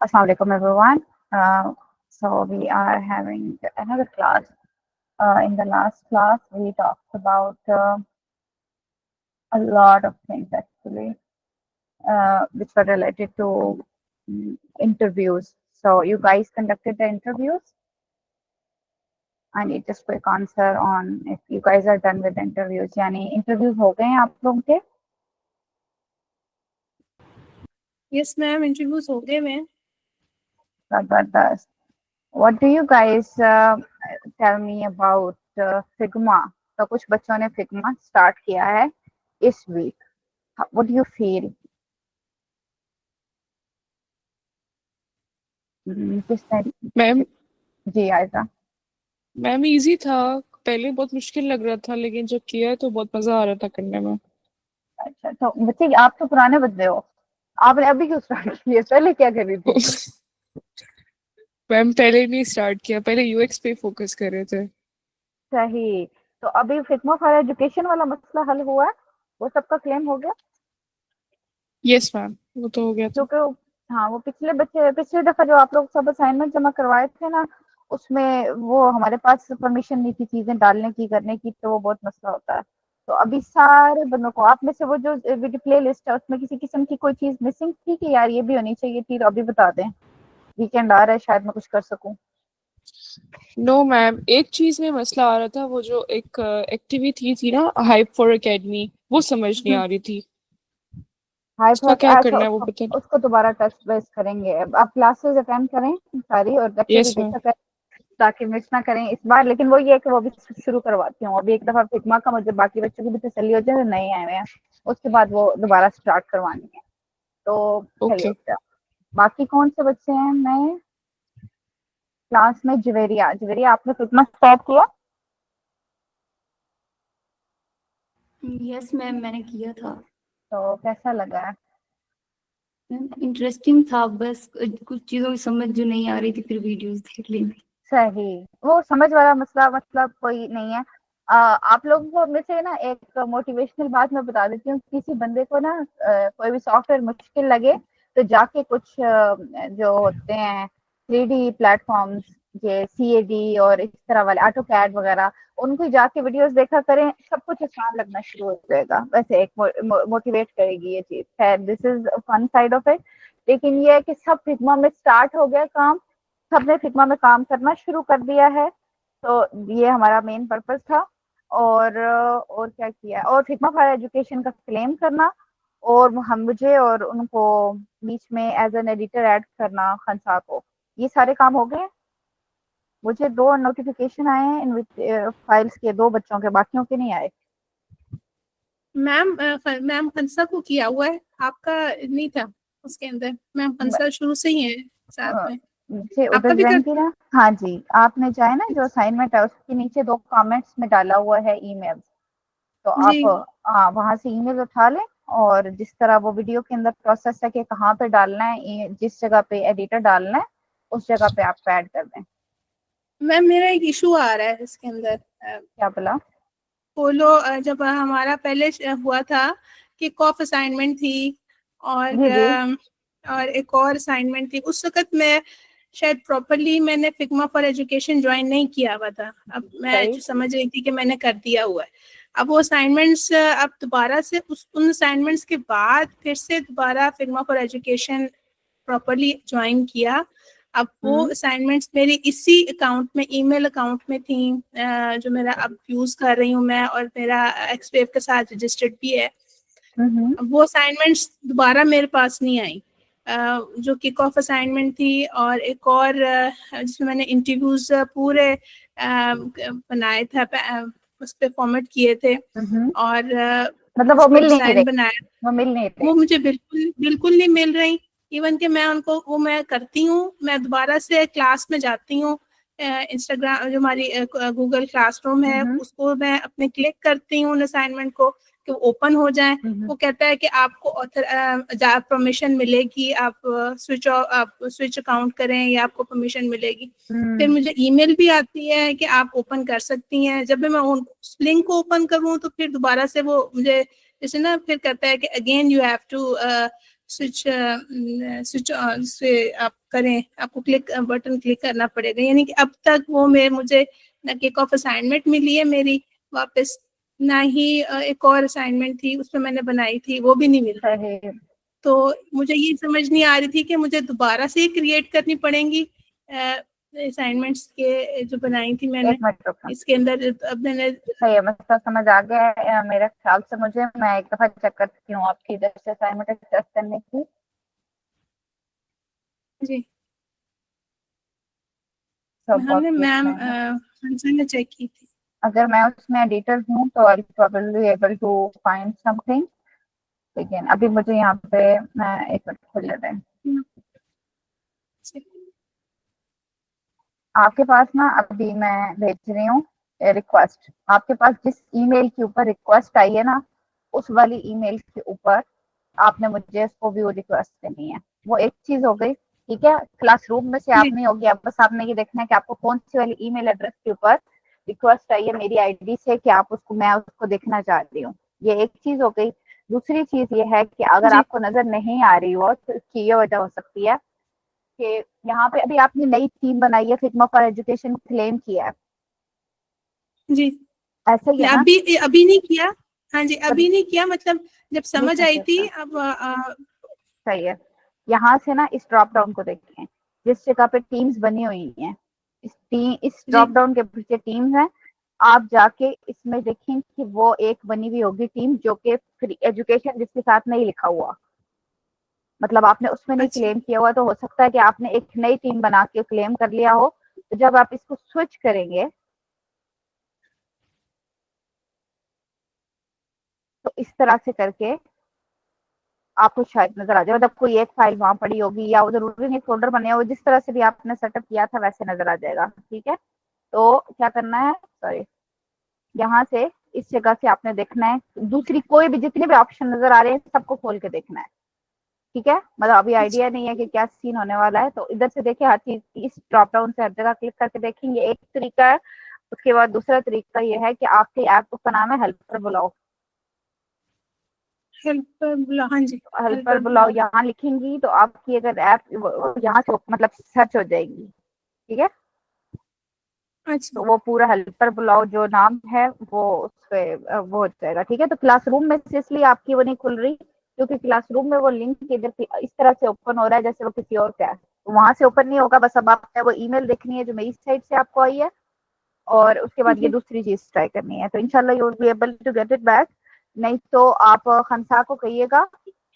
Assalamu alaikum everyone. So we are having another class. In the last class, we talked about a lot of things actually, which were related to interviews. So you guys conducted the interviews. I need just quick answer on if you guys are done with the interviews. यानी interviews हो गए हैं आप लोगों के? Yes, ma'am. Interviews हो गए ma'am. Zabardast. What do you guys tell me about Figma? तो कुछ बच्चों ने Figma start किया है इस week. What do you feel? किसने? मैम जी आयजा. मैम इजी था. पहले बहुत मुश्किल लग रहा था, लेकिन जब किया तो बहुत मजा आ रहा था करने में. अच्छा तो बच्चे आप तो पुराने बंदे हो, आपने अभी क्यों स्टार्ट किया? पहले क्या कर रही थी? मैम पहले नहीं स्टार्ट किया, पहले यूएक्स पे फोकस कर रहे थे. सही. तो अभी फिग्मा फॉर एजुकेशन वाला मसला हल हुआ है? वो सबका क्लेम हो गया? यस मैम, वो तो हो गया था. क्योंकि हाँ वो पिछले दफा जो आप लोग सब असाइनमेंट जमा करवाए थे ना, उसमें वो हमारे पास परमिशन नहीं थी चीजें डालने की करने की, तो वो बहुत मसला होता है. तो अभी सारे बंदों को आप में से वो जो वीडियो प्ले लिस्ट है उसमें किसी किस्म की कोई चीज मिसिंग थी कि यार ये भी होनी चाहिए थी, तो अभी बता दें. वीकेंड आ रहा है, शायद मैं कुछ कर सकूं. नो मैम, एक चीज में मसला आ रहा था. वो जो एक एक्टिविटी थी ना, हाइप फॉर एकेडमी, वो समझ नहीं आ रही थी. हाई उसका क्या अच्छा करना है वो बता. उसको दोबारा टेस्ट बेस करेंगे. अब आप क्लासेस अटेंड करें सारी और लेक्चर भी यस मैम. देखा करें ताकि मिस ना करें इस बार. लेकिन वो ये है कि वो भी शुरू करवाती हूँ अभी एक दफा फिग्मा का, मुझे बाकी बच्चों की भी तसल्ली हो जाए, नए आए हुए हैं, उसके बाद वो दोबारा स्टार्ट करवानी है. तो चलिए ओके. बाकी कौन से बच्चे हैं नए क्लास में? जवेरिया आपने फिग्मा स्टार्ट किया? यस मैम, मैंने किया था. तो कैसा लगा? इंटरेस्टिंग था, बस कुछ चीजों की समझ जो नहीं आ रही थी, फिर वीडियोस देख ली. सही. वो समझ वाला मसला मतलब कोई नहीं है. आप लोगों को में से ना एक मोटिवेशनल बात मैं बता देती हूँ. किसी बंदे को ना कोई भी सॉफ्टवेयर मुश्किल लगे तो जाके कुछ जो होते हैं 3D प्लेटफॉर्म्स, ये CAD और इस तरह वाले ऑटो कैड वगैरह, उनको जाके वीडियोस देखा करें, सब कुछ आसान लगना शुरू हो जाएगा. वैसे एक मोटिवेट करेगी ये चीज. खैर this is fun side of it. लेकिन ये है कि सब फिग्मा में स्टार्ट हो गया काम, सबने फिग्मा में काम करना शुरू कर दिया है. तो ये हमारा मेन पर्पस था. और क्या किया, और फिग्मा फॉर एजुकेशन का क्लेम करना, और हम मुझे और उनको बीच में एज एन एडिटर ऐड करना खनसा को. ये सारे काम हो गए. मुझे 2 नोटिफिकेशन आए हैं इन फाइल्स के, 2 बच्चों के, बाकियों के नहीं आए. मैम खंसा को किया हुआ है, आपका नहीं था उसके अंदर. मैम खंसा शुरू से ही है साथ में. नीचे आपका उधर भी जाएंगे कर. ना. हाँ जी, आपने चाहे ना जो असाइनमेंट है उसके नीचे 2 कमेंट्स में डाला हुआ है ईमेल, तो जी. आप हाँ वहां से ईमेल उठा लें, और जिस तरह वो वीडियो के अंदर प्रोसेस है कि कहाँ पे डालना है, जिस जगह पे एडिटर डालना है उस जगह पे आप ऐड कर दें. मैम मेरा एक इशू आ रहा है इसके अंदर. क्या बोला? बोलो, जब हमारा पहले हुआ था कि कॉफ असाइनमेंट थी और जी जी. और एक और असाइनमेंट थी, उस वक्त मैं शायद प्रॉपरली मैंने फिग्मा फॉर एजुकेशन ज्वाइन नहीं किया हुआ था. अब मैं सही. जो समझ रही थी कि मैंने कर दिया हुआ है. अब वो असाइनमेंट्स अब दोबारा से उन असाइनमेंट्स के बाद फिर से दोबारा Figma for education properly join किया. अब वो असाइनमेंट्स मेरी इसी अकाउंट में, ईमेल अकाउंट में थी, जो मेरा अब यूज कर रही हूँ मैं, और मेरा एक्सवेव के साथ रजिस्टर्ड भी है. अब वो असाइनमेंट्स दोबारा मेरे पास नहीं आई, जो किक ऑफ असाइनमेंट थी, और एक और जिसमें मैंने इंटरव्यूज पूरे बनाए थे, उस पे फॉर्मेट किए थे, और मतलब वो मिल नहीं रही, बनाया. वो मिल नहीं रही. वो मुझे बिल्कुल नहीं मिल रही. इवन कि मैं उनको वो मैं करती हूँ, मैं दोबारा से क्लास में जाती हूँ, इंस्टाग्राम जो हमारी गूगल क्लासरूम है उसको मैं अपने क्लिक करती हूँ उन असाइनमेंट को कि वो ओपन हो जाए. वो कहता है कि आपको ऑथर परमिशन मिलेगी, आप स्विच अकाउंट करें या आपको परमिशन मिलेगी. फिर मुझे ईमेल भी आती है कि आप ओपन कर सकती हैं. जब भी मैं उस लिंक को ओपन करूँ तो फिर दोबारा से वो मुझे जैसे ना फिर कहता है कि again you have to switch switch से आप करें, आपको बटन क्लिक करना पड़ेगा। यानी कि अब तक वो मुझे ना किक ऑफ असाइनमेंट मिली है मेरी वापस, ना ही एक और असाइनमेंट थी उसमें मैंने बनाई थी, वो भी नहीं मिल रही। तो मुझे ये समझ नहीं आ रही थी कि मुझे दोबारा से क्रिएट करनी पड़ेंगी असाइनमेंट्स के जो बनाई थी मैंने। इसके अंदर अब मैंने सही है, मतलब समझ आ गया है मेरे ख्याल से मुझे। मैं एक दफा चेक करती हूँ आपकी इधर से असाइनमेंट एक्सेस करने की। जी सब हमने आपके मैम इसमें ने चेक की थी। अगर मैं उसमें एडिटर हूँ तो I probably able to find something, लेकिन अभी मुझे यहाँ पे मैं एक मिनट खोल लेते हैं आपके पास ना। अभी मैं भेज रही हूँ रिक्वेस्ट, आपके पास जिस ईमेल के ऊपर रिक्वेस्ट आई है ना, उस वाली ईमेल के ऊपर आपने मुझे इसको व्यू रिक्वेस्ट देनी है। वो एक चीज हो गई, ठीक है। क्लासरूम में से आप नहीं होगी, अब बस आपने ये देखना है कि आपको कौन सी वाली ईमेल एड्रेस के ऊपर रिक्वेस्ट आई है मेरी आईडी से कि आप उसको, मैं उसको देखना चाह रही हूँ। ये एक चीज हो गई। दूसरी चीज ये है कि अगर आपको नजर नहीं आ रही हो तो इसकी ये वजह हो सकती है कि यहाँ पे अभी आपने नई टीम बनाई है, फिग्मा फॉर एजुकेशन क्लेम किया है जी, ऐसा ही है ना? अभी नहीं किया। हाँ जी, अभी नहीं किया, मतलब जब समझ आई थी। अब सही है। यहाँ से ना इस ड्रॉप डाउन को देखें, जिस जगह पे टीम्स बनी हुई हैं, इस ड्रॉप डाउन के पीछे टीम्स हैं। आप जाके इसमें देखें कि वो एक बनी हुई होगी टीम जो कि फ्री एजुकेशन जिसके साथ नहीं लिखा हुआ, मतलब आपने उसमें नहीं क्लेम किया हुआ। तो हो सकता है कि आपने एक नई टीम बना के क्लेम कर लिया हो। तो जब आप इसको स्विच करेंगे तो इस तरह से करके आपको शायद नजर आ जाए, मतलब कोई एक फाइल वहां पड़ी होगी, या वो जरूरी नहीं फोल्डर बने हो, जिस तरह से भी आपने सेटअप किया था वैसे नजर आ जाएगा। ठीक है, तो क्या करना है, सॉरी, यहाँ से इस जगह से आपने देखना है, दूसरी कोई भी जितने भी ऑप्शन नजर आ रहे हैं सबको खोल के देखना है। ठीक है, मतलब अभी आइडिया नहीं है कि क्या सीन होने वाला है, तो इधर से देखिए हर चीज, इस ड्रॉप डाउन से हर जगह क्लिक करके देखेंगे, एक तरीका है। उसके बाद दूसरा तरीका ये है कि आपके ऐप का नाम है हेल्पर बुलाओ। हेल्पर बुलाओ, हाँ जी, हेल्पर बुलाओ यहाँ लिखेंगी तो आपकी अगर ऐप यहाँ से मतलब सर्च हो जाएगी। ठीक है, तो वो पूरा हेल्पर बुलाओ जो नाम है वो उसपे वो हो जाएगा। ठीक है, तो क्लासरूम में से इसलिए आपकी वो नहीं खुल रही क्योंकि क्लासरूम में वो लिंक इधर इस तरह से ओपन हो रहा है जैसे वो किसी और का है, तो वहां से ओपन नहीं होगा। बस अब आपने वो ईमेल देखनी है जो मेरी साइड से आपको आई है, और उसके बाद ये दूसरी चीज ट्राई करनी है, तो इंशाल्लाह you will be able to get it back. नहीं तो आप खनसा को कहिएगा,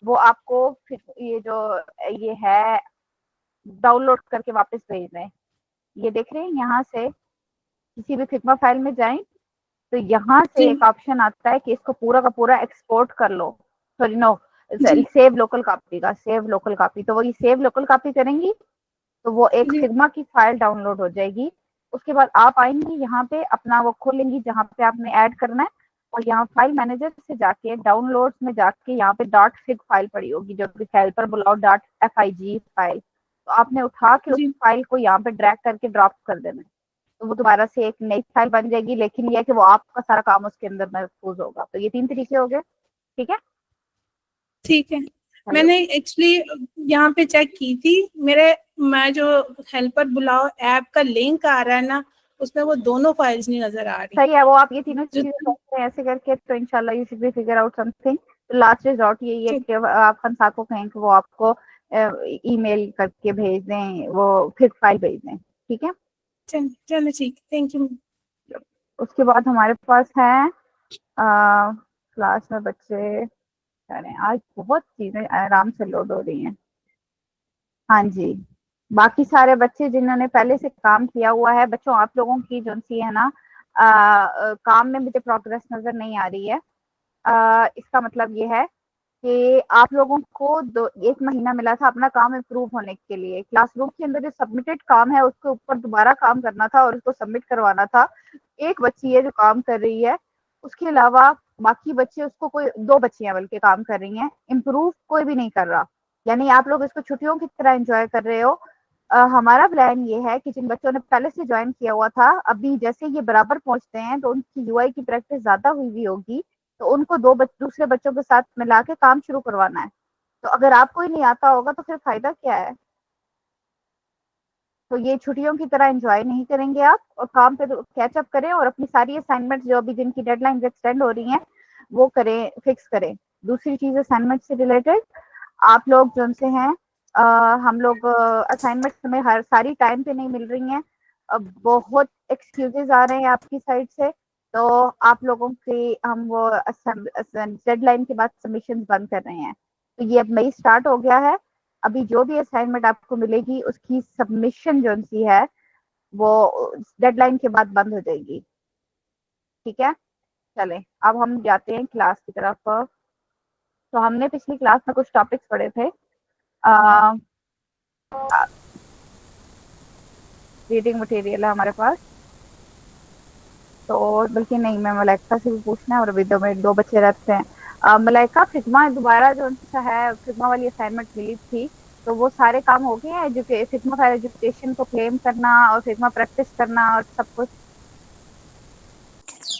वो आपको फिर ये जो ये है डाउनलोड करके वापस भेज दें। ये देख रहे हैं, यहाँ से किसी भी फिग्मा फाइल में जाएं तो यहाँ से एक ऑप्शन आता है कि इसको पूरा का पूरा एक्सपोर्ट कर लो, sorry no, save local copy का, सेव लोकल कॉपी। तो वही सेव लोकल कॉपी करेंगी तो वो एक फिग्मा की फाइल डाउनलोड हो जाएगी। उसके बाद आप आएंगी यहाँ पे अपना वो खोलेंगी जहाँ पे आपने ऐड करना है, और यहाँ फाइल मैनेजर से जाके डाउनलोड्स में जाके यहाँ पे डॉट फिग फाइल पड़ी होगी जो कि हेल्पर बुलाओ डॉट FIG फाइल, तो आपने उठा के उस फाइल को यहाँ पे ड्रैग करके ड्रॉप कर देना, तो वो दोबारा से एक नई फाइल बन जाएगी। लेकिन यह है कि वो आपका सारा काम उसके अंदर महफूज होगा। तो ये 3 तरीके हो गए। ठीक है, ठीक है। मैंने एक्चुअली यहाँ पे चेक की थी, मैं जो हेल्पर बुलाओ ऐप का लिंक आ रहा है ना, उसमें वो दोनों फाइल्स नहीं नजर आ रही। सही है, वो आप ये तीनों चीजें करते हैं ऐसे करके, तो इंशाल्लाह you should B figure out something. तो लास्ट रिजॉर्ट यही है कि आप खनसा को कहें कि वो आपको ईमेल करके भेज दें, वो फिर फाइल भेज दें। ठीक है, चलो ठीक, थैंक यू। उसके बाद हमारे पास है क्लास में बच्चे, आज बहुत चीजें आराम से लोड हो रही हैं। हाँ जी, बाकी सारे बच्चे जिन्होंने पहले से काम किया हुआ है, बच्चों आप लोगों की जो सी है ना काम में मुझे प्रोग्रेस नजर नहीं आ रही है। इसका मतलब ये है कि आप लोगों को 1 महीना मिला था अपना काम इम्प्रूव होने के लिए। क्लासरूम के अंदर जो सबमिटेड काम है उसके ऊपर दोबारा काम करना था और उसको सबमिट करवाना था। एक बच्ची है जो काम कर रही है, उसके अलावा बाकी बच्चे उसको, कोई 2 बच्चियां बल्कि काम कर रही हैं, इम्प्रूव कोई भी नहीं कर रहा। यानी आप लोग इसको छुट्टियों की तरह एंजॉय कर रहे हो। हमारा प्लान ये है कि जिन बच्चों ने पहले से ज्वाइन किया हुआ था, अभी जैसे ये बराबर पहुंचते हैं तो उनकी UI की प्रैक्टिस ज्यादा हुई होगी, तो उनको दूसरे बच्चों के साथ मिला के काम शुरू करवाना है। तो अगर आपको ही नहीं आता होगा तो फिर फायदा क्या है? तो ये छुट्टियों की तरह एंजॉय नहीं करेंगे आप, और काम पे तो कैचअप करें और अपनी सारी असाइनमेंट जो अभी जिनकी डेडलाइन एक्सटेंड हो रही हैं वो करें, फिक्स करें। दूसरी चीज असाइनमेंट से रिलेटेड, आप लोग जो से हैं, हम लोग असाइनमेंट में हर सारी टाइम पे नहीं मिल रही हैं, बहुत एक्सक्यूजेज आ रहे हैं आपकी साइड से, तो आप लोगों की हम वो डेडलाइन के बाद सबमिशन बंद कर रहे हैं। तो ये अब मई स्टार्ट हो गया है, अभी जो भी असाइनमेंट आपको मिलेगी उसकी सबमिशन जो सी है वो डेडलाइन के बाद बंद हो जाएगी। ठीक है, चलें अब हम जाते हैं क्लास की तरफ। तो हमने पिछली क्लास में कुछ टॉपिक्स पढ़े थे। रीडिंग मटेरियल है हमारे पास, तो बल्कि नहीं, मैं मलाइका से भी पूछना है, और अभी दो बच्चे रहते हैं। मलाइका, फिग्मा दोबारा जो सा है, फिग्मा वाली असाइनमेंट मिली थी, तो वो सारे काम हो गए हैं? फिग्मा फायर एजुकेशन को क्लेम करना और फिग्मा प्रैक्टिस करना और सब कुछ?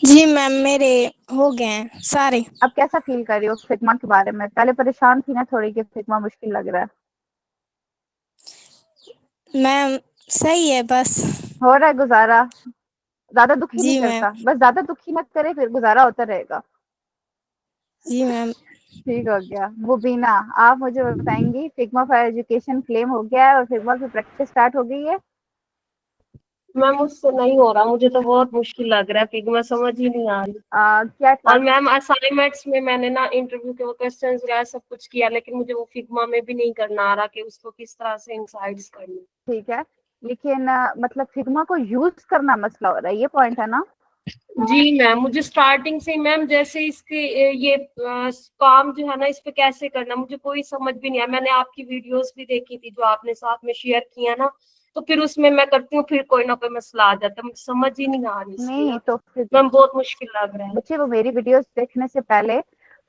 जी मैम, मेरे हो गए हैं सारे। अब कैसा फील कर रही हो फिग्मा के बारे में? पहले परेशान थी ना थोड़ी कि फिग्मा मुश्किल लग रहा है। मैम सही है, बस हो रहा है गुजारा? ज्यादा दुखी नहीं जी मैम। करता? बस ज्यादा दुखी मत करे, फिर गुजारा होता रहेगा। जी मैम। ठीक हो गया। वो बीना, आप मुझे बताएंगी, फिग्मा फायर एजुकेशन क्लेम हो गया है और फिग्मा की प्रैक्टिस स्टार्ट हो गई है? मैम मुझसे नहीं हो रहा, मुझे तो बहुत मुश्किल लग रहा है, फिग्मा समझ ही नहीं आ रही। क्या और क्लास? मैम असाइनमेंट्स में मैंने ना इंटरव्यू के वो क्वेश्चंस वगैरह सब कुछ किया, लेकिन मुझे वो फिग्मा में भी नहीं करना आ रहा कि उसको किस तरह से इंसाइट्स करनी। ठीक है, लेकिन मतलब फिग्मा को यूज करना मसला हो रहा है, ये पॉइंट है ना? जी मैम, मुझे स्टार्टिंग से मैम जैसे इसके ये काम जो है ना इस पे कैसे करना मुझे कोई समझ भी नहीं आया। मैंने आपकी वीडियोस भी देखी थी जो आपने साथ में शेयर किया ना, तो फिर उसमें मैं करती हूँ, फिर कोई ना कोई मसला आ जाता है, मुझे समझ ही नहीं आ रही इसकी नहीं ना। तो फिर मैम बहुत मुश्किल लग रहा है। बच्चे, वो मेरी वीडियोस देखने से पहले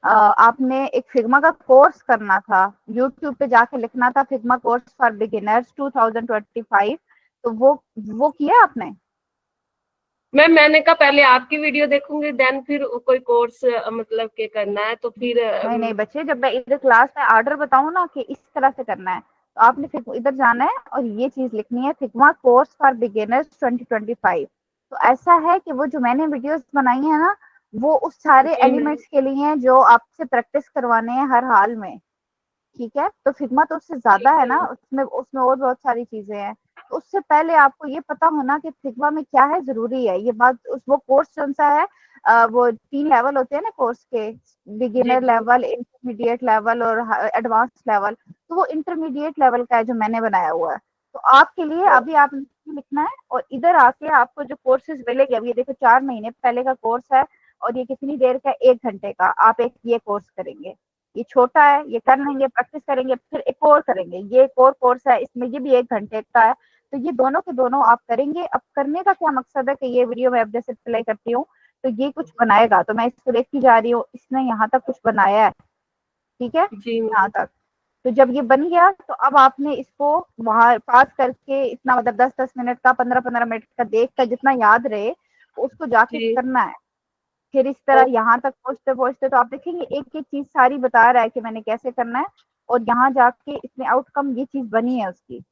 आपने एक फिग्मा का कोर्स करना था, यूट्यूब पे जाके लिखना था फिग्मा कोर्स फॉर बिगिनर्स 2025। तो वो किया आपने? मैम मैंने कहा पहले आपकी वीडियो देखूंगी, देन फिर कोई कोर्स मतलब के करना है, तो फिर नहीं नहीं बच्चे, जब मैं इधर क्लास में ऑर्डर बताऊं ना कि इस तरह से करना है, तो आपने फिर इधर जाना है और ये चीज लिखनी है, फिग्मा कोर्स फॉर बिगिनर्स 2025। तो ऐसा है कि वो जो मैंने वीडियोस बनाई है ना, वो उस सारे जी मैम। एलिमेंट्स के लिए हैं जो आपसे प्रैक्टिस करवाने हैं हर हाल में। ठीक है, तो फिग्मा तो उससे ज्यादा ठीक है है ना, मैम। उसमें उसमें और बहुत सारी चीजें हैं। तो उससे पहले आपको ये पता होना कि फिग्मा में क्या है, जरूरी है ये बात। उस वो कोर्स कौन सा है? वो 3 लेवल होते हैं ना कोर्स के, जी बिगिनर जी। लेवल, इंटरमीडिएट लेवल और एडवांस लेवल। तो वो इंटरमीडिएट लेवल का है जो मैंने बनाया हुआ है। तो आपके लिए अभी आप लिखना है, और इधर आके आपको जो कोर्सेज मिलेंगे, अब ये देखो 4 महीने पहले का कोर्स है, और ये कितनी देर का? 1 घंटे का। आप एक ये कोर्स करेंगे, ये छोटा है, ये कर लेंगे, प्रैक्टिस करेंगे, फिर एक और करेंगे, ये एक और कोर्स है, इसमें ये भी 1 घंटे का है। तो ये दोनों के दोनों आप करेंगे। अब करने का क्या मकसद है कि ये वीडियो मैं अब जैसे प्ले करती हूँ, तो ये कुछ बनाएगा, तो मैं इसको देखती जा रही हूँ, इसने यहाँ तक कुछ बनाया है, ठीक है, जी यहाँ मैम। तक। तो जब ये बन गया, तो अब आपने इसको वहां पास करके इतना, मतलब 10-10 मिनट का, 15-15 मिनट का, देख कर जितना याद रहे उसको जाके जी करना है। फिर इस तरह यहाँ तक पहुंचते पहुंचते तो आप देखेंगे एक एक चीज सारी बता रहा है कि मैंने कैसे करना है, और यहाँ जाके इसमें आउटकम ये चीज बनी है उसकी।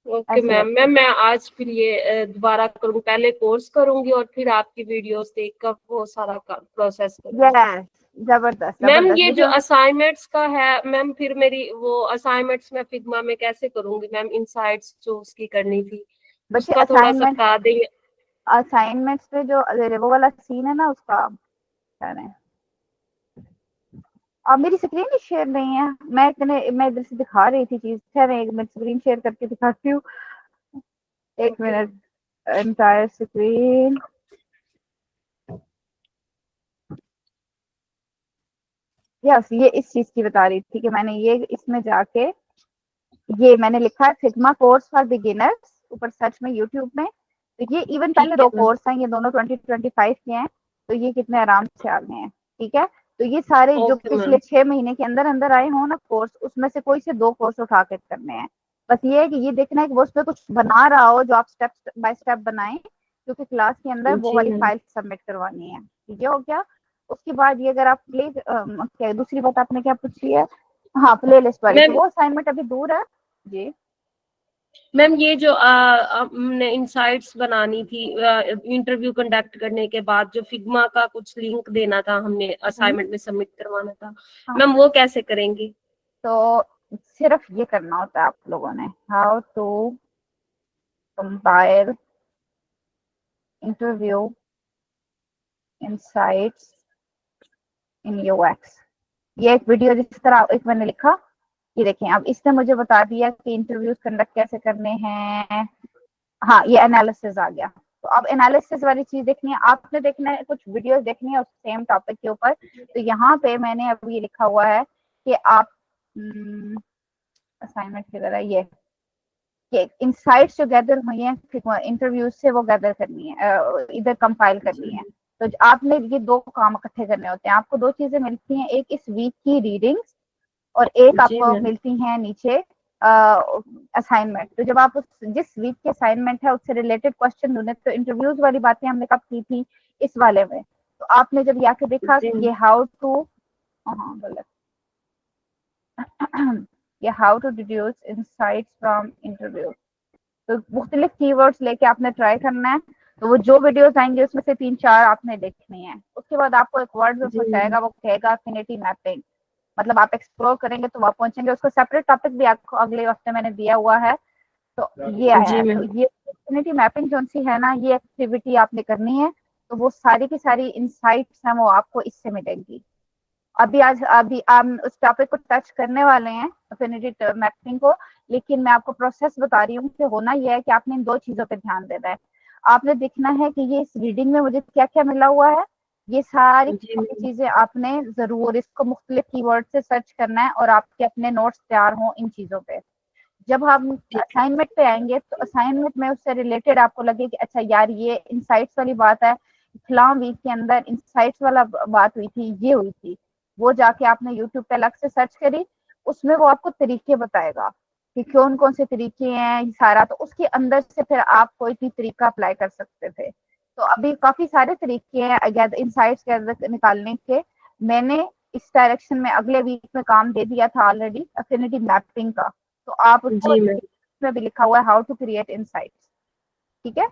ओके ऐसे मैम। करके मैम मैं आज फिर ये दोबारा करूँ, पहले कोर्स करूंगी और फिर आपकी वीडियोस देखकर वो सारा प्रोसेस करूंगी। यस, जबरदस्त मैम जबरदस्त। ये ये जो जो असाइनमेंट्स का है मैम, फिर मेरी वो असाइनमेंट्स में फिग्मा में कैसे करूंगी मैम, इनसाइट्स जो उसकी करनी थी बच्चे उसका थोड़ा सा बता देंगे। असाइनमेंट्स पे जो वो वाला सीन है ना, उसका क्या है? आप मेरी स्क्रीन ही शेयर नहीं है, मैं इधर से दिखा रही थी चीज। खैर, एक मिनट स्क्रीन शेयर करके दिखाती हूँ, एक okay minute. Ma'am. Entire screen, yes, ये इस चीज की बता रही थी कि मैंने ये इसमें जाके ये मैंने लिखा है फिग्मा कोर्स फॉर बिगिनर्स ऊपर सर्च में यूट्यूब में। तो ये इवन पहले ठीक 2 है मैम। कोर्स हैं, ये दोनों 2025 के हैं। तो ये कितने आराम से आ गए हैं। ठीक है, तो ये सारे जो ओके पिछले मैम। 6 महीने के अंदर अंदर आए हो ना कोर्स, उसमें से कोई से 2 कोर्स उठा के करने हैं। बस ये है कि ये देखना है कि वो उसमें कुछ बना रहा हो जो आप स्टेप बाय स्टेप बनाए, क्योंकि क्लास के अंदर वो जी वाली मैम। फाइल सबमिट करवानी है। ठीक है, हो गया। उसके बाद ये अगर आप प्लीज, दूसरी बात आपने क्या पूछी है? हाँ प्लेलिस्ट वाली, तो मैम वो असाइनमेंट अभी दूर है जी। मैम ये जो हमने इनसाइट्स बनानी थी इंटरव्यू कंडक्ट करने के बाद, जो फिग्मा का कुछ लिंक देना था, हमने असाइनमेंट में सबमिट करवाना था, हाँ, मैम वो कैसे करेंगे? तो सिर्फ ये करना होता है आप लोगों ने, how to compile interview insights in UX. ये एक वीडियो जिस तरह एक मैंने लिखा, ये देखें, अब इसने मुझे बता दिया कि इंटरव्यूज कंडक्ट कैसे करने हैं। हाँ ये एनालिसिस आ गया। तो अब एनालिसिस वाली चीज देखनी है, आपने देखना है कुछ वीडियोस देखनी है उस सेम टॉपिक के ऊपर। तो यहाँ पे मैंने अब ये लिखा हुआ है कि आप असाइनमेंट की तरह ये इनसाइट्स जो गैदर हुई हैं इंटरव्यूज से, वो गैदर करनी है, इधर कंपाइल करनी है। तो आपने ये दो काम इकट्ठे करने होते हैं। आपको दो चीजें मिलती हैं, एक इस वीक की रीडिंग्स और एक जी आपको मैम। मिलती हैं नीचे असाइनमेंट। तो जब आप जिस वीक के असाइनमेंट है उससे रिलेटेड क्वेश्चन ढूंढे, तो इंटरव्यूज वाली बातें हमने कब की थी, इस वाले में। तो आपने जब आके देखा जी ये हाउ टू, हाँ गलत, ये how to deduce insights from interview, तो मुख्तलिफ कीवर्ड्स लेके आपने ट्राई करना है। तो वो जो वीडियोस आएंगे उसमें से 3-4 आपने देखनी है। उसके बाद आपको एक वर्ड जी पहुंचाएगा, वो कहेगा अफिनिटी मैपिंग, मतलब आप एक्सप्लोर करेंगे तो वहां पहुंचेंगे। उसको सेपरेट टॉपिक भी आपको अगले हफ्ते मैंने दिया हुआ है। तो ये आया जी है, मैम। तो ये अफिनिटी मैपिंग जो सी है ना, ये एक्टिविटी आपने करनी है। तो वो सारी की सारी इंसाइट्स हैं वो आपको इससे मिलेंगी। अभी हम उस टॉपिक को टच करने वाले हैं, अफिनिटी मैपिंग को, लेकिन मैं आपको प्रोसेस बता रही हूँ कि होना यह है कि आपने इन दो चीजों पे ध्यान देना है। आपने देखना है कि ये इस रीडिंग में मुझे क्या क्या मिला हुआ है, ये सारी जी मैम। चीजें आपने जरूर इसको मुख्तलिफ कीवर्ड से सर्च करना है और आपके अपने नोट्स तैयार हों इन चीजों पे। जब हम ठीक असाइनमेंट पे आएंगे तो असाइनमेंट में उससे रिलेटेड आपको लगे कि अच्छा यार ये इनसाइट्स वाली बात है, फलां वीक के अंदर इनसाइट्स वाला बात हुई थी, ये हुई थी, वो जाके आपने यूट्यूब पे अलग से सर्च करी, उसमें वो आपको तरीके बताएगा कि कौन कौन से तरीके हैं सारा। तो उसके अंदर से फिर आप कोई भी तरीका अप्लाई कर सकते थे। तो अभी काफी सारे तरीके हैं इनसाइट्स निकालने के। मैंने इस डायरेक्शन में अगले वीक में काम दे दिया था ऑलरेडी, अफिनिटी मैपिंग का। तो आप उसको, जी मैम। इसमें भी लिखा हुआ है हाउ टू क्रिएट इनसाइट्स, ठीक है।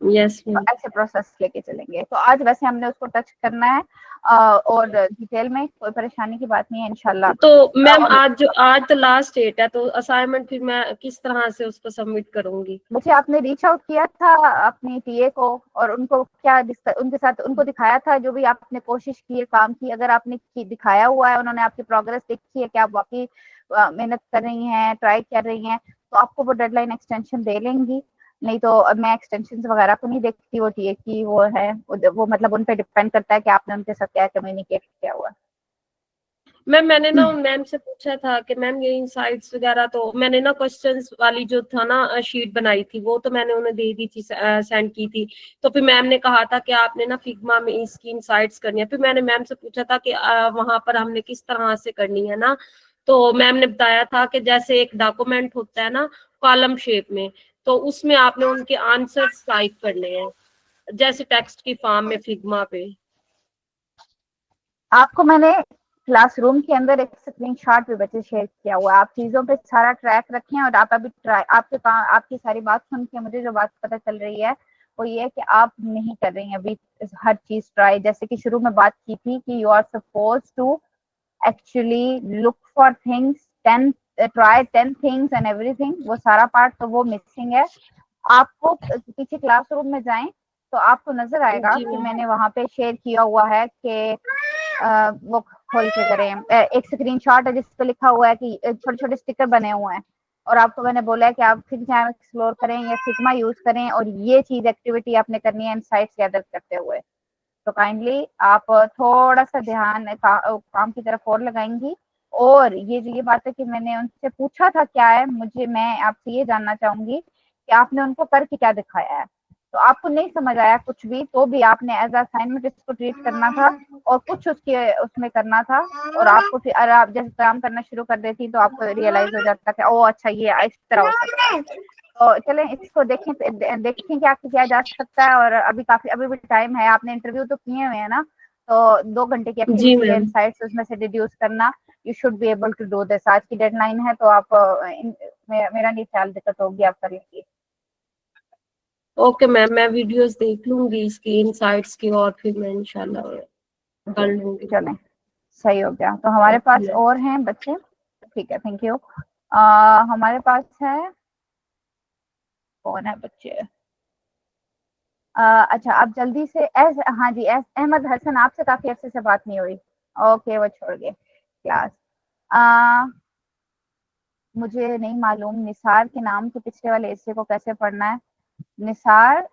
यस तो मैम। ऐसे प्रोसेस लेके चलेंगे। तो आज वैसे हमने उसको टच करना है और डिटेल में, कोई परेशानी की बात नहीं है इंशाल्लाह। तो मैम आज तो लास्ट डेट है, तो असाइनमेंट फिर मैं किस तरह से उसको सबमिट करूंगी? मुझे आपने रीच आउट किया था अपनी टीए को और उनको क्या उनके साथ उनको दिखाया था, जो भी आपने कोशिश की है काम की, अगर आपने दिखाया हुआ है, उन्होंने आपकी प्रोग्रेस देखी है कि आप वाकई मेहनत कर रही हैं, ट्राई कर रही हैं, तो आपको वो डेडलाइन एक्सटेंशन दे लेंगी। नहीं तो मैं एक्सटेंशन वगैरह को नहीं देखती, वो टीए की वो है, वो मतलब उन पे डिपेंड करता है कि आपने उनके साथ क्या कम्युनिकेट किया हुआ है। मैम मैंने ना मैम से पूछा था कि मैम ये इनसाइट्स वगैरह, तो मैंने ना क्वेश्चंस वाली जो था ना शीट बनाई थी, वो तो मैंने उन्हें दे दी थी, सेंड की थी। तो फिर मैम ने कहा था कि आपने ना फिग्मा में इसकी इनसाइट्स करनी है। फिर मैंने मैम से पूछा था कि वहां पर हमने किस तरह से करनी है ना, तो मैम ने बताया था कि जैसे एक डॉक्यूमेंट होता है ना कॉलम शेप में, तो उसमें आपने उनके आंसर्स टाइप करने हैं जैसे टेक्स्ट की फॉर्म में फिग्मा पे। आपको मैंने क्लासरूम के अंदर एक स्क्रीनशॉट भी बच्चे शेयर किया हुआ है, आप चीजों पे सारा ट्रैक रखें। और आप अभी ट्राई, आपकी सारी बात सुन के मुझे जो बात पता चल रही है वो ये है कि आप नहीं कर रही हैं अभी हर चीज ट्राई। जैसे कि शुरू में बात की थी कि you are suppose to actually look for things 10, try 10 things and everything, वो सारा पार्ट तो वो मिसिंग है। आपको पीछे क्लासरूम में जाएं तो आपको नजर आएगा जी कि मैम। मैंने वहां पे शेयर किया हुआ है कि वो खोल के करें, एक स्क्रीनशॉट है जिस पे लिखा हुआ है कि छोटे छोटे स्टिकर बने हुए हैं, और आपको मैंने बोला है कि आप फिग्मा एक्सप्लोर करें या फिग्मा यूज करें और ये चीज एक्टिविटी आपने करनी है इनसाइट्स गैदर करते हुए। तो काइंडली आप थोड़ा सा ध्यान काम की तरफ और लगाएंगी। और ये जो ये बात है कि मैंने उनसे पूछा था क्या है, मैं आपसे ये जानना चाहूंगी कि आपने उनको करके क्या दिखाया है। तो आपको नहीं समझ आया कुछ भी, तो भी आपने एज असाइनमेंट इसको ट्रीट करना था और कुछ उसके उसमें करना था। और आपको फिर अगर आप जैसे काम करना शुरू कर देती तो आपको रियलाइज हो जाता कि ओ अच्छा ये इस तरह हो सकता है। तो चलें इसको देखें क्या किया जा सकता है। और अभी भी टाइम है, आपने इंटरव्यू तो किए हुए हैं ना, तो 2 घंटे की जी एक्टिविटी है, मैम। इनसाइट्स उसमें से डिड्यूस करना। You should be able to do this. आज की डेडलाइन है, तो आप मेरा नहीं ख्याल दिक्कत होगी, आप कर लेंगी। ओके मैम, मैं वीडियोस देख लूंगी इसकी, इनसाइट्स की, और फिर मैं इंशाल्लाह कर जी, लूंगी। चलें, सही हो गया। तो हमारे ओके पास मैम। और हैं बच्चे, ठीक है, थैंक यू। हमारे पास है, कौन है बच्चे? अच्छा, आप जल्दी से हाँ जी, अहमद हसन, आपसे काफी अच्छे से बात नहीं हुई। ओके, वो छोड़ गए क्लास। मुझे नहीं मालूम निसार के नाम के पिछले वाले हिस्से को कैसे पढ़ना है। निसार,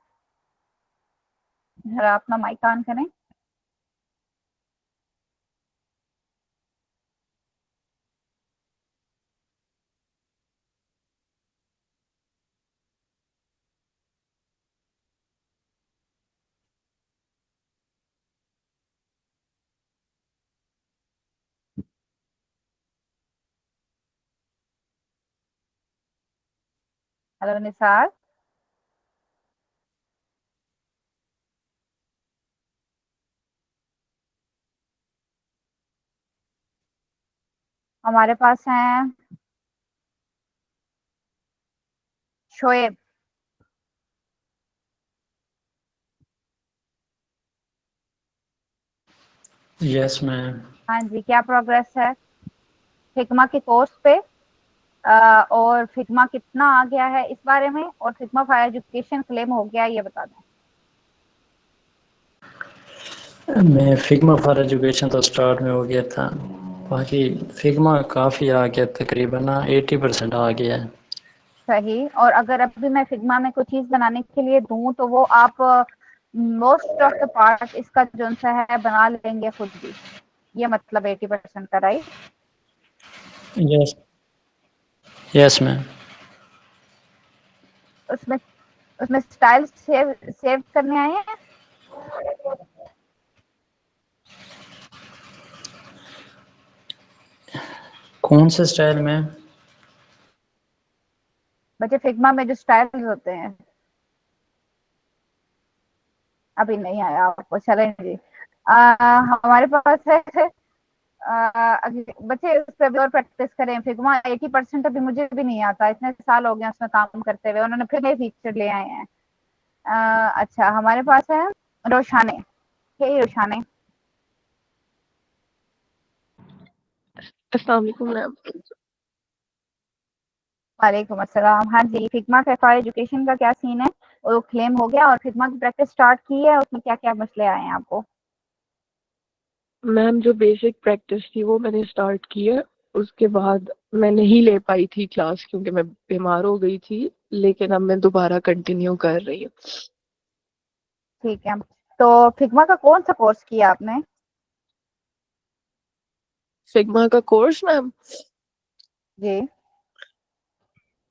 जरा अपना माइक ऑन करें। हेलो निसार। हमारे पास हैं शोएब। Yes ma'am. हाँ जी, क्या प्रोग्रेस है फिग्मा के कोर्स पे? और फिग्मा कितना आ गया है इस बारे में, और फिग्मा फॉर एजुकेशन क्लेम हो गया, ये बता दें। मैं फिग्मा फॉर एजुकेशन तो स्टार्ट में हो गया था, बाकी फिग्मा काफ़ी आ गया, तकरीबन 80% आ गया है। सही। और अगर अभी मैं फिग्मा में कोई चीज बनाने के लिए दूं, तो वो आप मोस्ट ऑफ द पार्ट इसका जो सा है बना लेंगे खुद भी, ये मतलब 80% का, राइट? Yes, yes ma'am. उसमें उसमें स्टाइल सेव सेव करने आए हैं। कौन से स्टाइल में? बच्चे, फिग्मा में जो स्टाइल्स होते हैं, अभी नहीं आया आपको, चलें जी। हमारे पास है बच्चे, उस पर भी और प्रैक्टिस करें। फिग्मा 80% अभी मुझे भी नहीं आता, इतने साल हो गए उसमें काम करते हुए, उन्होंने फिर नए फीचर ले आए हैं। अच्छा, हमारे पास है रोशाने। हे रोशाने। अस्सलाम वालेकुम मैम। वालेकुम अस्सलाम। हाँ जी, फिग्मा का फॉर एजुकेशन का क्या सीन है? वो क्लेम हो गया और फिग्मा की प्रैक्टिस स्टार्ट की है, उसमें क्या क्या मसले आए हैं आपको? मैम जो बेसिक प्रैक्टिस थी वो मैंने स्टार्ट की है, उसके बाद मैं नहीं ले पाई थी क्लास क्योंकि मैं बीमार हो गई थी, लेकिन अब मैं दोबारा कंटिन्यू कर रही हूँ। ठीक है, तो फिग्मा का कौन सा कोर्स किया आपने? फिग्मा का कोर्स मैम, जी,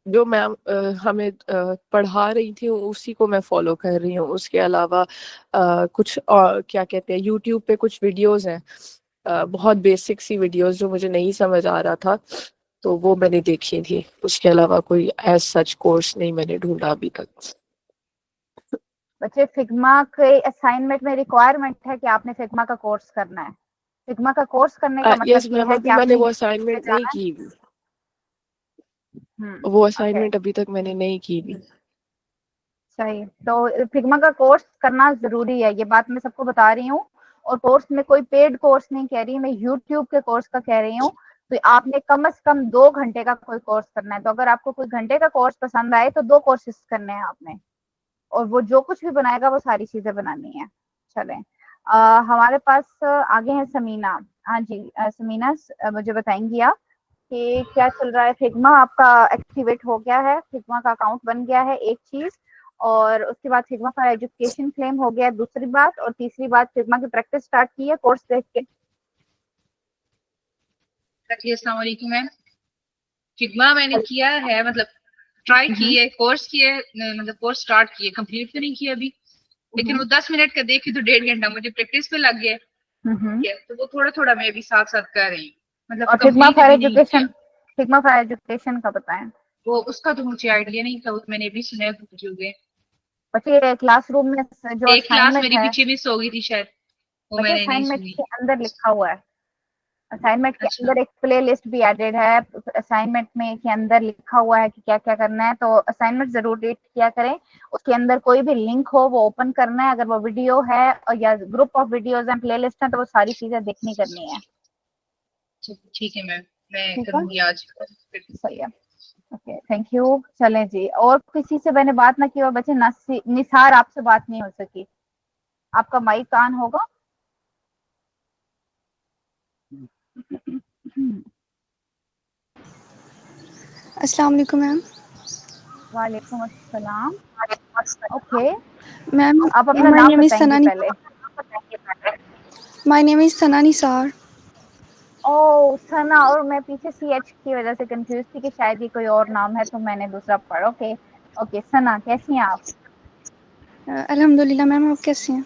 जो मैम हमें पढ़ा रही थी उसी को मैं फॉलो कर रही हूँ। उसके अलावा कुछ क्या कहते हैं, यूट्यूब पे कुछ वीडियोस हैं, बहुत बेसिक सी वीडियोस जो मुझे नहीं समझ आ रहा था, तो वो मैंने देखी थी। उसके अलावा कोई एज सच कोर्स नहीं मैंने ढूंढा अभी तक। बच्चे, फिग्मा के असाइनमेंट में रिक्वायरमेंट है कि आपने फिग्मा का कोर्स करना है। फिग्मा का कोर्स करने का यस मतलब ये मैम, है कि अभी मैंने आपने वो यूट्यूब पे असाइनमेंट नहीं जाना है। की भी। वो ओके, असाइनमेंट अभी तक मैंने नहीं की भी। सही। तो फिग्मा का कोर्स करना जरूरी है, ये बात मैं सबको बता रही हूँ। और कोर्स में कोई पेड कोर्स नहीं कह रही मैं, यूट्यूब के कोर्स का कह रही हूँ। तो आपने कम से कम 2 घंटे का कोई कोर्स करना है। तो अगर आपको कोई घंटे का कोर्स पसंद आए, तो 2 कोर्सेज करने हैं आपने, और वो जो कुछ भी बनाएगा वो सारी चीजें बनानी है। चलें, हमारे पास आगे है समीना। हाँ जी, समीना, मुझे बताएंगी आप कि क्या चल रहा है? फिग्मा आपका एक्टिवेट हो गया है, फिग्मा का अकाउंट बन गया है, एक चीज। और उसके बाद फिग्मा फॉर एजुकेशन क्लेम हो गया है, दूसरी बात। और तीसरी बात, फिग्मा की प्रैक्टिस स्टार्ट की है कोर्स देख के। जी अस्सलाम वालेकुम मैम। फिग्मा मैंने किया है, मतलब ट्राई की है, कोर्स किया है, मतलब कोर्स स्टार्ट किया, कंप्लीट तो नहीं किया अभी, लेकिन वो 10 मिनट का देखे तो 1.5 घंटा मुझे प्रैक्टिस पे लग गया। तो वो थोड़ा थोड़ा मैं भी साथ साथ कर रही हूँ, मतलब और फिग्मा कंप्लीट फॉर अभी नहीं किया। एजुकेशन, फिग्मा फॉर एजुकेशन का बताएं। वो उसका तो मुझे आइडिया नहीं था, वो तो मैंने अभी सुना है कुछ हो गए। बच्चे, क्लासरूम में जो एक क्लास असाइनमेंट मेरी है, पीछे मिस हो गई थी शायद। वो बच्चे मैंने नहीं असाइनमेंट सुनी। के अंदर लिखा हुआ है, असाइनमेंट के अच्छा अंदर एक प्लेलिस्ट भी एडेड है। असाइनमेंट में के अंदर लिखा हुआ है कि क्या क्या करना है, तो असाइनमेंट जरूर रीड किया करें। उसके अंदर कोई भी लिंक हो वो ओपन करना है, अगर वो वीडियो है और या group of videos and playlist है तो वो सारी चीजें देखनी करनी है। ठीक है मैम, मैं ठीक है, करूंगी आज। सही है। Okay, thank you. चलें जी, और किसी से मैंने बात ना की और बच्चे निसार आपसे बात नहीं हो सकी, आपका माइक ऑन होगा। अस्सलाम वालेकुम मैम। वालेकुम अस्सलाम। ओके, मैम आप अपना माय नाम नेम इज बताएंगी सना पहले। माय नेम इज सना निसार। ओ सना, और मैं पीछे सीएच की वजह से कंफ्यूज थी कि शायद ये कोई और नाम है, तो मैंने दूसरा पढ़ा। ओके ओके, सना कैसी हैं आप? अल्हम्दुलिल्लाह मैम, आप कैसे हैं?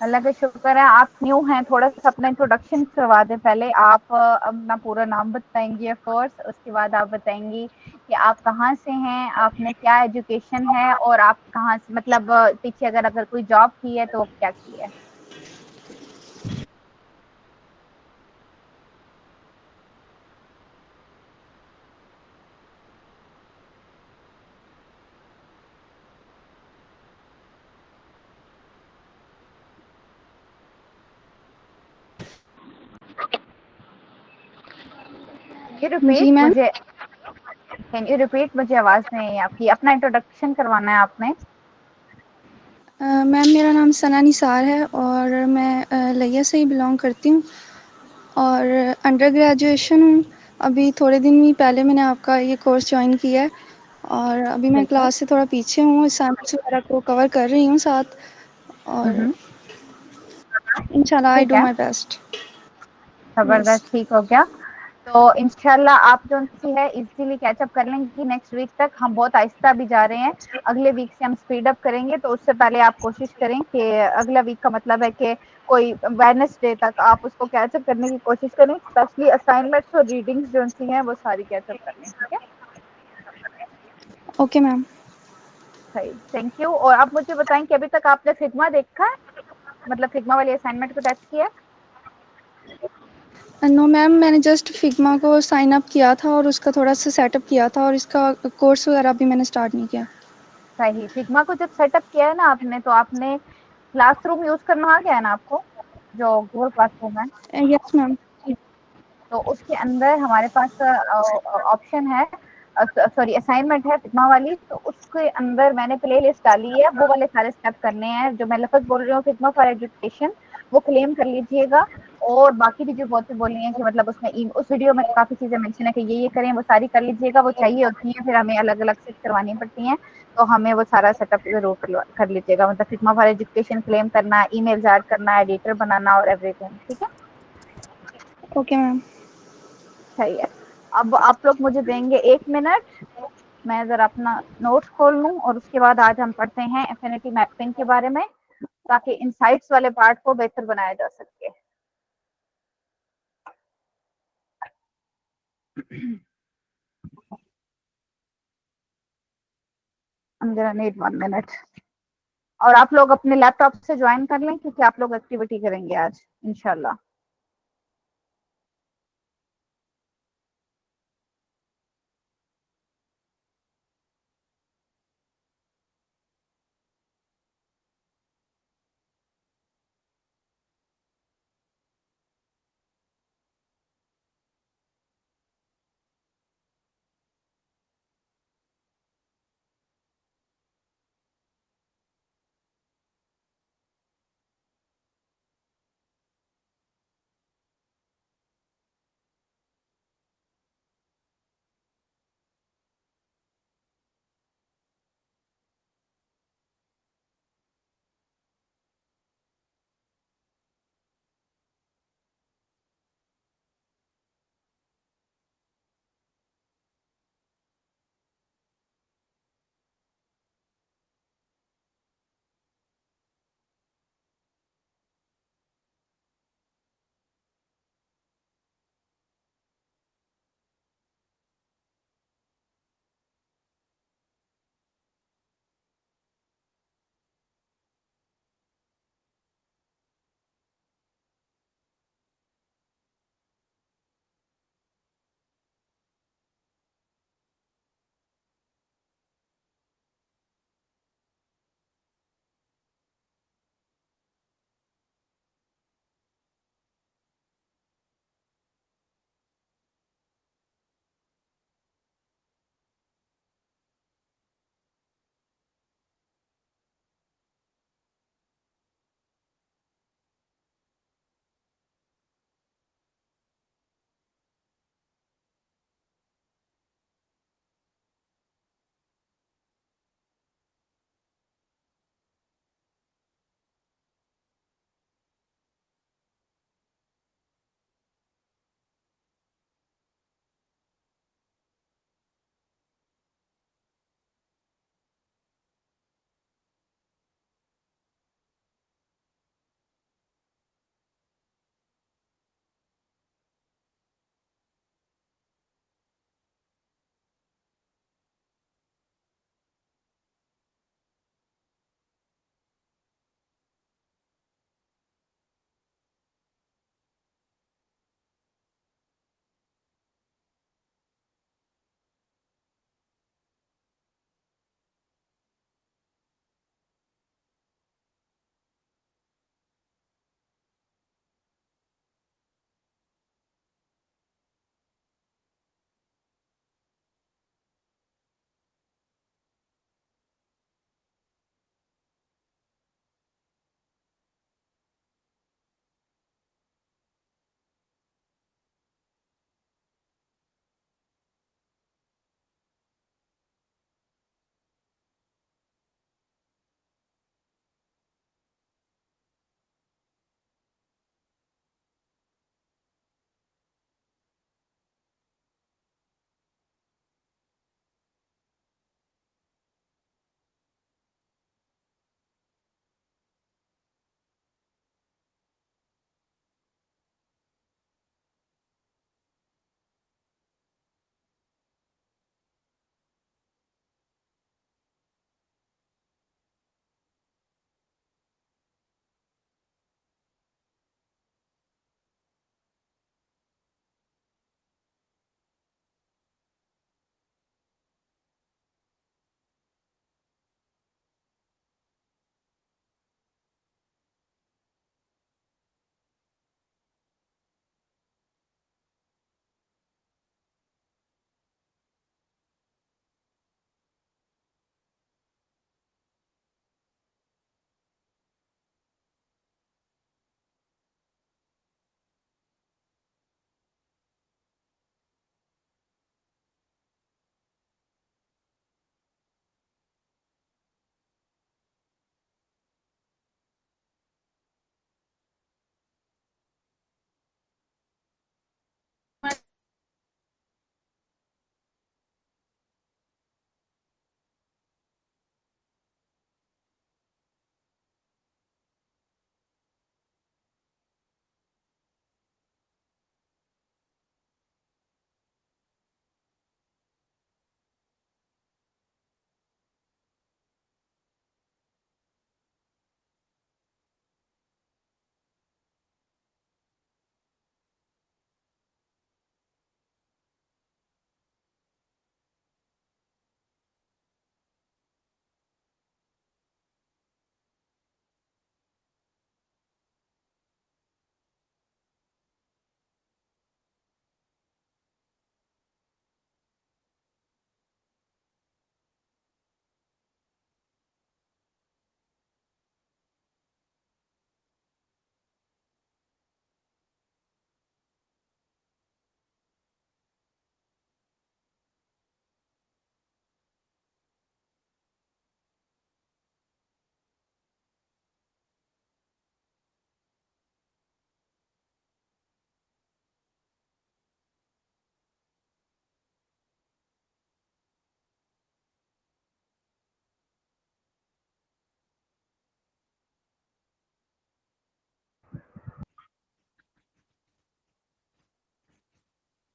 अल्लाह का शुक्र है। आप न्यू हैं, थोड़ा सा अपना इंट्रोडक्शन करवा दें पहले। आप अपना पूरा नाम बताएंगी ऑफ कोर्स, उसके बाद आप बताएंगी कि आप कहाँ से हैं, आपने क्या एजुकेशन है, और आप कहाँ से, मतलब पीछे अगर कोई जॉब की है तो क्या की है। ये जी रिपीट मैम। मुझे, कैन यू रिपीट, मुझे आवाज नहीं आई आपकी। अपना इंट्रोडक्शन करवाना है आपने। मैम मेरा नाम सना निसार है और मैं लिया से ही बिलोंग करती हूँ और अंडर ग्रेजुएशन हूँ। अभी थोड़े दिन ही पहले मैंने आपका ये कोर्स ज्वाइन किया है और अभी मैं ठीक है। क्लास से थोड़ा पीछे हूँ, असाइनमेंट्स वगैरह को कवर कर रही हूँ साथ, और हम्म, इंशाल्लाह आई ठीक डू है, माय बेस्ट। यस। जबरदस्त, ठीक हो गया। तो इंशाल्लाह आप जो सी है इजीली कैचअप कर लेंगे नेक्स्ट वीक तक। हम बहुत आहिस्ता भी जा रहे हैं, अगले वीक से हम स्पीड अप करेंगे, तो उससे पहले आप कोशिश करें कि अगला वीक का मतलब है कि कोई वेडनेसडे तक आप उसको कैचअप करने की कोशिश करें, स्पेशली असाइनमेंट्स और रीडिंग्स जो सी हैं वो सारी कैचअप कर लें। ठीक है, ओके मैम। सही, थैंक यू। और आप मुझे बताएं कि अभी तक आपने फिग्मा देखा है, मतलब फिग्मा वाली असाइनमेंट को टेस्ट किया है? नो मैम, मैंने जस्ट फिग्मा को साइन अप किया था और उसका थोड़ा सा सेटअप किया था और इसका कोर्स वगैरह भी मैंने स्टार्ट नहीं किया। सही, फिग्मा को जब सेटअप किया है ना आपने, तो आपने क्लासरूम यूज करना आ गया है ना आपको, जो गूगल क्लासरूम है। Yes ma'am. तो उसके अंदर हमारे पास ऑप्शन है, सॉरी असाइनमेंट है फिग्मा वाली, तो उसके अंदर मैंने प्ले लिस्ट डाली है, वो वाले सारे स्टेप करने हैं जो मैं लफज बोल रही हूँ, फिग्मा फॉर एजुकेशन, वो क्लेम कर लीजिएगा। और बाकी भी जो बहुत बोली हैं कि मतलब उसमें उस वीडियो में काफी चीजें मेंशन है कि ये करें, वो सारी कर लीजिएगा। वो चाहिए होती हैं, फिर हमें अलग अलग सेट करवानी पड़ती हैं, तो हमें वो सारा सेटअप जरूर कर लीजिएगा। मतलब फिग्मा फॉर एजुकेशन क्लेम करना, ईमेल ऐड करना, एडिटर बनाना और एवरीथिंग। ठीक है, ओके मैम। सही है। अब आप लोग मुझे देंगे 1 मिनट, मैं जरा अपना नोट्स खोल लूं, और उसके बाद आज हम पढ़ते हैं एफिनिटी मैपिंग के बारे में, ताकि इनसाइट्स वाले पार्ट को बेहतर बनाया जा सके। I'm gonna need 1 minute। और आप लोग अपने लैपटॉप से ज्वाइन कर लें, क्योंकि आप लोग एक्टिविटी करेंगे आज इंशाल्लाह।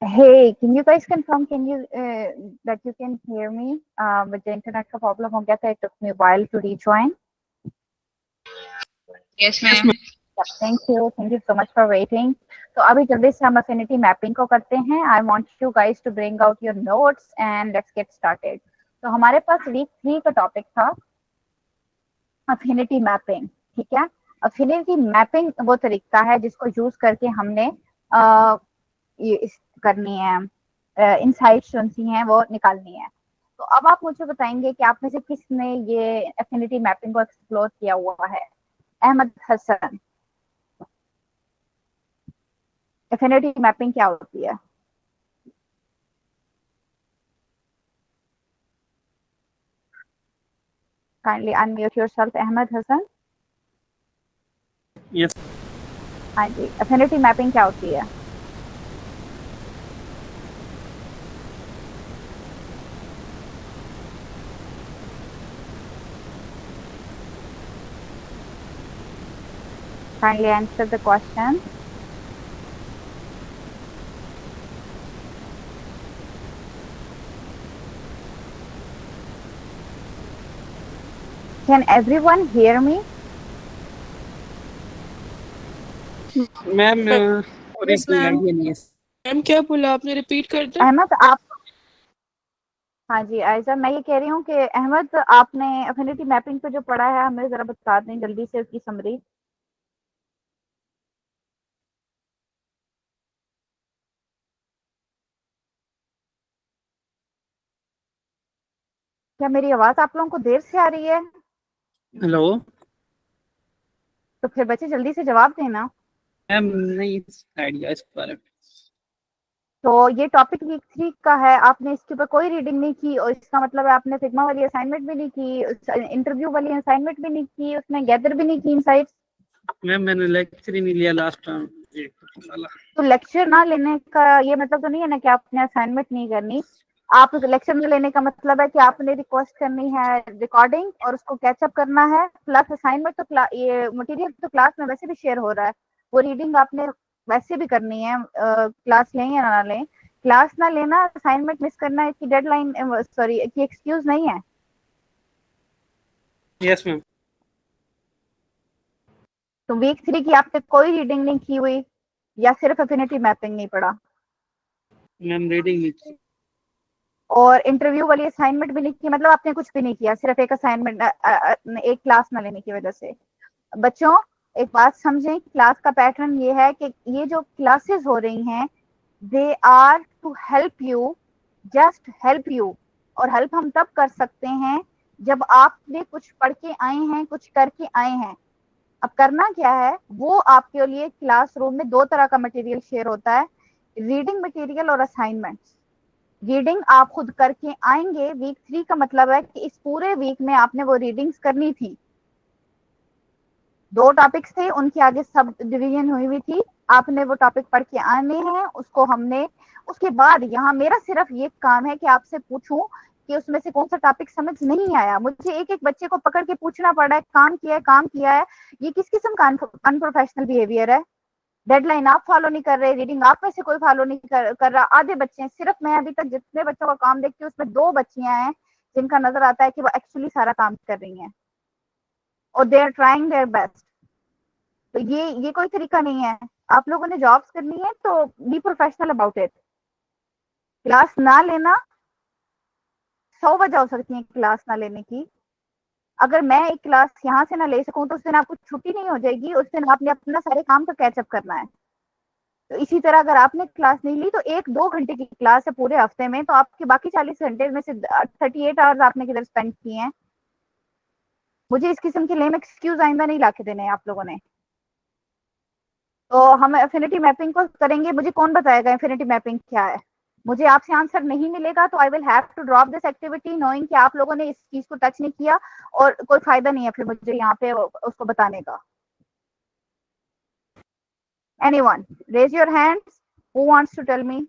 Hey, can you guys confirm? Can you that you can hear me? With the internet का problem हो गया था. It took me a while to rejoin. Yes, ma'am. Thank you so much for waiting. तो अभी जल्दी से हम affinity mapping को करते हैं. I want you guys to bring out your notes and let's get started. तो हमारे पास week 3 का topic था affinity mapping. ठीक है. affinity mapping वो तरीका है जिसको यूज करके हमने करनी है, इनसाइट्स जो सी हैं वो निकालनी है. तो अब आप मुझे बताएंगे कि आप में से किसने ये एफिनिटी मैपिंग को एक्सप्लोर किया हुआ है. अहमद हसन, एफिनिटी मैपिंग क्या होती है? Kindly unmute yourself. Ahmed Hasan. Yes. हाँ जी, एफिनिटी मैपिंग क्या होती है? Kindly answer the question. Can everyone hear me? Ma'am Yes, ma'am. Ma'am क्या बोला आपने, रिपीट कर दो. अहमद आप. हाँ जी आयशा, मैं ये कह रही हूँ कि अहमद आपने एफिनिटी मैपिंग पे जो पढ़ा है हमें जरा बता दें जल्दी से उसकी समरी. क्या मेरी आवाज आप लोगों को देर से आ रही है? हेलो तो फिर बच्चे जल्दी से जवाब देना. मैम, नहीं आइडिया इस बारे में. तो ये टॉपिक वीक 3 का है. आपने इसके ऊपर कोई रीडिंग नहीं की और इसका मतलब है आपने फिग्मा वाली असाइनमेंट भी नहीं की, इंटरव्यू वाली असाइनमेंट भी नहीं की, उसमें गैदर भी नहीं की इनसाइट्स. मैम मैंने लेक्चर ही नहीं लिया लास्ट टाइम. तो लेक्चर ना लेने का ये मतलब तो नहीं है ना कि आपने असाइनमेंट नहीं करनी. आप लेक्चर में लेने का मतलब है कि आपने रिक्वेस्ट करनी है रिकॉर्डिंग और उसको कैचअप करना है, प्लस असाइनमेंट तो ये मटेरियल तो क्लास में वैसे भी शेयर हो रहा है, वो रीडिंग आपने वैसे भी करनी है. क्लास लें या ना लें, क्लास ना लेना, असाइनमेंट मिस करना इसकी डेडलाइन सॉरी की एक्सक्यूज नहीं है. Yes ma'am. तो वीक 3 की आपने कोई रीडिंग नहीं की हुई या सिर्फ एफिनिटी मैपिंग नहीं पढ़ा? मैम रीडिंग नहीं की. और इंटरव्यू वाली असाइनमेंट भी नहीं की, मतलब आपने कुछ भी नहीं किया, सिर्फ एक असाइनमेंट एक क्लास ना लेने की वजह से. बच्चों एक बात समझें, क्लास का पैटर्न ये है कि ये जो क्लासेस हो रही हैं they are to help you, just help you. और हेल्प हम तब कर सकते हैं जब आपने कुछ पढ़ के आए हैं, कुछ करके आए हैं. अब करना क्या है, वो आपके लिए क्लासरूम में 2 तरह का मटेरियल शेयर होता है, रीडिंग मटेरियल और असाइनमेंट्स. रीडिंग आप खुद करके आएंगे. वीक 3 का मतलब है कि इस पूरे वीक में आपने वो रीडिंग्स करनी थी. 2 टॉपिक्स थे, उनके आगे सब डिवीजन हुई थी, आपने वो टॉपिक पढ़ के आने हैं. उसको हमने उसके बाद यहाँ मेरा सिर्फ ये काम है कि आपसे पूछूं कि उसमें से कौन सा टॉपिक समझ नहीं आया. मुझे एक एक बच्चे को पकड़ के पूछना पड़ा है, काम किया है. ये किस किस्म का अनप्रोफेशनल बिहेवियर है? डेडलाइन आप फॉलो नहीं कर रहे, रीडिंग आप में से कोई फॉलो नहीं कर रहा. आधे बच्चे हैं, सिर्फ मैं अभी तक जितने बच्चों का काम देखती हूँ उसमें 2 बच्चियां हैं जिनका नजर आता है कि वो एक्चुअली सारा काम कर रही हैं और they are trying their best. तो ये कोई तरीका नहीं है. आप लोगों ने जॉब्स करनी है तो be professional about it. Class ना लेना, 100 वजह हो सकती है क्लास ना लेने की. अगर मैं एक क्लास यहाँ से ना ले सकूं तो उस दिन आपको छुट्टी नहीं हो जाएगी, उस दिन आपने अपना सारे काम का कैचअप करना है. तो इसी तरह अगर आपने क्लास नहीं ली तो 1-2 घंटे की क्लास है पूरे हफ्ते में, तो आपके बाकी 40 घंटे में से 38 आवर्स आपने किधर स्पेंड किए हैं. मुझे इस किस्म के लेम एक्सक्यूज आइंदा नहीं लाके देने आप लोगों ने. तो हम एफिनिटी मैपिंग को करेंगे. मुझे कौन बताएगा एफिनिटी मैपिंग क्या है? मुझे आपसे आंसर नहीं मिलेगा तो I will have to drop this activity knowing कि आप लोगों ने इस चीज को टच नहीं किया और कोई फायदा नहीं है फिर मुझे यहाँ पे उसको बताने का. Anyone raise your hands who wants to tell me.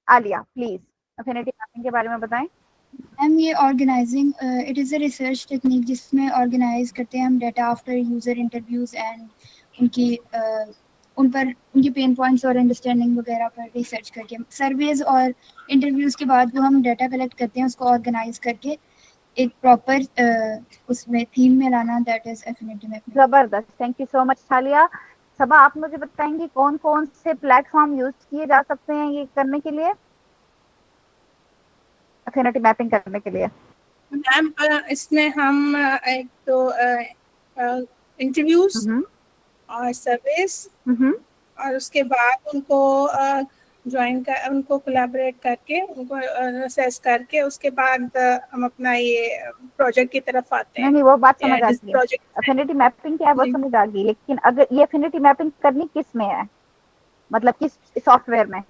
Alia please affinity mapping के बारे में बताएं. मैम ये organising it is a research technique जिसमें ऑर्गेनाइज करते हैं हम data after user interviews and उनकी उन पर उनके पेन पॉइंट्स और अंडरस्टैंडिंग वगैरह पर रिसर्च करके सर्वेज और इंटरव्यूज़ के बाद जो हम डाटा कलेक्ट करते हैं उसको ऑर्गेनाइज करके एक प्रॉपर उसमें थीम में लाना, दैट इज एफिनिटी मैपिंग। जबरदस्त, थैंक यू सो मच छालिया। सबा, आप मुझे बताएंगे कौन कौन से प्लेटफॉर्म यूज किए जा सकते हैं ये करने के लिए, एफिनिटी मैपिंग करने के लिए? मैम इसमें हम एक तो इंटरव्यूज और सर्विस और उसके बाद उनको ज्वाइन कर, उनको कोलैबोरेट करके, उनको असेस करके, उसके बाद हम अपना ये प्रोजेक्ट की तरफ आते हैं। नहीं, वो बात समझ आ गई, प्रोजेक्ट एफिनिटी मैपिंग क्या है वो समझ आ गई, लेकिन अगर ये एफिनिटी मैपिंग करनी किस में है, मतलब किस सॉफ्टवेयर में?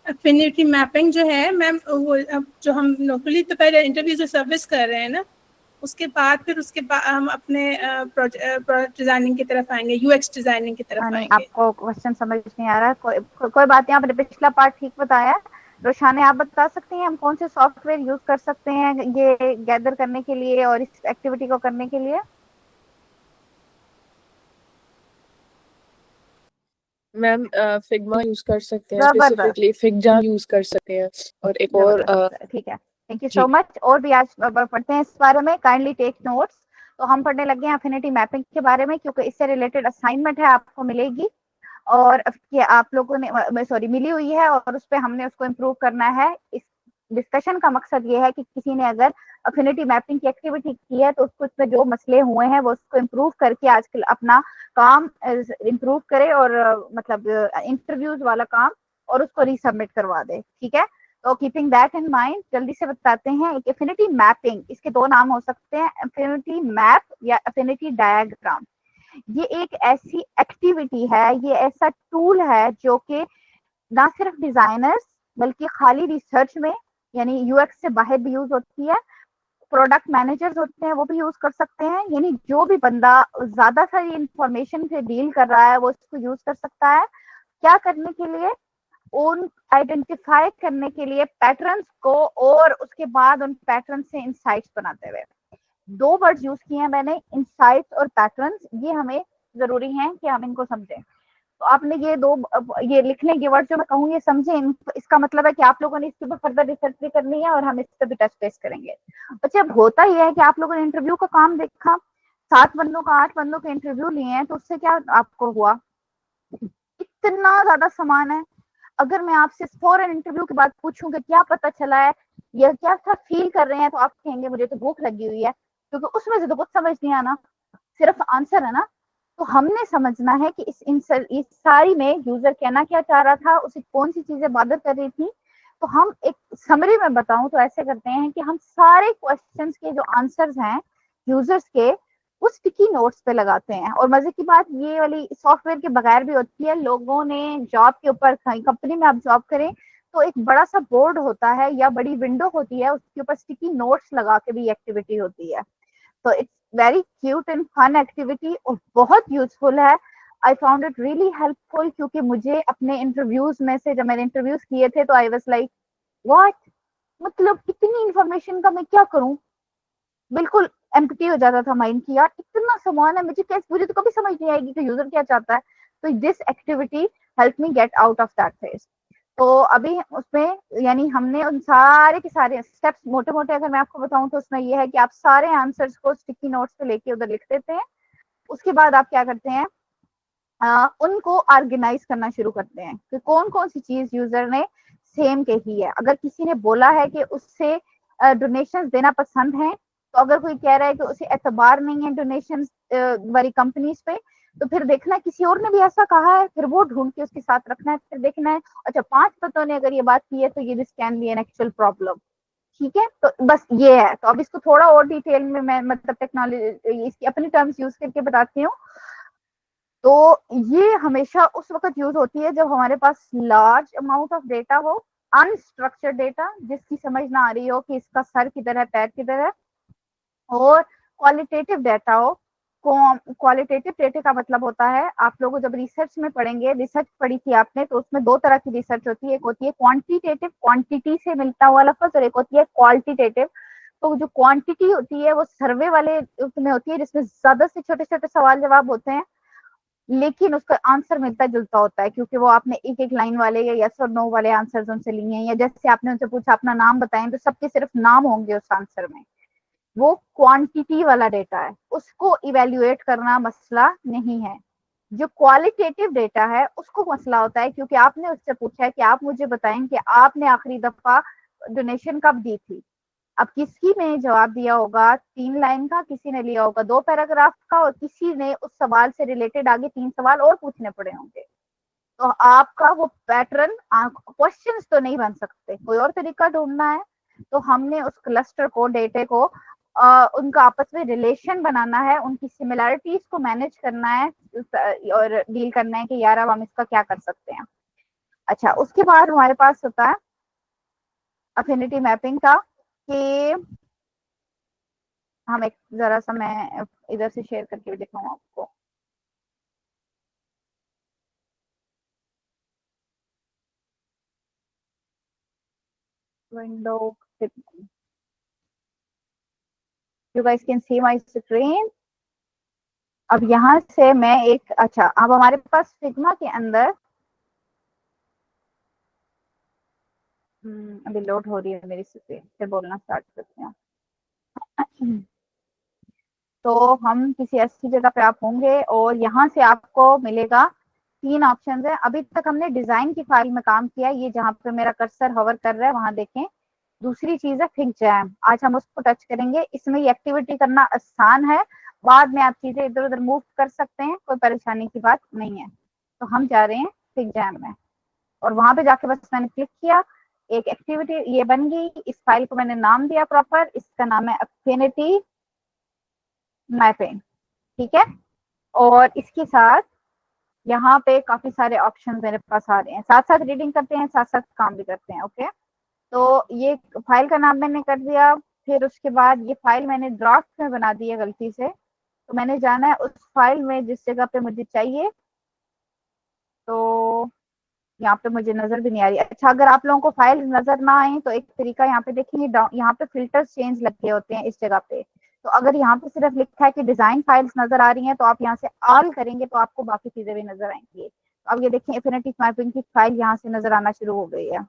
एफिनिटी मैपिंग जो है मैम, वो जो हम लोकली तो पहले इंटरव्यू से सर्विस कर रहे हैं ना, उसके बाद फिर उसके बाद हम अपने प्रोडक्ट डिजाइनिंग की तरफ आएंगे, यूएक्स डिजाइनिंग की तरफ आएंगे। आपको क्वेश्चन समझ नहीं आ रहा, कोई बात नहीं, आपने पिछला पार्ट ठीक बताया। रोशाने, आप बता सकते हैं हम कौन से सॉफ्टवेयर यूज कर सकते हैं ये गैदर करने के लिए और इस एक्टिविटी को करने के लिए? मैम फिग्मा यूज कर सकते हैं, स्पेसिफिकली फिगजा यूज कर सकते हैं, और एक और ठीक है, थैंक यू सो मच। और भी आज पढ़ते हैं इस बारे में, काइंडली टेक नोट्स। तो हम पढ़ने लगे हैं एफिनिटी मैपिंग के बारे में, क्योंकि इससे रिलेटेड असाइनमेंट है आपको मिलेगी और आप लोगों ने मिली हुई है, और उस पर हमने उसको इम्प्रूव करना है। इस डिस्कशन का मकसद ये है कि किसी ने अगर एफिनिटी मैपिंग की एक्टिविटी की है तो उसको उसमें जो मसले हुए हैं वो उसको इम्प्रूव करके आजकल अपना काम इम्प्रूव करे, और मतलब इंटरव्यूज वाला काम, और उसको रीसबमिट करवा दे। ठीक है, तो कीपिंग दैट इन माइंड जल्दी से बताते हैं एक एफिनिटी मैपिंग, इसके दो नाम हो सकते हैं, एफिनिटी मैप या एफिनिटी डायग्राम। ये एक ऐसी एक्टिविटी है, ये ऐसा टूल है जो कि ना सिर्फ डिजाइनर्स बल्कि खाली रिसर्च में, यानी यूएक्स से बाहर भी यूज होती है, प्रोडक्ट मैनेजर्स होते हैं वो भी यूज कर सकते हैं, यानी जो भी बंदा ज्यादा सारी इंफॉर्मेशन से डील कर रहा है वो इसको यूज कर सकता है। क्या करने के लिए? उन आइडेंटिफाई करने के लिए पैटर्न्स को, और उसके बाद उन पैटर्न से इंसाइट्स बनाते हुए। दो वर्ड यूज किए हैं मैंने, इंसाइट्स और पैटर्न्स, ये हमें जरूरी है कि हम इनको समझें। तो आपने ये लिखने के वर्ड जो मैं कहूँ ये समझें, इसका मतलब है कि आप लोगों ने इसके ऊपर फर्दर रिसर्च भी करनी है और हम इस पर भी टच बेस करेंगे। अच्छा, अब होता यह है कि आप लोगों ने इंटरव्यू का काम देखा, 7 बंदों का 8 बंदों के इंटरव्यू लिए हैं, तो उससे क्या आपको हुआ? इतना ज्यादा सामान है। अगर मैं आपसे फौरन इंटरव्यू के बाद पूछूं कि क्या पता चला है या क्या सा फील कर रहे हैं, तो आप कहेंगे मुझे तो भूख लगी हुई है, क्योंकि उसमें से तो कुछ समझ नहीं आना, सिर्फ आंसर है ना। तो हमने समझना है कि इस सारी में यूजर कहना क्या चाह रहा था, उसे कौन सी चीजें बादर कर रही थी। तो हम एक समरी में बताऊं तो ऐसे करते हैं कि हम सारे क्वेश्चंस के जो आंसर्स हैं यूजर्स के, उस स्टिकी नोट्स पे लगाते हैं। और मजे की बात ये वाली सॉफ्टवेयर के बगैर भी होती है। लोगों ने जॉब के ऊपर, कंपनी में आप जॉब करें तो एक बड़ा सा बोर्ड होता है या बड़ी विंडो होती है, उसके ऊपर स्टिकी नोट्स लगा के भी एक्टिविटी होती है। तो it's very cute and fun activity और बहुत यूजफुल है। I found it really helpful, क्योंकि मुझे अपने इंटरव्यूज में से, जब मैंने इंटरव्यूज किए थे, तो आई वाज लाइक व्हाट, मतलब इतनी इंफॉर्मेशन का मैं क्या करूं, बिल्कुल एम्प्टी हो जाता था माइंड की, यार इतना सामान है, मुझे तो कभी समझ नहीं आएगी कि यूजर क्या चाहता है। तो this activity help me get out of that phase. तो अभी उसमें यानी हमने उन सारे के सारे स्टेप्स मोटे मोटे अगर मैं आपको बताऊं तो उसमें यह है कि आप सारे आंसर्स को स्टिकी नोट्स पे लेके उधर लिख देते हैं। उसके बाद आप क्या करते हैं, उनको ऑर्गेनाइज करना शुरू करते हैं कि कौन कौन सी चीज यूजर ने सेम कही है। अगर किसी ने बोला है कि उससे डोनेशंस देना पसंद है, तो अगर कोई कह रहा है कि उसे एतबार नहीं है डोनेशंस वाली कंपनीज पे, तो फिर देखना है किसी और ने भी ऐसा कहा है, फिर वो ढूंढ के उसके साथ रखना है। फिर देखना है अच्छा 5 बंदों ने अगर ये बात की है तो ये this can be an actual problem. ठीक है, तो बस ये है। तो अब इसको थोड़ा और डिटेल में मैं मतलब टेक्नोलॉजी इसकी अपनी टर्म्स यूज करके बताती हूँ। तो ये हमेशा उस वक्त यूज होती है जब हमारे पास लार्ज अमाउंट ऑफ डेटा हो, अनस्ट्रक्चर्ड डेटा जिसकी समझ ना आ रही हो कि इसका सर किधर है पैर किधर है, और क्वालिटेटिव डेटा हो। क्वालिटेटिव डेटा का मतलब होता है, आप लोग जब रिसर्च में पढ़ेंगे, रिसर्च पढ़ी थी आपने, तो उसमें 2 तरह की रिसर्च होती है। एक होती है क्वांटिटेटिव, क्वांटिटी से मिलता हुआ लफ्ज, और एक होती है क्वालिटेटिव। तो जो क्वांटिटी होती है वो सर्वे वाले में होती है, जिसमें ज्यादा से छोटे छोटे सवाल जवाब होते हैं, लेकिन उसका आंसर मिलता जुलता होता है, क्योंकि वो आपने एक एक लाइन वाले या यस और नो वाले आंसर उनसे लिए हैं, या जैसे आपने उनसे पूछा अपना नाम बताएं तो सबके सिर्फ नाम होंगे उस आंसर में। वो क्वांटिटी वाला डेटा है, उसको इवेल्युएट करना मसला नहीं है। जो क्वालिटेटिव डेटा है उसको मसला होता है, क्योंकि आपने उससे पूछा है कि आप मुझे बताएं कि आपने आखिरी दफा डोनेशन कब दी थी। अब किसी ने जवाब दिया होगा 3 लाइन का, किसी ने लिया होगा 2 पैराग्राफ का, और किसी ने उस सवाल से रिलेटेड आगे 3 सवाल और पूछने पड़े होंगे। तो आपका वो पैटर्न क्वेश्चंस तो नहीं बन सकते, कोई और तरीका ढूंढना है। तो हमने उस क्लस्टर को, डेटे को उनका आपस में रिलेशन बनाना है, उनकी सिमिलैरिटीज को मैनेज करना है और डील करना है कि यार अब हम इसका क्या कर सकते हैं। अच्छा, उसके बाद हमारे पास होता है अफिनिटी मैपिंग का, कि हम एक जरा सा मैं इधर से शेयर करके भी दिखाऊं आपको। Window, you guys can see my screen। अब यहाँ से मैं एक, अच्छा अब हमारे पास फिग्मा के अंदर अभी लोड हो रही है मेरी स्क्रीन, फिर बोलना स्टार्ट करते हैं। तो हम किसी ऐसी जगह पे आप होंगे और यहाँ से आपको मिलेगा 3 ऑप्शन है। अभी तक हमने डिजाइन की फाइल में काम किया, ये जहाँ पे मेरा कर्सर हवर कर रहा है वहां देखें। दूसरी चीज है फिगजैम, आज हम उसको टच करेंगे। इसमें ये एक्टिविटी करना आसान है, बाद में आप चीजें इधर उधर मूव कर सकते हैं, कोई परेशानी की बात नहीं है। तो हम जा रहे हैं फिगजैम में, और वहां पे जाके बस मैंने क्लिक किया, एक एक्टिविटी ये बन गई। इस फाइल को मैंने नाम दिया प्रॉपर, इसका नाम है अफिनिटी मैपिंग, ठीक है। और इसके साथ यहाँ पे काफी सारे ऑप्शन मेरे पास आ रहे हैं, साथ साथ रीडिंग करते हैं, साथ साथ काम भी करते हैं। ओके, तो ये फाइल का नाम मैंने कर दिया। फिर उसके बाद ये फाइल मैंने ड्राफ्ट में बना दी है गलती से, तो मैंने जाना है उस फाइल में जिस जगह पे मुझे चाहिए। तो यहाँ पे मुझे नजर भी नहीं आ रही। अच्छा, अगर आप लोगों को फाइल नजर ना आए तो एक तरीका यहाँ पे देखेंगे, यहाँ पे फिल्टर्स चेंज लगे होते हैं इस जगह पे। तो अगर यहाँ पे सिर्फ लिखा है कि डिजाइन फाइल्स नजर आ रही हैं, तो आप यहाँ से ऑल करेंगे तो आपको बाकी चीजें भी नजर आएंगी। तो अब ये देखिए अफिनिटी मैपिंग की फाइल यहाँ से नजर आना शुरू हो गई है।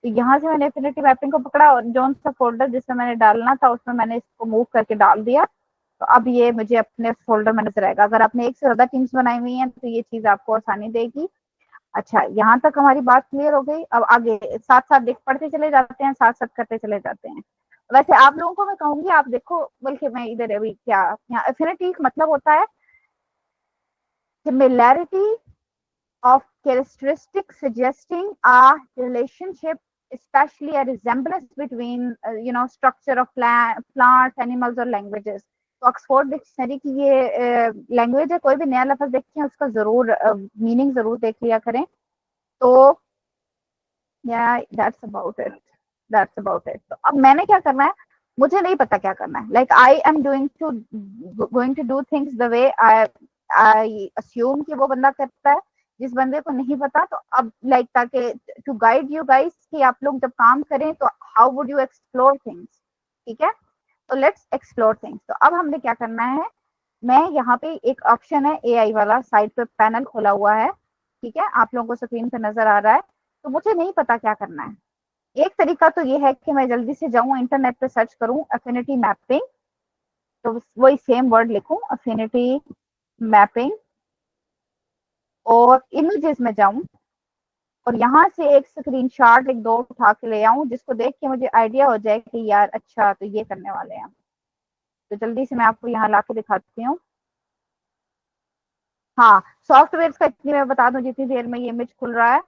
तो यहाँ से मैंने अफिनिटी मैपिंग को पकड़ा और जो सा फोल्डर जिसमें मैंने डालना था उसमें मैंने इसको मूव करके डाल दिया। तो अब ये मुझे अपने फोल्डर में नजर आएगा। अगर आपने एक से ज्यादा टीम्स बनाई हुई हैं तो ये चीज आपको आसानी देगी। अच्छा, यहाँ तक हमारी बात क्लियर हो गई। अब आगे साथ साथ देख पढ़ते चले जाते हैं, साथ साथ करते चले जाते हैं। वैसे आप लोगों को मैं कहूंगी आप देखो, बल्कि मैं इधर अभी क्या, यहाँ अफिनिटी मतलब होता है similarity of characteristics suggesting a relationship, especially a resemblance between structure of plants, animals और languages। तो ऑक्सफोर्ड डिक्शनरी की ये लैंग्वेज है, कोई भी नया लफ्ज देखें उसका जरूर मीनिंग जरूर देख लिया करें। तो या दैट्स अबाउट इट। तो अब मैंने क्या करना है, मुझे नहीं पता क्या करना है। Like I am going to do things the way I assume कि वो बंदा करता है, जिस बंदे को नहीं पता। तो अब लाइक ताकि टू गाइड यू गाइस कि आप लोग जब काम करें तो how would you explore things, ठीक है। तो लेट्स एक्सप्लोर थिंग्स। तो अब हमने क्या करना है, मैं यहाँ पे एक ऑप्शन है एआई वाला, साइड पे पैनल खोला हुआ है, ठीक है, आप लोगों को स्क्रीन पे नजर आ रहा है। तो मुझे नहीं पता क्या करना है। एक तरीका तो ये है कि मैं जल्दी से जाऊं इंटरनेट पे सर्च करूं अफिनिटी मैपिंग, तो वही सेम वर्ड लिखूं अफिनिटी मैपिंग, और इमेजेस में जाऊं और यहाँ से एक स्क्रीनशॉट 1-2 उठा के ले आऊं, जिसको देख के मुझे आइडिया हो जाए कि यार अच्छा तो ये करने वाले हैं। तो जल्दी से मैं आपको यहाँ ला के दिखाती हूँ। हाँ, सॉफ्टवेयर का इतनी मैं बता दूं जितनी देर में ये इमेज खुल रहा है।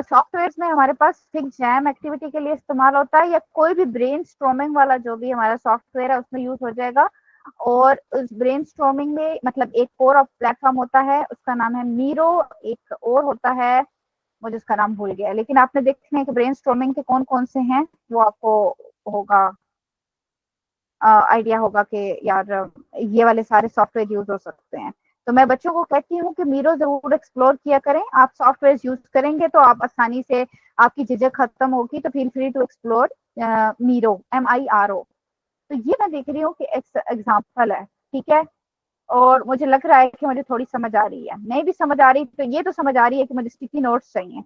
सॉफ्टवेयर में हमारे पास फिगजैम एक्टिविटी के लिए इस्तेमाल होता है, या कोई भी ब्रेन स्ट्रोमिंग वाला जो भी हमारा सॉफ्टवेयर है उसमें यूज हो जाएगा। और उस ब्रेन स्ट्रोमिंग में मतलब एक कोर ऑफ प्लेटफॉर्म होता है, उसका नाम है मीरो। एक और होता है, मुझे उसका नाम भूल गया, लेकिन आपने देखना है कि ब्रेन स्ट्रोमिंग के कौन कौन से हैं, वो आपको होगा आइडिया होगा कि यार ये वाले सारे सॉफ्टवेयर यूज हो सकते हैं। तो मैं बच्चों को कहती हूँ कि मीरो जरूर एक्सप्लोर किया करें। आप सॉफ्टवेयर यूज करेंगे तो आप आसानी से, आपकी झिझक खत्म होगी। तो feel free to explore Miro, MIRO। तो ये मैं देख रही हूँ कि एग्जाम्पल है, ठीक है। और मुझे लग रहा है कि मुझे थोड़ी समझ आ रही है, नहीं भी समझ आ रही तो ये तो समझ आ रही है कि मुझे स्टिकी नोट्स चाहिए,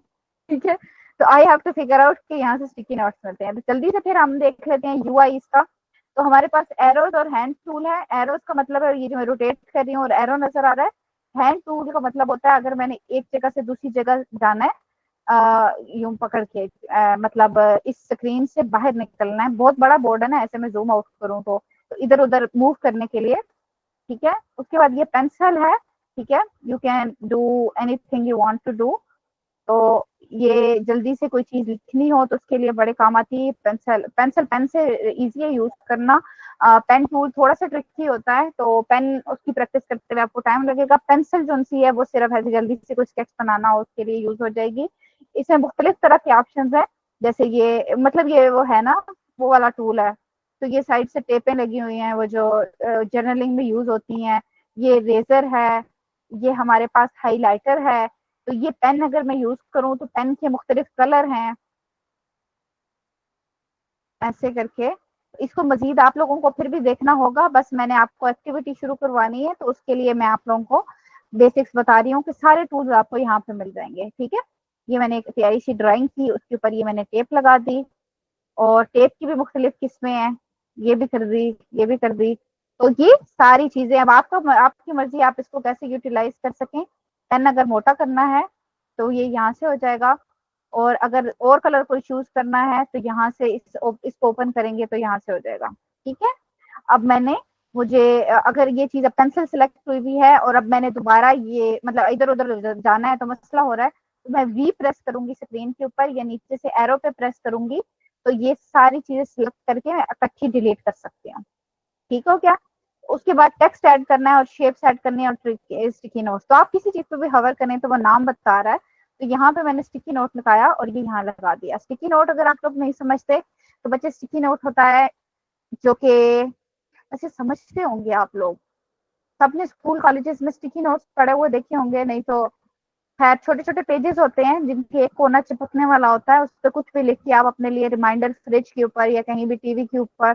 ठीक है। तो I have to figure out कि यहाँ से स्टिकी नोट्स मिलते हैं। तो जल्दी से फिर हम देख लेते हैं यूआई इसका। तो हमारे पास एरोज और हैंड टूल है। एरोज का मतलब है ये जो मैं रोटेट कर रही हूँ और एरो नजर आ रहा है। हैंड टूल का मतलब होता है अगर मैंने एक जगह से दूसरी जगह जाना है, यूं पकड़ के, मतलब इस स्क्रीन से बाहर निकलना है, बहुत बड़ा बोर्ड है ना, ऐसे में जूम आउट करूँ तो इधर उधर मूव करने के लिए, ठीक है। उसके बाद ये पेंसिल है, ठीक है, you can do anything you want to do. तो ये जल्दी से कोई चीज लिखनी हो तो उसके लिए बड़े काम आती है पेंसिल। पेन से इजी है यूज करना। पेन टूल थोड़ा सा ट्रिकी होता है, तो पेन उसकी प्रैक्टिस करते हुए आपको टाइम लगेगा। पेंसिल जो सी है वो सिर्फ ऐसे जल्दी से कोई स्केच बनाना हो उसके लिए यूज हो जाएगी। इसमें मुख्तलिफ तरह के ऑप्शन है, जैसे ये मतलब ये वो है ना, वो वाला टूल है। तो ये साइड से टेपें लगी हुई हैं वो जो जर्नलिंग में यूज होती हैं। ये रेजर है, ये हमारे पास हाइलाइटर है। तो ये पेन अगर मैं यूज करूं तो पेन के मुख्तलिफ कलर हैं, ऐसे करके। इसको मजीद आप लोगों को फिर भी देखना होगा, बस मैंने आपको एक्टिविटी शुरू करवानी है तो उसके लिए मैं आप लोगों को बेसिक्स बता रही हूँ कि सारे टूल्स आपको यहाँ पे मिल जाएंगे, ठीक है। ये मैंने एक प्यारी सी ड्राइंग की, उसके ऊपर ये मैंने टेप लगा दी, और टेप की भी मुख्तलिफ किस्में हैं, ये भी कर दी, ये भी कर दी। तो ये सारी चीजें अब आपकी मर्जी, आप इसको कैसे यूटिलाइज कर सकें। पेन अगर मोटा करना है तो ये यहाँ से हो जाएगा, और अगर और कलर कोई चूज करना है तो यहाँ से इसको ओपन करेंगे तो यहाँ से हो जाएगा, ठीक है। अब मैंने मुझे अगर ये चीज अब पेंसिल सिलेक्ट हुई भी है और अब मैंने दोबारा ये मतलब इधर उधर जाना है तो मसला हो रहा है, तो मैं वी प्रेस करूंगी स्क्रीन के ऊपर या नीचे से एरो पे प्रेस करूंगी, तो ये सारी चीजें सिलेक्ट करके मैं इकट्ठी डिलीट कर सकती हूँ, ठीक हो क्या। उसके बाद टेक्स्ट ऐड करना है और शेप्स ऐड करनी है और स्टिकी नोट्स। तो आप किसी चीज पे भी हवर करें तो वो नाम बता रहा है। तो यहाँ पे मैंने स्टिकी नोट लगाया और ये यहाँ लगा दिया। स्टिकी नोट अगर आप लोग नहीं समझते तो बच्चे, स्टिकी नोट होता है जो कि ऐसे समझते होंगे आप लोग, सबने स्कूल कॉलेजेस में स्टिकी नोट्स पढ़े हुए देखे होंगे, नहीं तो खैर छोटे छोटे पेजेस होते हैं जिनके एक कोना चिपकने वाला होता है, उस पर कुछ भी लिख के आप अपने लिए रिमाइंडर फ्रिज के ऊपर या कहीं भी टीवी के ऊपर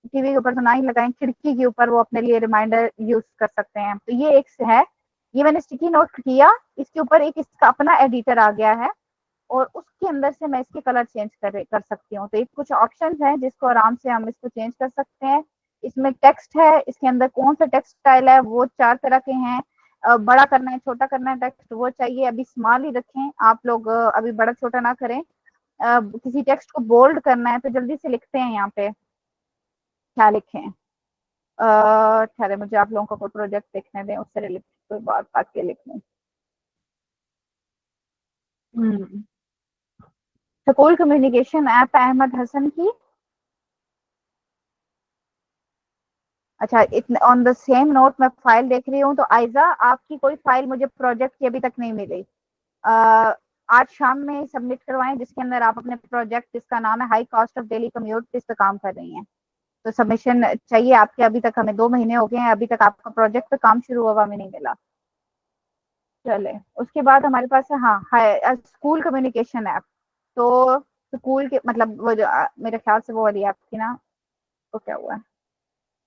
तो ना ही लगाएं, खिड़की के ऊपर वो अपने लिए रिमाइंडर यूज कर सकते हैं। तो ये एक है, ये मैंने स्टिकी नोट किया, इसके ऊपर एक इसका अपना एडिटर आ गया है और उसके अंदर से मैं इसके कलर चेंज कर सकती हूँ। तो एक कुछ ऑप्शन है जिसको आराम से हम इसको चेंज कर सकते हैं। इसमें टेक्स्ट है, इसके अंदर कौन सा टेक्स्ट स्टाइल है, वो 4 तरह के हैं। बड़ा करना है, छोटा करना है टेक्स्ट, वो चाहिए अभी स्मॉल ही रखें आप लोग, अभी बड़ा छोटा ना करें। किसी टेक्स्ट को बोल्ड करना है तो जल्दी से लिखते हैं यहाँ पे, क्या लिखें। ठहरे मुझे आप लोगों को कोई प्रोजेक्ट देखने दें, उससे रिलेटेड कोई बात के लिख लें। School communication app Ahmed Hasan की, अच्छा इतने ऑन द सेम नोट मैं फाइल देख रही हूँ। तो आयजा, आपकी कोई फाइल मुझे प्रोजेक्ट की अभी तक नहीं मिली। आज शाम में सबमिट करवाएं जिसके अंदर आप अपने प्रोजेक्ट, जिसका नाम है high cost of daily commute, इस पे काम कर रही हैं। तो सबमिशन चाहिए आपके। अभी तक हमें 2 महीने हो गए हैं, अभी तक आपका प्रोजेक्ट पे काम शुरू हुआ हमें नहीं मिला। चले उसके बाद हमारे पास है, हाँ, स्कूल कम्युनिकेशन ऐप। तो स्कूल के मतलब वो जो मेरे ख्याल से वो वाली ऐप थी ना, तो क्या हुआ है,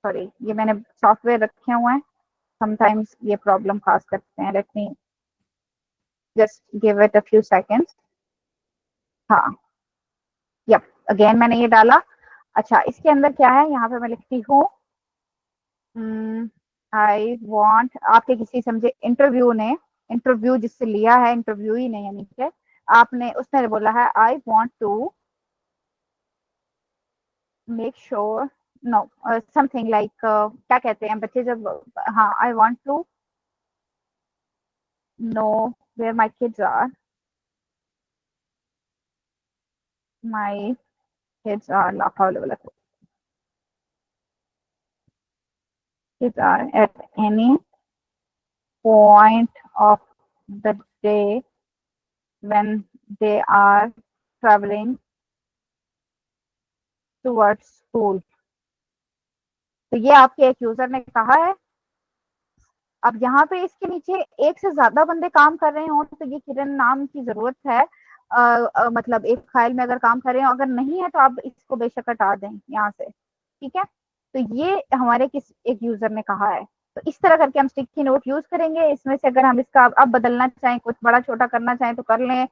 सॉरी, ये मैंने सॉफ्टवेयर रखे हुए हैं, समटाइम्स ये प्रॉब्लम काज करते हैं। Let me just give it a few seconds. हाँ, यप, अगेन मैंने ये डाला। अच्छा, इसके अंदर क्या है, यहाँ पे मैं लिखती हूँ आई वांट, आपके किसी समझे इंटरव्यू ने, इंटरव्यू जिससे लिया है, इंटरव्यू ही नहीं है नीचे, आपने उसने बोला है I want to make sure, no something like, क्या कहते हैं बच्चे जब, हाँ, I want to know where my kids are, my kids are la hawla wala quwwata, kids are at any point of the day when they are traveling towards school। तो ये आपके एक यूजर ने कहा है। अब यहाँ पे इसके नीचे एक से ज्यादा बंदे काम कर रहे हो तो ये किरण नाम की जरूरत है। मतलब एक फाइल में अगर काम कर रहे हो, अगर नहीं है तो आप इसको बेशक हटा दें यहाँ से, ठीक है। तो ये हमारे किस एक यूजर ने कहा है। तो इस तरह करके हम स्टिकी नोट यूज करेंगे। इसमें से अगर हम इसका अब बदलना चाहें, कुछ बड़ा छोटा करना चाहें तो कर लें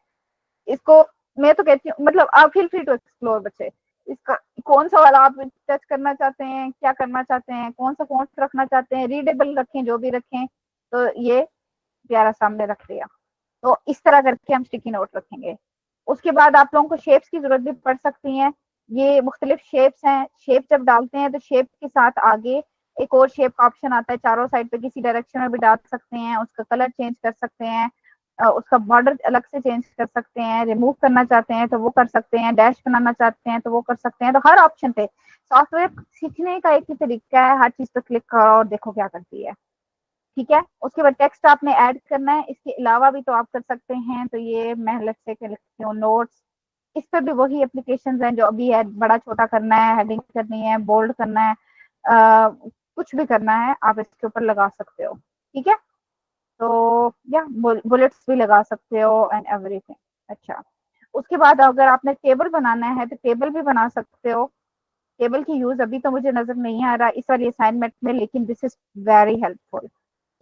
इसको। मैं तो कहती हूँ मतलब आप फील फ्री टू एक्सप्लोर बच्चे, इसका कौन सा वाला आप टच करना चाहते हैं, क्या करना चाहते हैं, कौन सा फॉन्ट रखना चाहते हैं, रीडेबल रखें जो भी रखें। तो ये प्यारा सामने रख दिया। तो इस तरह करके हम स्टिकी नोट रखेंगे। उसके बाद आप लोगों को शेप्स की जरूरत भी पड़ सकती है। ये मुख्तलिफ शेप्स हैं। शेप जब डालते हैं तो शेप के साथ आगे एक और शेप का ऑप्शन आता है, चारों साइड पे किसी डायरेक्शन में भी डाल सकते हैं, उसका कलर चेंज कर सकते हैं, उसका बॉर्डर अलग से चेंज कर सकते हैं, रिमूव करना चाहते हैं तो वो कर सकते हैं, डैश बनाना चाहते हैं तो वो कर सकते हैं। तो हर ऑप्शन पे सॉफ्टवेयर सीखने का एक ही तरीका है, हर चीज पे क्लिक करो और देखो क्या करती है। ठीक है। उसके बाद टेक्स्ट आपने ऐड करना है, इसके अलावा भी तो आप कर सकते हैं। तो ये मैं अलग से लिखती हूँ नोट्स। इस पे भी वही एप्लीकेशन हैं जो अभी है, बड़ा छोटा करना है, हेडिंग करनी है, बोल्ड करना है, कुछ भी करना है आप इसके ऊपर लगा सकते हो। ठीक है। तो या बुलेट्स भी लगा सकते हो एंड एवरीथिंग। अच्छा, उसके बाद अगर आपने टेबल बनाना है तो टेबल भी बना सकते हो। टेबल की यूज अभी तो मुझे नजर नहीं आ रहा इस वाली असाइनमेंट में, लेकिन दिस इज वेरी हेल्पफुल।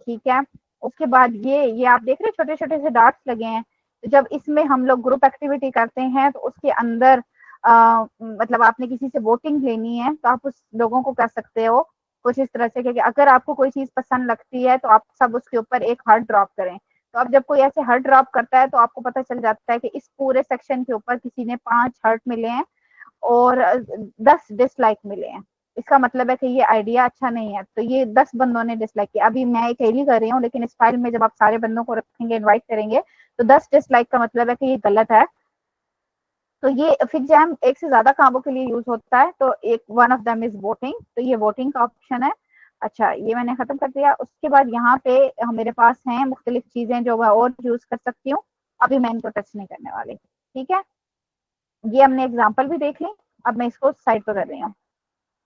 ठीक है। उसके बाद ये आप देख रहे छोटे छोटे से डॉट्स लगे हैं। तो जब इसमें हम लोग ग्रुप एक्टिविटी करते हैं तो उसके अंदर मतलब आपने किसी से वोटिंग लेनी है तो आप उस लोगों को कर सकते हो कुछ इस तरह से कि अगर आपको कोई चीज पसंद लगती है तो आप सब उसके ऊपर एक हार्ट ड्रॉप करें। तो अब जब कोई ऐसे हार्ट ड्रॉप करता है तो आपको पता चल जाता है कि इस पूरे सेक्शन के ऊपर किसी ने 5 हार्ट मिले हैं और 10 डिसलाइक मिले हैं। इसका मतलब है कि ये आइडिया अच्छा नहीं है। तो ये 10 बंदों ने डिसलाइक किया। अभी मैं अकेली कर रही हूँ, लेकिन इस फाइल में जब आप सारे बंदों को रखेंगे, इनवाइट करेंगे, तो 10 डिसलाइक का मतलब है कि ये गलत है। तो ये फिगजैम एक से ज्यादा कामों के लिए यूज होता है। तो एक one of them is voting. तो ये वोटिंग का ऑप्शन है। अच्छा, ये मैंने खत्म कर दिया। उसके बाद यहाँ पे मेरे पास हैं मुख्तलिफ चीजें जो मैं और यूज कर सकती हूँ। अभी मैं इनको टच नहीं करने वाली। ठीक है। ये हमने एग्जाम्पल भी देख ली। अब मैं इसको साइड पर कर रही हूँ।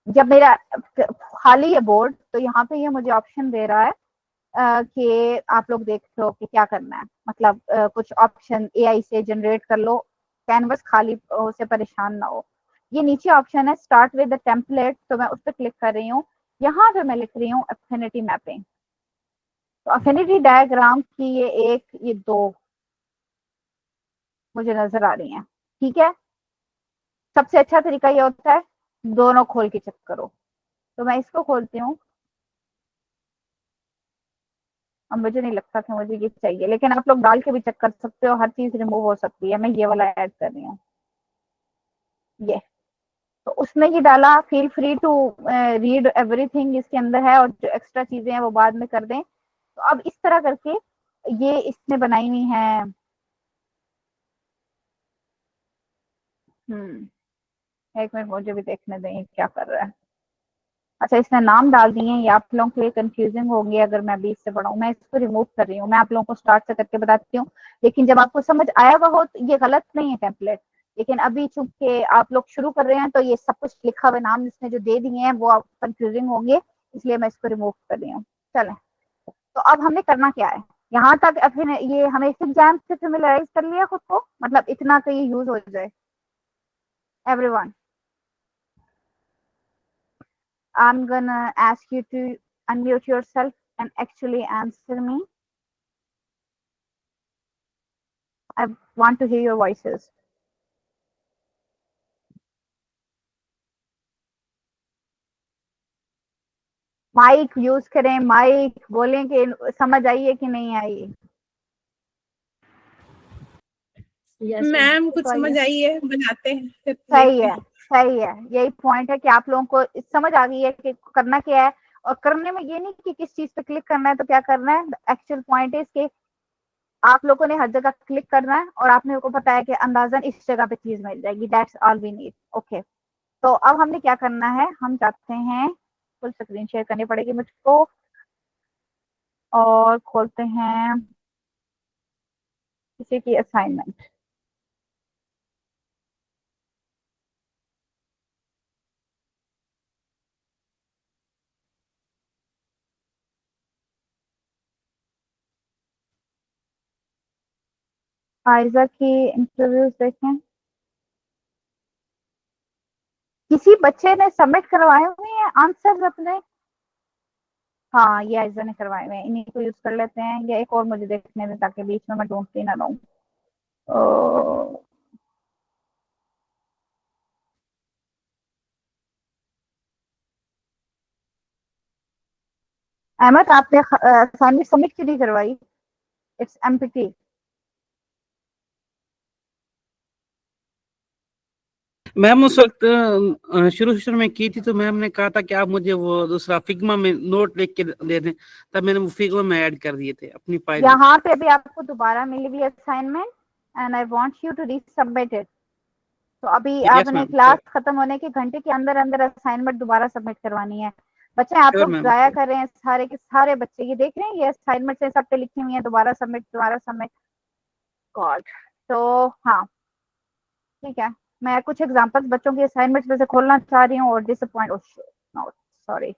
जब मेरा खाली है बोर्ड तो यहाँ पे ये मुझे ऑप्शन दे रहा है कि आप लोग देख लो कि क्या करना है। मतलब कुछ ऑप्शन एआई से जनरेट कर लो, कैनवस खाली से परेशान ना हो। ये नीचे ऑप्शन है स्टार्ट विद द टेम्पलेट, तो मैं उस पर क्लिक कर रही हूँ। यहाँ पे मैं लिख रही हूँ अफिनिटी मैपिंग। तो अफिनिटी डायग्राम की ये 2 मुझे नजर आ रही हैं। ठीक है। सबसे अच्छा तरीका ये होता है दोनों खोल के चेक करो। तो मैं इसको खोलती हूँ। अब मुझे नहीं लगता कि मुझे ये चाहिए, लेकिन आप लोग डाल के भी चेक कर सकते हो, हर चीज रिमूव हो सकती है। मैं ये वाला ऐड कर रही हूँ। ये तो उसने ये डाला, feel free to read everything इसके अंदर है, और जो एक्स्ट्रा चीजें हैं वो बाद में कर दें। तो अब इस तरह करके ये इसने बनाई हुई है। एक मिनट मुझे भी देखने दें ये क्या कर रहा है। अच्छा, इसने नाम डाल दिए हैं। ये आप लोगों के लिए कंफ्यूजिंग होगी अगर मैं भी इससे पढ़ाऊँ। मैं इसको रिमूव कर रही हूँ। मैं आप लोगों को स्टार्ट से करके बताती हूँ, लेकिन जब आपको समझ आया हुआ हो तो ये गलत नहीं है टेम्पलेट। लेकिन अभी चूंकि आप लोग शुरू कर रहे हैं तो ये सब कुछ लिखा हुआ नाम इसने जो दे दिए हैं वो आप कंफ्यूजिंग होंगे, इसलिए मैं इसको रिमूव कर रही हूँ। चलें, तो अब हमने करना क्या है यहाँ तक। ये हमें एग्जाम से फेमिलराइज कर लिया खुद को, मतलब इतना का ये यूज हो जाए। Everyone, I'm gonna ask you to unmute yourself and actually answer me. I want to hear your voices. Mic use करें, माइक बोलें कि समझ आई है कि नहीं आई। मैम कुछ समझ आई है, बनाते हैं फिर सही देखते है, हैं। सही है। यही पॉइंट है कि आप लोगों को समझ आ गई है कि करना क्या है। और करने में ये नहीं कि किस चीज पे क्लिक करना है तो क्या करना है। एक्चुअल पॉइंट इज कि आप लोगों ने हर जगह क्लिक करना है और आपने को पता है कि अंदाजन इस जगह पे चीज मिल जाएगी। That's all we need. Okay, तो अब हमने क्या करना है, हम चाहते हैं फुल स्क्रीन शेयर करनी पड़ेगी मुझको, और खोलते हैं किसी की असाइनमेंट। आयजा की इंटरव्यूज देखें। किसी बच्चे ने सबमिट करवाए हुए हैं आंसर अपने। हाँ, ये आयजा ने करवाए हुए हैं, इन्हीं को यूज कर लेते हैं। या एक और मुझे देखने दें ताकि बीच में मैं ढूंढती ना रहूं। अहमद, आपने असाइनमेंट सबमिट क्यों नहीं करवाई? It's empty. मैम उस वक्त शुरू शुरू में की थी तो मैम ने कहा था कि आप मुझे वो दूसरा फिग्मा में नोट लिख के दे दें, तब मैंने वो फिग्मा में ऐड कर दिए थे अपनी फाइल में। यहाँ पे भी आपको दोबारा मिली हुई assignment and I want you to resubmit it. तो अभी यस आपने मैम, क्लास खत्म होने के घंटे के अंदर अंदर असाइनमेंट दोबारा सबमिट करवानी है। बच्चे आप श्योर लोग मैम। जाया कर रहे हैं, सारे के सारे बच्चे ये देख रहे हैं, ये असाइनमेंट से सब पे लिखी हुई है दोबारा सबमिट, दोबारा सबमिट। गॉड। तो हाँ, ठीक है, मैं कुछ एग्जांपल्स बच्चों की असाइनमेंट्स में से खोलना चाह रही हूँ और डिसअपॉइंट, नो सॉरी।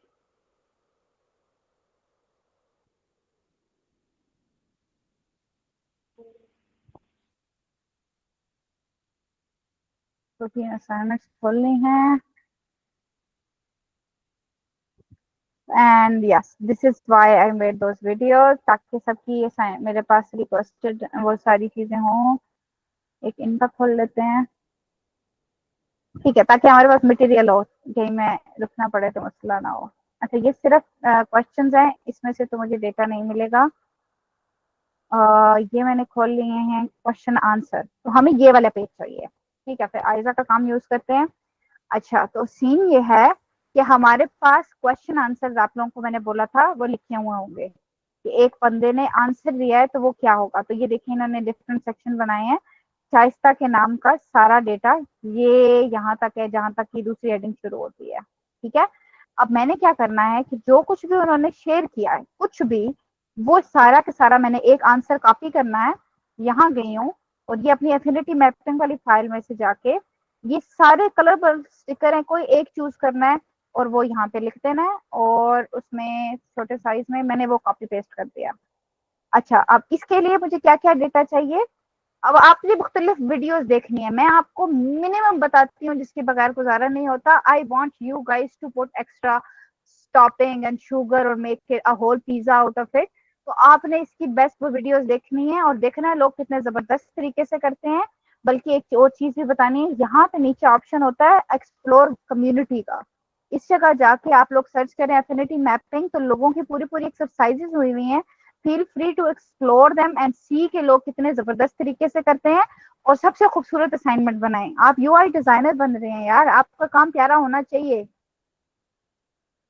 तो तीन असाइनमेंट्स खोलनी है and yes this is why I made those videos, ताकि सबकी ये मेरे पास रिक्वेस्टेड वो सारी चीजें हों। एक इनका खोल लेते हैं, ठीक है, ताकि हमारे पास मटेरियल हो, कहीं में रुकना पड़े तो मसला ना हो। अच्छा, ये सिर्फ क्वेश्चंस हैं, इसमें से तो मुझे डेटा नहीं मिलेगा। ये मैंने खोल लिए हैं क्वेश्चन आंसर, तो हमें ये वाला पेज चाहिए। ठीक है, फिर आयजा का काम यूज करते हैं। अच्छा, तो सीन ये है कि हमारे पास क्वेश्चन आंसर आप लोगों को मैंने बोला था वो लिखे हुए होंगे कि एक बंदे ने आंसर दिया है तो वो क्या होगा। तो ये देखिए, इन्होंने डिफरेंट सेक्शन बनाए हैं। शाइस्ता के नाम का सारा डेटा ये यहाँ तक है जहां तक की दूसरी हेडिंग शुरू होती है। ठीक है, अब मैंने क्या करना है कि जो कुछ भी उन्होंने शेयर किया है, कुछ भी, वो सारा का सारा मैंने एक आंसर कॉपी करना है। यहाँ गई हूँ और ये अपनी एफिनिटी मैपिंग वाली फाइल में से जाके ये सारे कलर स्टिकर हैं, कोई एक चूज करना है और वो यहाँ पे लिख देना है और उसमें छोटे साइज में मैंने वो कॉपी पेस्ट कर दिया। अच्छा, अब इसके लिए मुझे क्या क्या डेटा चाहिए? अब आपने मुख्तलिफ वीडियोस देखनी है, मैं आपको मिनिमम बताती हूँ जिसके बगैर गुजारा नहीं होता। I want you guys to put extra topping and sugar और make it a whole pizza out of it. तो आपने इसकी बेस्ट वो वीडियोस देखनी है और देखना है लोग कितने जबरदस्त तरीके से करते हैं। बल्कि एक और चीज भी बतानी है, यहाँ पे नीचे ऑप्शन होता है एक्सप्लोर कम्युनिटी का। इस जगह जाके आप लोग सर्च करें एफिनिटी मैपिंग, तो लोगों की पूरी पूरी एक्सरसाइजेज हुई हुई हैं। Feel free to explore them and see के लोग कितने जबरदस्त तरीके से करते हैं और सबसे खूबसूरत असाइनमेंट बनाएं। आप यूआई डिजाइनर बन रहे हैं यार, आपका काम प्यारा होना चाहिए।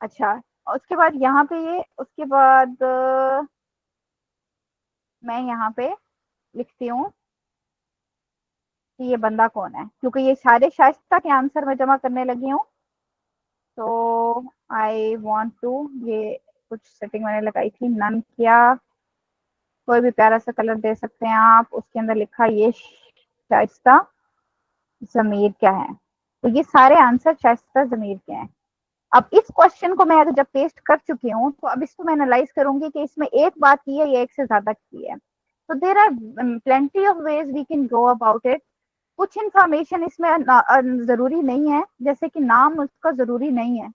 अच्छा, उसके बाद यहाँ पे ये, उसके बाद मैं यहाँ पे लिखती हूँ कि ये बंदा कौन है, क्योंकि ये सारे शाइस्ता के आंसर में जमा करने लगी हूँ। तो आई वांट टू, ये कुछ सेटिंग मैंने लगाई थी, नन किया, कोई भी प्यारा सा कलर दे सकते हैं आप। उसके अंदर लिखा ये शाइस्ता जमीर क्या है, तो ये सारे आंसर शाइस्ता जमीर के हैं। अब इस क्वेश्चन को मैं जब पेस्ट कर चुकी हूँ तो अब इसको मैं एनालाइज करूंगी कि इसमें एक बात की है या एक से ज्यादा की है। तो there are plenty of ways we can go about it. कुछ इंफॉर्मेशन इसमें जरूरी नहीं है, जैसे कि नाम उसका जरूरी नहीं है,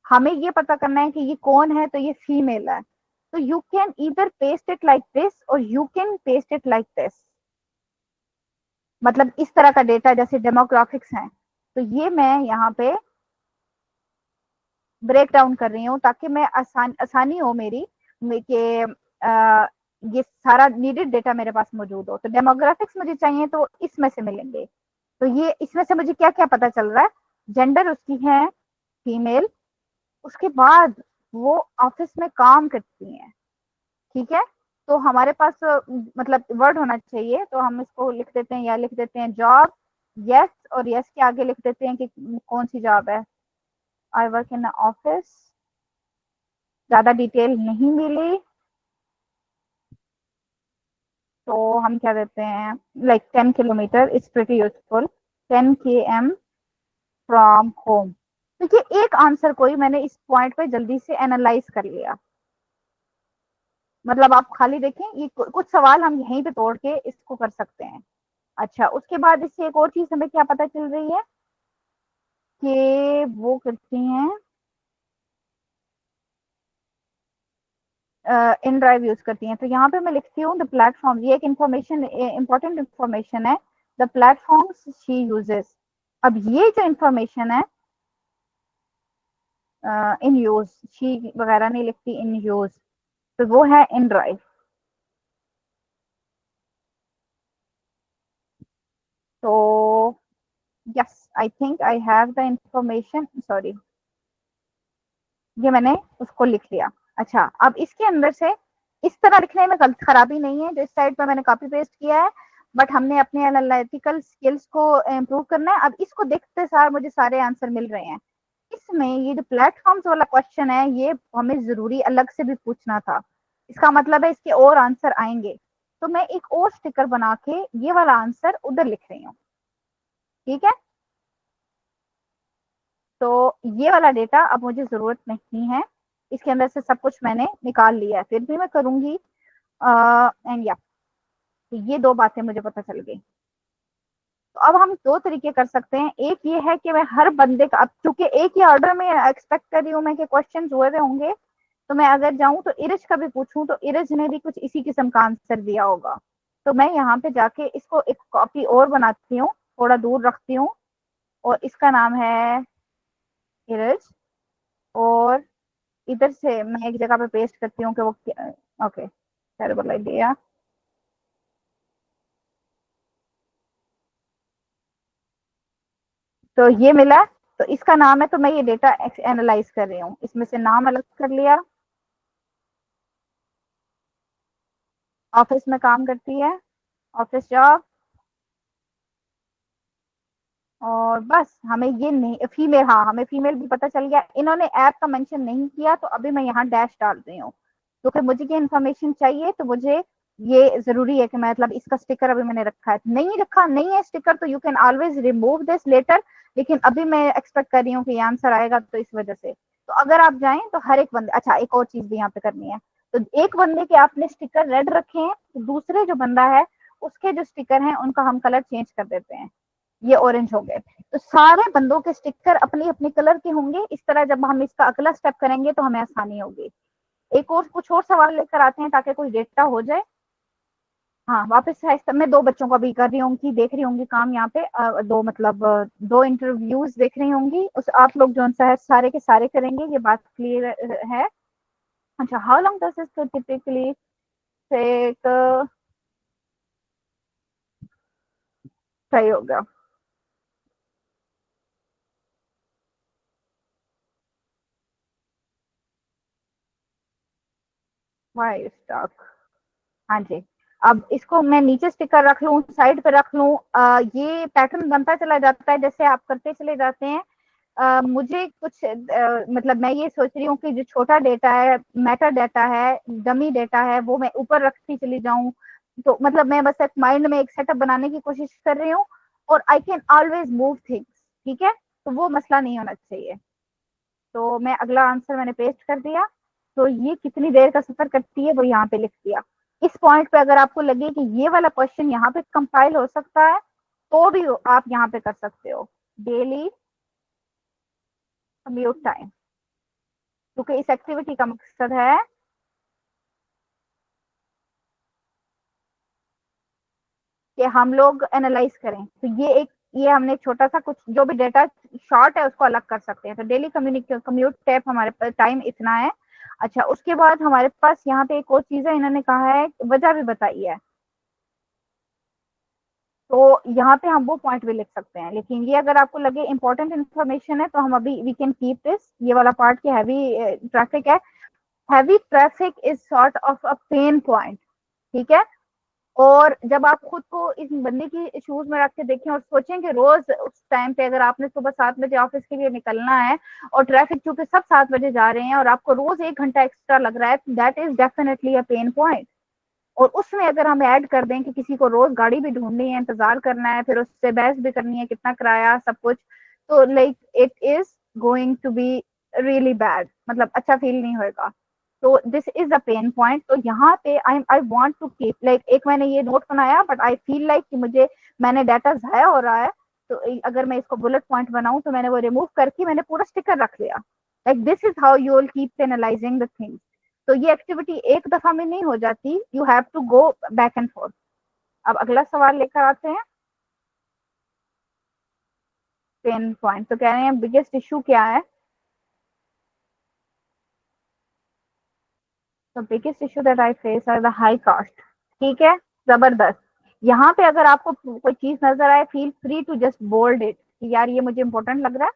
हमें ये पता करना है कि ये कौन है, तो ये फीमेल है। तो you can either paste it like this और you can paste it like this, मतलब इस तरह का डेटा जैसे डेमोग्राफिक्स हैं। तो ये मैं यहाँ पे ब्रेक डाउन कर रही हूँ ताकि मैं आसानी हो मेरी कि ये सारा नीडेड डेटा मेरे पास मौजूद हो। तो डेमोग्राफिक्स मुझे चाहिए तो इसमें से मिलेंगे। तो ये इसमें से मुझे क्या क्या पता चल रहा है? जेंडर उसकी है फीमेल, उसके बाद वो ऑफिस में काम करती हैं। ठीक है, तो हमारे पास मतलब वर्ड होना चाहिए, तो हम इसको लिख देते हैं या लिख देते हैं जॉब, यस, और यस के आगे लिख देते हैं कि कौन सी जॉब है। आई वर्क इन ऑफिस, ज्यादा डिटेल नहीं मिली तो हम क्या देते हैं, like 10 kilometre is pretty useful, 10 km from home. तो ये एक आंसर कोई मैंने इस पॉइंट पे जल्दी से एनालाइज कर लिया। मतलब आप खाली देखें, ये कुछ सवाल हम यहीं पे तोड़ के इसको कर सकते हैं। अच्छा, उसके बाद इससे एक और चीज हमें क्या पता चल रही है कि वो करती हैं इन ड्राइव यूज करती हैं। तो यहाँ पे मैं लिखती हूँ द प्लेटफॉर्म, ये एक इंफॉर्मेशन, इंपॉर्टेंट इंफॉर्मेशन है, द प्लेटफॉर्म्स शी यूजेस। अब ये जो इंफॉर्मेशन है इन यूज, शी वगैरह नहीं लिखती, इन यूज, तो वो है इन ड्राइव। तो yes, I think I have the information, sorry, ये मैंने उसको लिख लिया। अच्छा, अब इसके अंदर से इस तरह लिखने में खराबी नहीं है, जो इस साइड पर मैंने कॉपी पेस्ट किया है, बट हमने अपने एनालिटिकल स्किल्स को इम्प्रूव करना है। अब इसको देखते सार मुझे सारे आंसर मिल रहे हैं। इसमें ये जो प्लेटफॉर्म्स वाला क्वेश्चन है, ये हमें जरूरी अलग से भी पूछना था। इसका मतलब है इसके और आंसर आएंगे, तो मैं एक और स्टिकर बना के ये वाला आंसर उधर लिख रही हूँ। ठीक है, तो ये वाला डेटा अब मुझे जरूरत नहीं है, इसके अंदर से सब कुछ मैंने निकाल लिया है, फिर भी मैं करूंगी। एंड या, तो ये दो बातें मुझे पता चल गई। तो अब हम दो तरीके कर सकते हैं। एक ये है कि मैं हर बंदे का, अब चूंकि एक ही ऑर्डर में एक्सपेक्ट कर रही हूँ मैं कि क्वेश्चन हुए हुए होंगे, तो मैं अगर जाऊं तो इरज का भी पूछूं तो इरज ने भी कुछ इसी किस्म का आंसर दिया होगा। तो मैं यहाँ पे जाके इसको एक कॉपी और बनाती हूँ, थोड़ा दूर रखती हूँ, और इसका नाम है इरज, और इधर से मैं एक जगह पे पेस्ट करती हूँ कि वो, ओके, टेरिबल आइडिया। तो ये मिला, तो इसका नाम है, तो मैं ये डेटा एनालाइज कर रही हूँ, इसमें से नाम अलग कर लिया। ऑफिस में काम करती है, ऑफिस जॉब, और बस हमें ये नहीं, फीमेल, हाँ हमें फीमेल भी पता चल गया। इन्होंने ऐप का मेंशन नहीं किया, तो अभी मैं यहाँ डैश डाल रही हूँ, तो फिर मुझे ये इन्फॉर्मेशन चाहिए, तो मुझे ये जरूरी है कि मैं, मतलब इसका स्टिकर अभी मैंने रखा है, नहीं रखा नहीं है स्टिकर, तो you can always remove this later, लेकिन अभी मैं एक्सपेक्ट कर रही हूँ कि ये आंसर आएगा, तो इस वजह से। तो अगर आप जाएं तो हर एक बंदे, अच्छा एक और चीज भी यहाँ पे करनी है, तो एक बंदे के आपने स्टिकर रेड रखे हैं, तो दूसरे जो बंदा है उसके जो स्टिकर हैं उनका हम कलर चेंज कर देते हैं, ये ऑरेंज हो गए। तो सारे बंदों के स्टिकर अपनी अपनी कलर के होंगे। इस तरह जब हम इसका अगला स्टेप करेंगे तो हमें आसानी होगी। एक और कुछ और सवाल लेकर आते हैं ताकि कोई डेटा हो जाए। हाँ, वापस से मैं दो बच्चों को भी कर रही हूँ, देख रही होंगी काम यहाँ पे, दो मतलब दो इंटरव्यूज देख रही होंगी, उस आप लोग जो है सारे के सारे करेंगे, ये बात क्लियर है। अच्छा, how long does this typically take, सही होगा। वाई स्टॉक, हाँ जी। अब इसको मैं नीचे स्टिकर रख लूं, साइड पे रख लूं, ये पैटर्न बनता चला जाता है जैसे आप करते चले जाते हैं। मुझे कुछ मतलब मैं ये सोच रही हूँ कि जो छोटा डेटा है, मेटा डेटा है, डमी डेटा है, वो मैं ऊपर रखती चली जाऊं। तो मतलब मैं बस एक माइंड में एक सेटअप बनाने की कोशिश कर रही हूँ, और I can always move things, ठीक है, तो वो मसला नहीं होना चाहिए। तो मैं अगला आंसर मैंने पेस्ट कर दिया। तो ये कितनी देर का सफर करती है वो यहाँ पे लिख दिया। इस पॉइंट पे अगर आपको लगे कि ये वाला क्वेश्चन यहाँ पे कंपाइल हो सकता है, तो भी आप यहाँ पे कर सकते हो, डेली कम्यूट टाइम, क्योंकि इस एक्टिविटी का मकसद है कि हम लोग एनालाइज करें। तो ये एक, ये हमने छोटा सा कुछ जो भी डेटा शॉर्ट है उसको अलग कर सकते हैं। तो डेली कम्यूट टैप हमारे पास टाइम इतना है। अच्छा, उसके बाद हमारे पास यहाँ पे एक और चीज है, इन्होंने कहा है वजह भी बताई है, तो यहाँ पे हम वो पॉइंट भी लिख सकते हैं। लेकिन ये अगर आपको लगे इंपॉर्टेंट इन्फॉर्मेशन है तो हम अभी वी कैन कीप दिस, ये वाला पार्ट की हैवी ट्रैफिक है, heavy traffic is sort of a pain point, ठीक है। और जब आप खुद को इस बंदे की शूज में रख के देखें और सोचें कि रोज उस टाइम पे अगर आपने सुबह 7 बजे ऑफिस के लिए निकलना है, और ट्रैफिक चूंकि सब 7 बजे जा रहे हैं और आपको रोज 1 घंटा एक्स्ट्रा लग रहा है, that is definitely a pain point. और उसमें अगर हम ऐड कर दें कि किसी को रोज गाड़ी भी ढूंढनी है, इंतजार करना है, फिर उससे बहस भी करनी है, कितना किराया, सब कुछ, तो like it is going to be really bad, मतलब अच्छा फील नहीं होगा। तो this is a pain point. तो यहाँ पे I want to keep, like एक मैंने ये नोट बनाया, बट आई फील लाइक कि मुझे, मैंने डाटा जाया हो रहा है, तो अगर मैं इसको बुलेट पॉइंट बनाऊं तो मैंने वो रिमूव करके मैंने पूरा स्टिकर रख लिया। Like this is how you will keep analysing the things. तो ये एक्टिविटी एक दफा में नहीं हो जाती, you have to go back and forth. अब अगला सवाल लेकर आते हैं, पेन पॉइंट। तो कह रहे हैं बिगेस्ट इशू क्या है? तो biggest issue that I face are the high cost. ठीक है, जबरदस्त। यहाँ पे अगर आपको कोई चीज नजर आए, feel free to just bold it कि यार ये मुझे इंपॉर्टेंट लग रहा है,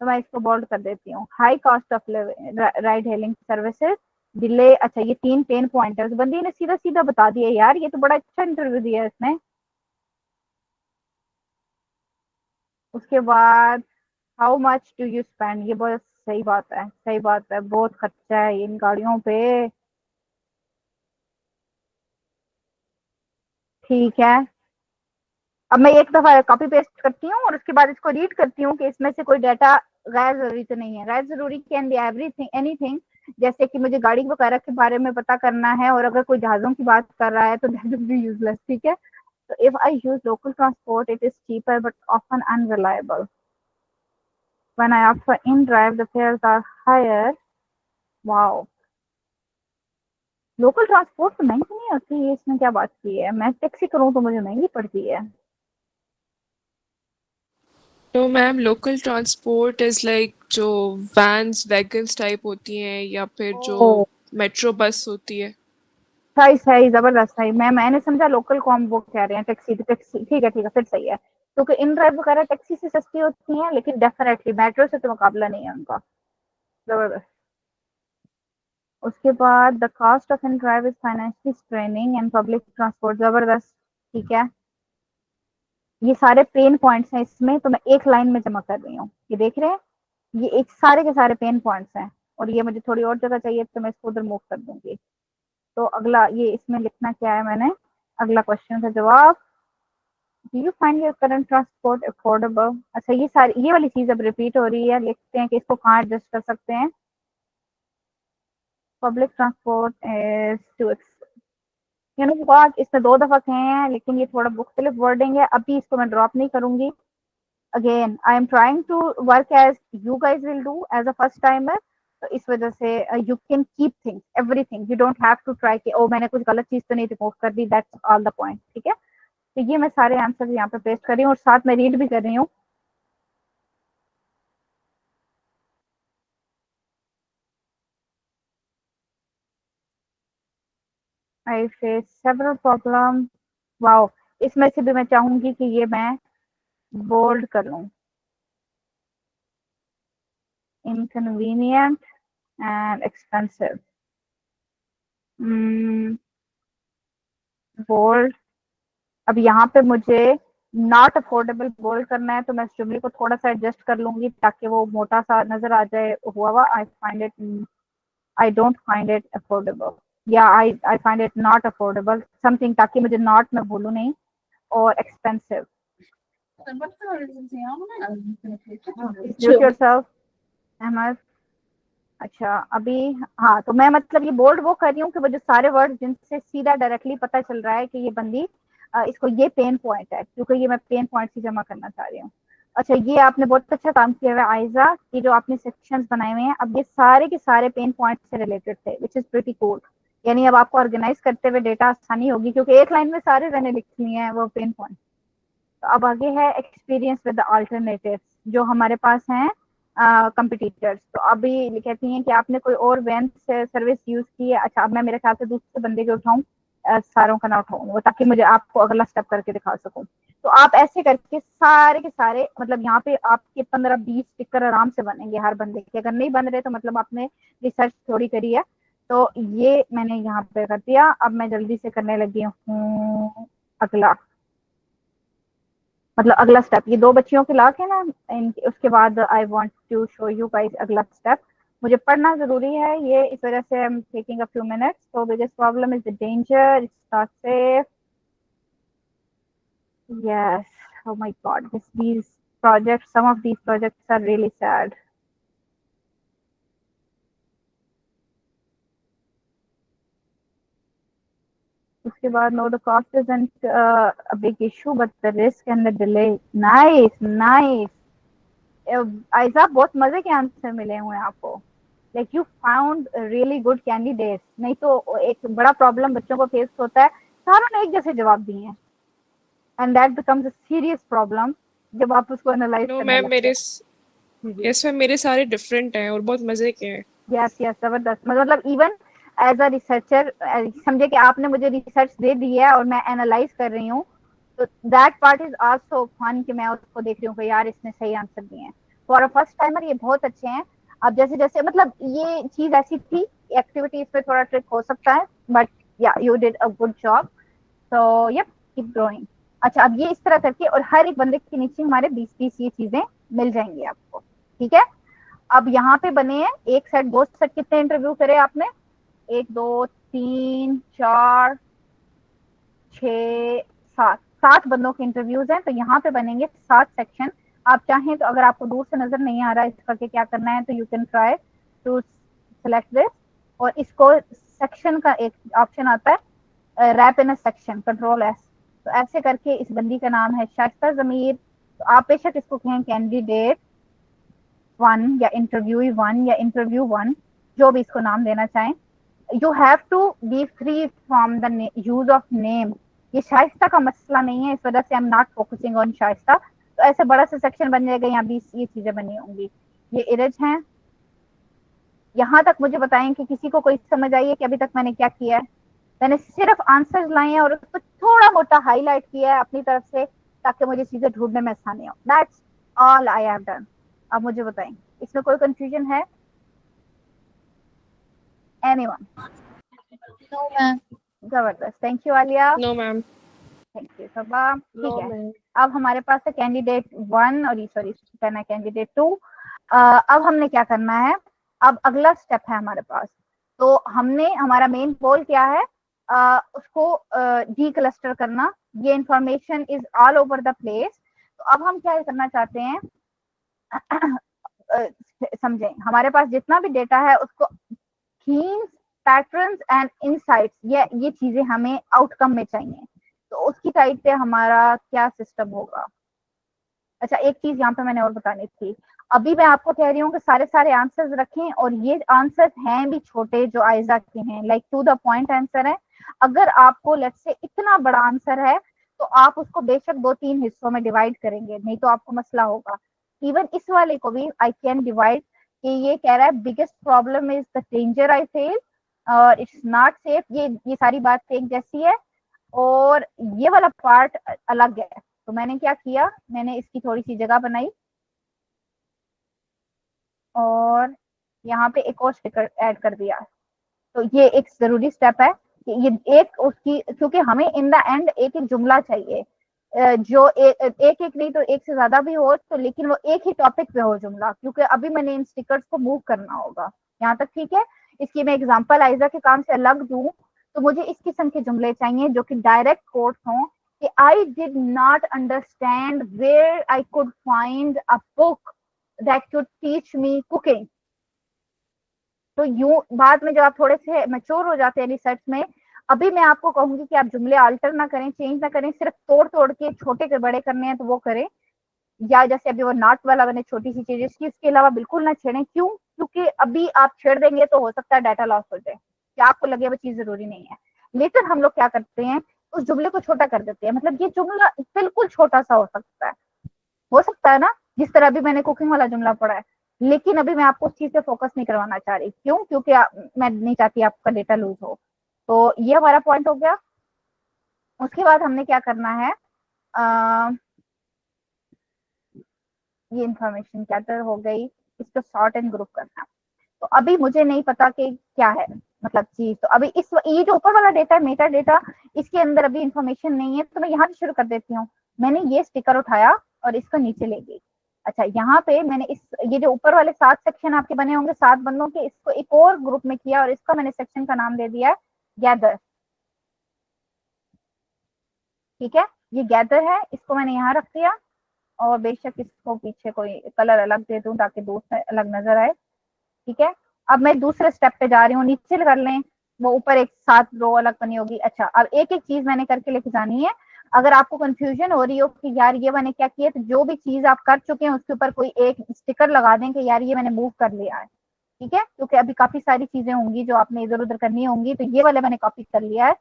तो मैं इसको बोल्ड कर देती हूँ। High cost of ride hailing services, delay. अच्छा, ये 3 पेन पॉइंट है, बंदी ने सीधा सीधा बता दिया यार, ये तो बड़ा अच्छा इंटरव्यू दिया है इसने। उसके बाद how much do you spend, ये बहुत सही बात है, सही बात है, बहुत खर्चा है इन गाड़ियों पे। ठीक है, अब मैं एक दफा कॉपी पेस्ट करती हूँ और उसके बाद इसको रीड करती हूँ कि इसमें से कोई डाटा गैर जरूरी तो नहीं है। गैर जरूरी कैन बी एवरीथिंग, एनीथिंग। जैसे कि मुझे गाड़ी वगैरह के बारे में पता करना है और अगर कोई जहाजों की बात कर रहा है तो दैट विल बी यूजलेस। ठीक है, तो if I use local transport it is cheaper but often unreliable. When I opt for in drive the fares are higher. Wow, local transport तो महंगी नहीं होती है, इसमें क्या बात की है? मैं टैक्सी करूँ तो मुझे महंगी पड़ती है। तो ma'am local transport is like जो वैन्स वैगन्स टाइप होती हैं या फिर जो ओ, मेट्रो बस होती है। सही सही, जबरदस्त सही। मैंने समझा लोकल को हम वो कह रहे हैं टैक्सी, टैक्सी ठीक है, ठीक है, फिर सही है। क्योंकि इन ड्राइव वगैरह टैक्सी से सस्ती होती हैं, लेकिन डेफिनेटली मेट्रो से तो मुकाबला नहीं है उनका। जबरदस्त। उसके बाद the cost of in drive is financially straining and public transport. जबरदस्त, ठीक है। ये सारे पेन पॉइंट्स हैं इसमें, तो मैं एक लाइन में जमा कर रही हूँ। ये देख रहे हैं, ये एक सारे के सारे पेन पॉइंट्स हैं, और ये मुझे थोड़ी और जगह चाहिए तो मैं इसको उधर मूव कर दूंगी। तो अगला ये इसमें लिखना क्या है मैंने, अगला क्वेश्चन का जवाब, do you find your current transport affordable. अच्छा, ये सारी ये वाली चीज अब रिपीट हो रही है, लिखते हैं कि इसको कहाँ एडजस्ट कर सकते हैं। Public transport is to you know what, इसमें 2 दफा कहे हैं लेकिन ये थोड़ा मुख्तलिफ वर्डिंग है, अभी इसको मैं ड्रॉप नहीं करूंगी। Again I am trying to work as you guys will do as a first timer, तो इस वजह से you can keep things everything, you don't have to try कि ओ मैंने कुछ गलत चीज तो नहीं रिमूव कर दी, दैट्स ऑल द पॉइंट। ठीक है, तो ये मैं सारे आंसर यहाँ पे पेस्ट कर रही हूँ और साथ में रीड भी कर रही हूँ। I face several problem. Wow, इसमें से भी मैं चाहूंगी कि ये मैं बोल्ड कर लूँ। inconvenient and expensive, bold. अब यहाँ पे मुझे नॉट अफोर्डेबल बोल्ड करना है, तो मैं जुमले को थोड़ा सा एडजस्ट कर लूंगी ताकि वो मोटा सा नजर आ जाए। हुआ I don't find it affordable, या I find it not affordable something, ताकि मुझे नॉट में बोलूँ नहीं, और एक्सपेंसिव। योरसेल्फ अहमद। अच्छा, अभी हाँ, तो मैं मतलब ये बोल्ड वो कर रही हूँ कि वो जो सारे वर्ड जिनसे सीधा डायरेक्टली पता चल रहा है कि ये बंदी इसको ये पेन पॉइंट है, क्योंकि ये मैं पेन पॉइंट ही जमा करना चाह रही हूँ। अच्छा, ये आपने बहुत अच्छा काम किया हुआ है आयजा, कि जो आपने सेक्शंस बनाए हुए हैं, अब ये सारे के सारे पेन पॉइंट से रिलेटेड थे, विच इज प्रीटी कूल। यानी अब आपको ऑर्गेनाइज करते हुए डेटा आसानी होगी, क्योंकि एक लाइन में सारे मैंने लिख लिए हैं वो पेन पॉइंट। तो अब आगे है एक्सपीरियंस विद द अल्टरनेटिव्स, जो हमारे पास हैं कंपिटिटर्स। तो अभी कहती हैं कि आपने कोई और वैन सर्विस यूज की है। अच्छा, अब मैं मेरे ख्याल से दूसरे बंदे के उठाऊं, सारों का ना उठाऊं, ताकि मुझे आपको अगला स्टेप करके दिखा सकूं। तो आप ऐसे करके सारे के सारे, मतलब यहाँ पे आपके 15-20 स्टिकर आराम से बनेंगे हर बंदे के। अगर नहीं बन रहे तो मतलब आपने रिसर्च थोड़ी करी है। तो ये मैंने यहाँ पे कर दिया। अब मैं जल्दी से करने लगी हूँ अगला, मतलब अगला स्टेप। ये 2 बच्चियों के लॉक है ना, उसके बाद I want to show you guys अगला स्टेप। मुझे पढ़ना जरूरी है, ये इस वजह से I am taking a few minutes. So biggest problem is the danger, it's not safe. Yes, oh my god, these projects, some of these projects are really sad. उसके बाद no, the cost isn't a big issue but the risk and the delay. nice nice Aiza, बहुत मजे के answer मिले हुए हैं आपको, like you found really good candidate. नहीं तो एक बड़ा प्रॉब्लम बच्चों को फेस होता है, सारों ने एक जैसे जवाब दिए हैं, and that becomes a serious problem जब आप उसको एनालाइज नो करने मैम, लगते मेरे हैं। यस मैम, मेरे सारे डिफरेंट हैं और बहुत मजे के हैं। यस यस, जबरदस्त। मतलब इवन एज अ रिसर्चर, समझे कि आपने मुझे रिसर्च दे दी है और मैं एनालाइज कर रही हूँ, तो that part is also fun कि मैं उसको देख रही हूँ कि यार इसने सही आंसर दिए हैं। फॉर अ फर्स्ट टाइमर ये बहुत अच्छे हैं। अब जैसे जैसे मतलब ये चीज ऐसी थी, एक्टिविटीज पे थोड़ा ट्रिक हो सकता है, बट या you did a good job, so yup keep growing. अच्छा, अब ये इस तरह करके और हर एक बंदे के नीचे हमारे 20-20 ये चीजें मिल जाएंगी आपको, ठीक है। अब यहाँ पे बने हैं एक सेट, दो सेट, कितने इंटरव्यू करे आपने? 1 2 3 4 6 7, 7 बंदों के इंटरव्यूज हैं, तो यहाँ पे बनेंगे 7 सेक्शन। आप चाहें तो, अगर आपको दूर से नजर नहीं आ रहा है इस करके क्या करना है, तो you can try to select this, और इसको सेक्शन का एक ऑप्शन आता है, wrap in a section, control S. तो ऐसे करके इस बंदी का नाम है शाइस्ता ज़मीर। तो आप बेशक इसको कहें कैंडिडेट 1 या इंटरव्यूई 1 या इंटरव्यू 1, जो भी इसको नाम देना चाहें। You have to be free from the use of name. ये शाइस्ता का मसला नहीं है, इस वजह से I am not focusing on Shaista. तो ऐसे बड़ा सा सेक्शन बन जाएगा, यहाँ 20 ये चीजें बनी होंगी। ये इरज हैं। यहाँ तक मुझे बताएं कि किसी को कोई समझ आई है कि अभी तक मैंने क्या किया है? मैंने सिर्फ आंसर्स लाए हैं और उसको थोड़ा मोटा हाईलाइट किया है अपनी तरफ से, ताकि मुझे चीजें ढूंढने में आसानी हो। That's all I have done. अब मुझे बताएं, इसमें कोई कंफ्यूजन है? एनीवन? No ma'am. जबरदस्त, thank you Aaliya. No ma'am. Thank you Saba. ठीक नो है, मैम। अब हमारे पास है कैंडिडेट 1 और सॉरी करना है कैंडिडेट 2। अब हमने क्या करना है? अब अगला स्टेप है हमारे पास। तो हमने, हमारा मेन गोल क्या है? उसको डी क्लस्टर करना। ये information is all over the place. तो अब हम क्या करना चाहते हैं? समझें, हमारे पास जितना भी डेटा है उसको थीम्स, पैटर्न्स एंड इनसाइट्स, ये चीजें हमें आउटकम में चाहिए। तो उसकी टाइप पे हमारा क्या सिस्टम होगा? अच्छा, एक चीज यहाँ पे मैंने और बतानी थी। अभी मैं आपको कह रही हूँ कि सारे सारे आंसर्स रखें, और ये आंसर्स हैं भी छोटे जो आयजा के हैं, like to the point answer है। अगर आपको लेट्स से इतना बड़ा आंसर है, तो आप उसको बेशक 2-3 हिस्सों में डिवाइड करेंगे, नहीं तो आपको मसला होगा। इवन इस वाले को भी आई कैन डिवाइड, कि ये कह रहा है biggest problem is the danger I face, और इट्स नॉट सेफ। ये सारी बात एक जैसी है, और ये वाला पार्ट अलग है। तो मैंने क्या किया, मैंने इसकी थोड़ी सी जगह बनाई, और यहाँ पे एक और स्टिकर ऐड कर दिया। तो ये एक जरूरी स्टेप है कि ये एक उसकी, क्योंकि हमें इन द एंड एक एक जुमला चाहिए, जो एक एक नहीं तो एक से ज्यादा भी हो, तो लेकिन वो एक ही टॉपिक पे हो जुमला, क्योंकि अभी मैंने इन स्टिकर्स को मूव करना होगा। यहाँ तक ठीक है? इसकी मैं एग्जांपल आयजा के काम से अलग दूं, तो मुझे इस किस्म के जुमले चाहिए जो कि डायरेक्ट कोट्स हों, कि I did not understand where I could find a book that could teach me cooking. तो यूं बाद में जब आप थोड़े से मैच्योर हो जाते हैं रिसर्च में, अभी मैं आपको कहूंगी कि आप जुमले अल्टर ना करें, चेंज ना करें, सिर्फ तोड़ तोड़ के छोटे के बड़े करने हैं तो वो करें, या जैसे अभी वो नॉट वाला बने छोटी सी चीज इसकी, इसके अलावा बिल्कुल ना छेड़ें। क्यों? क्योंकि अभी आप छेड़ देंगे तो हो सकता है डाटा लॉस हो जाए, क्या आपको लगे वो चीज जरूरी नहीं है। लेकिन हम लोग क्या करते हैं, उस जुमले को छोटा कर देते हैं। मतलब ये जुमला बिल्कुल छोटा सा हो सकता है ना, जिस तरह अभी मैंने कुकिंग वाला जुमला पढ़ा है, लेकिन अभी मैं आपको उस चीज पे फोकस नहीं करवाना चाह रही। क्यों? क्योंकि मैं नहीं चाहती आपका डेटा लूज हो। तो ये हमारा पॉइंट हो गया। उसके बाद हमने क्या करना है, ये इंफॉर्मेशन गैदर हो गई, इसको सॉर्ट एंड ग्रुप करना। तो अभी मुझे नहीं पता कि क्या है मतलब चीज। तो अभी इस ये जो ऊपर वाला डेटा है, मेटा डेटा, इसके अंदर अभी इंफॉर्मेशन नहीं है, तो मैं यहाँ से शुरू कर देती हूँ। मैंने ये स्टिकर उठाया और इसको नीचे ले गई। अच्छा, यहाँ पे मैंने ये जो ऊपर वाले 7 सेक्शन आपके बने होंगे 7 बंदों के, इसको एक और ग्रुप में किया और इसका मैंने सेक्शन का नाम दे दिया है गैदर। ठीक है, ये गैदर है, इसको मैंने यहाँ रख दिया, और बेशक इसको पीछे कोई कलर अलग दे दूं ताकि दूसरा अलग नजर आए। ठीक है, अब मैं दूसरे स्टेप पे जा रही हूँ। नीचे कर लें, वो ऊपर एक 7 रो अलग बनी होगी। अच्छा, अब एक एक चीज मैंने करके लेके जानी है। अगर आपको कंफ्यूजन हो रही हो कि यार ये मैंने क्या किया, तो जो भी चीज आप कर चुके हैं उसके ऊपर कोई एक स्टिकर लगा दें कि यार ये मैंने मूव कर लिया है। ठीक है, क्योंकि अभी काफी सारी चीजें होंगी जो आपने इधर उधर करनी होंगी, तो ये वाले मैंने कॉपी कर लिया है।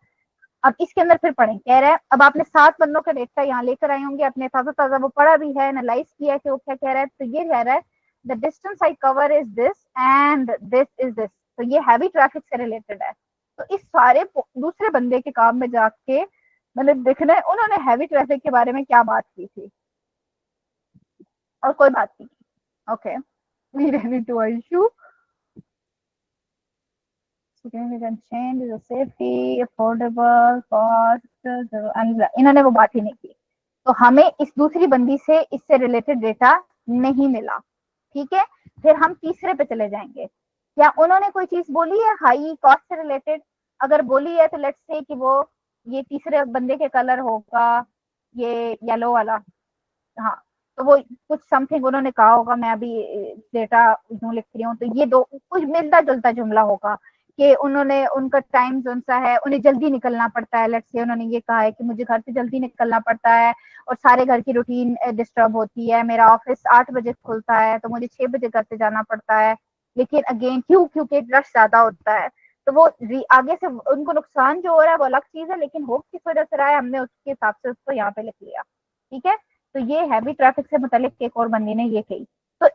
अब इसके अंदर फिर पढ़ें, कह रहे हैं अब आपने 7 बंदों का डेटा यहाँ लेकर आए होंगे, अपने ताजा ताजा वो पढ़ा भी है, एनालाइज किया कि वो क्या कह रहा है। तो ये कह रहा है the distance I cover is this and this is this, तो ये हैवी ट्रैफिक से रिलेटेड है। तो इस सारे दूसरे बंदे के काम में जाके मतलब देखना है उन्होंने हैवी ट्रैफिक के बारे में क्या बात की थी, और कोई बात नहीं की। Okay, we ready to issue significant change is a safety, affordable, cost, इन्होंने वो बात ही नहीं की। तो हमें इस दूसरी बंदी से इससे रिलेटेड डेटा नहीं मिला। ठीक है, फिर हम तीसरे पे चले जाएंगे। क्या उन्होंने कोई चीज बोली है हाई कॉस्ट से रिलेटेड? अगर बोली है तो लेट्स से कि वो ये तीसरे बंदे के कलर होगा ये येलो वाला, हाँ, तो वो कुछ समथिंग उन्होंने कहा होगा, मैं अभी डेटा यूं लिख रही हूँ, तो ये दो कुछ मिलता जुलता जुमला होगा कि उन्होंने उनका टाइम जोन सा है, उन्हें जल्दी निकलना पड़ता है। लेट्स से उन्होंने ये कहा है कि मुझे घर से जल्दी निकलना पड़ता है और सारे घर की रूटीन डिस्टर्ब होती है, मेरा ऑफिस 8 बजे खुलता है तो मुझे 6 बजे घर से जाना पड़ता है, लेकिन अगेन क्योंकि रश ज्यादा होता है, तो वो आगे से उनको नुकसान जो हो रहा है वो अलग चीज है, लेकिन होप किस वजह से रहा है हमने उसके हिसाब से उसको यहाँ पे लिख लिया। ठीक है, तो ये हैवी ट्रैफिक से मुतालिक एक और बंदी ने ये कही। तो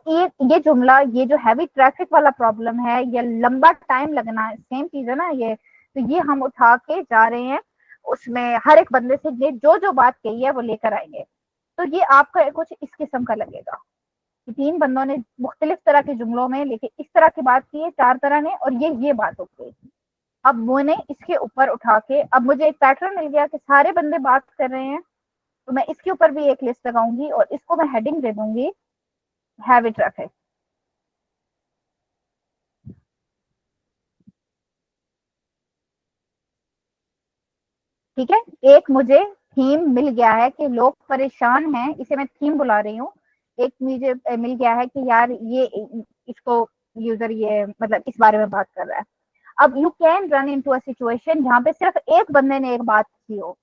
ये जुमला, ये जो हैवी ट्रैफिक वाला प्रॉब्लम है, ये लंबा टाइम लगना, सेम चीज है ना ये, तो ये हम उठा के जा रहे हैं उसमें हर एक बंदे से ये जो बात कही है वो लेकर आएंगे। तो ये आपका कुछ इस किस्म का लगेगा कि 3 बंदों ने मुख्तलिफ तरह के जुमलों में लेके इस तरह की बात की है, 4 तरह ने, और ये बात हो गई। अब वो ने इसके ऊपर उठा के, अब मुझे एक पैटर्न मिल गया कि सारे बंदे बात कर रहे हैं, तो मैं इसके ऊपर भी एक लिस्ट लगाऊंगी और इसको मैं हेडिंग दे दूंगी हैवी ट्रैफिक। ठीक है, एक मुझे थीम मिल गया है कि लोग परेशान हैं, इसे मैं थीम बुला रही हूँ। एक मुझे मिल गया है कि यार ये इसको यूजर ये मतलब इस बारे में बात कर रहा है। अब you can run into a situation जहां पे सिर्फ एक बंदे ने एक बात की हो,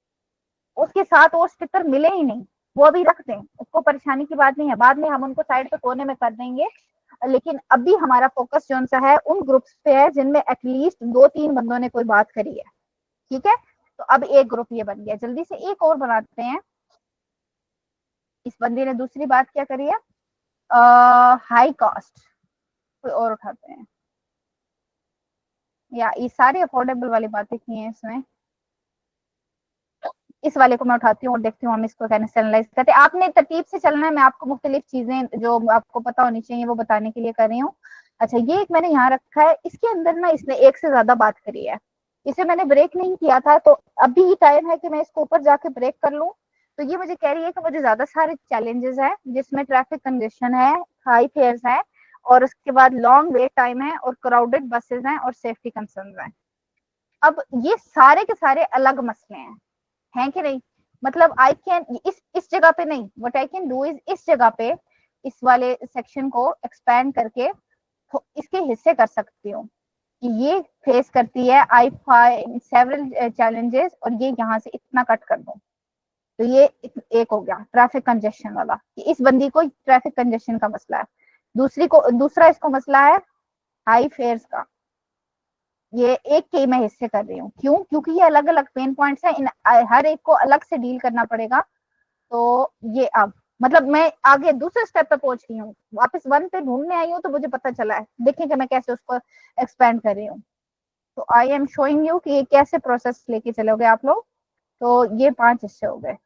उसके साथ वो स्टिकर मिले ही नहीं, वो अभी रख दें, उसको परेशानी की बात नहीं है, बाद में हम उनको साइड पे कोने में कर देंगे, लेकिन अभी हमारा फोकस जो सा है उन ग्रुप्स पे है जिनमें एटलीस्ट 2-3 बंदों ने कोई बात करी है। ठीक है, तो अब एक ग्रुप ये बन गया, जल्दी से एक और बनाते हैं। इस बंदी ने दूसरी बात क्या करी है, हाई कॉस्ट, कोई और उठाते हैं, या ये सारी अफोर्डेबल वाली बातें की हैं इसमें। इस वाले को मैं उठाती हूँ और देखती हूँ हम इसको कैसे एनालाइज करते हैं। आपने तरतीब से चलना है, मैं आपको मुख्तलिफ चीजें जो आपको पता होनी चाहिए वो बताने के लिए कर रही हूँ। अच्छा, ये एक मैंने यहाँ रखा है, इसके अंदर ना इसने एक से ज्यादा बात करी है, इसे मैंने ब्रेक नहीं किया था, तो अभी ही टाइम है कि मैं इसको ऊपर जाके ब्रेक कर लूँ। तो ये मुझे कह रही है कि मुझे ज्यादा सारे चैलेंजेस है जिसमें ट्रैफिक कंजेशन है, हाई फेयर्स है, और उसके बाद लॉन्ग वेट टाइम है, और क्राउडेड बसेस हैं, और सेफ्टी कंसर्न है। अब ये सारे के सारे अलग मसले हैं कि नहीं? मतलब आई कैन इस जगह पे नहीं, what I can do is इस जगह पे इस वाले सेक्शन को एक्सपैंड करके इसके हिस्से कर सकती हूँ कि ये फेस करती है आई फाइंड सेवरल चैलेंजेस, और ये यहाँ से इतना कट कर दूं। तो ये एक हो गया ट्रैफिक कंजेशन वाला, कि इस बंदी को ट्रैफिक कंजेशन का मसला है। दूसरा इसको मसला है हाई फेयर्स का, ये एक के मैं हिस्से कर रही हूँ। क्यों? क्योंकि ये अलग अलग पेन पॉइंट्स हैं, इन हर एक को अलग से डील करना पड़ेगा। तो ये अब मतलब मैं आगे दूसरे स्टेप पे पहुंच रही हूँ, वापस 1 पे ढूंढने आई हूँ, तो मुझे पता चला है, देखें कि मैं कैसे उसको एक्सपेंड कर रही हूँ। तो आई एम शोइंग यू कि ये कैसे प्रोसेस लेके चलोगे आप लोग। तो ये 5 हिस्से हो गए,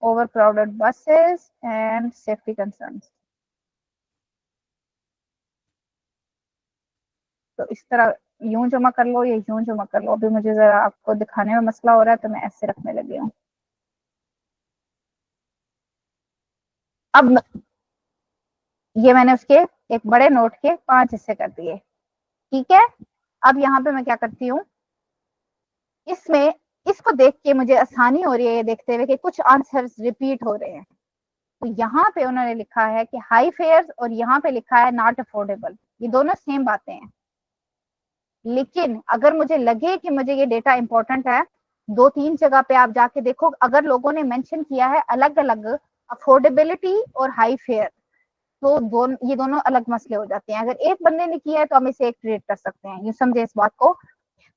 over crowded buses and safety concerns. तो इस तरह यूं जमा कर लो, या यूं जमा कर लो। अभी मुझे जरा आपको दिखाने में मसला हो रहा है, तो मैं ऐसे रखने लगी हूँ। अब ये मैंने उसके एक बड़े नोट के 5 हिस्से कर दिए। ठीक है, अब यहाँ पे मैं क्या करती हूँ, इसमें इसको देख के मुझे आसानी हो रही है ये देखते हुए कि कुछ आंसर्स रिपीट हो रहे हैं। तो यहाँ पे उन्होंने लिखा है कि हाई फेयर्स, और यहाँ पे लिखा है नॉट अफोर्डेबल। ये दोनों सेम बातें हैं, लेकिन अगर मुझे लगे कि मुझे ये डेटा इंपॉर्टेंट है, 2-3 जगह पे आप जाके देखो, अगर लोगों ने मेंशन किया है अलग अलग अफोर्डेबिलिटी और हाई फेयर, तो ये दोनों अलग मसले हो जाते हैं। अगर एक बंदे ने किया है तो हम इसे एक ट्रीट कर सकते हैं, ये समझे इस बात को।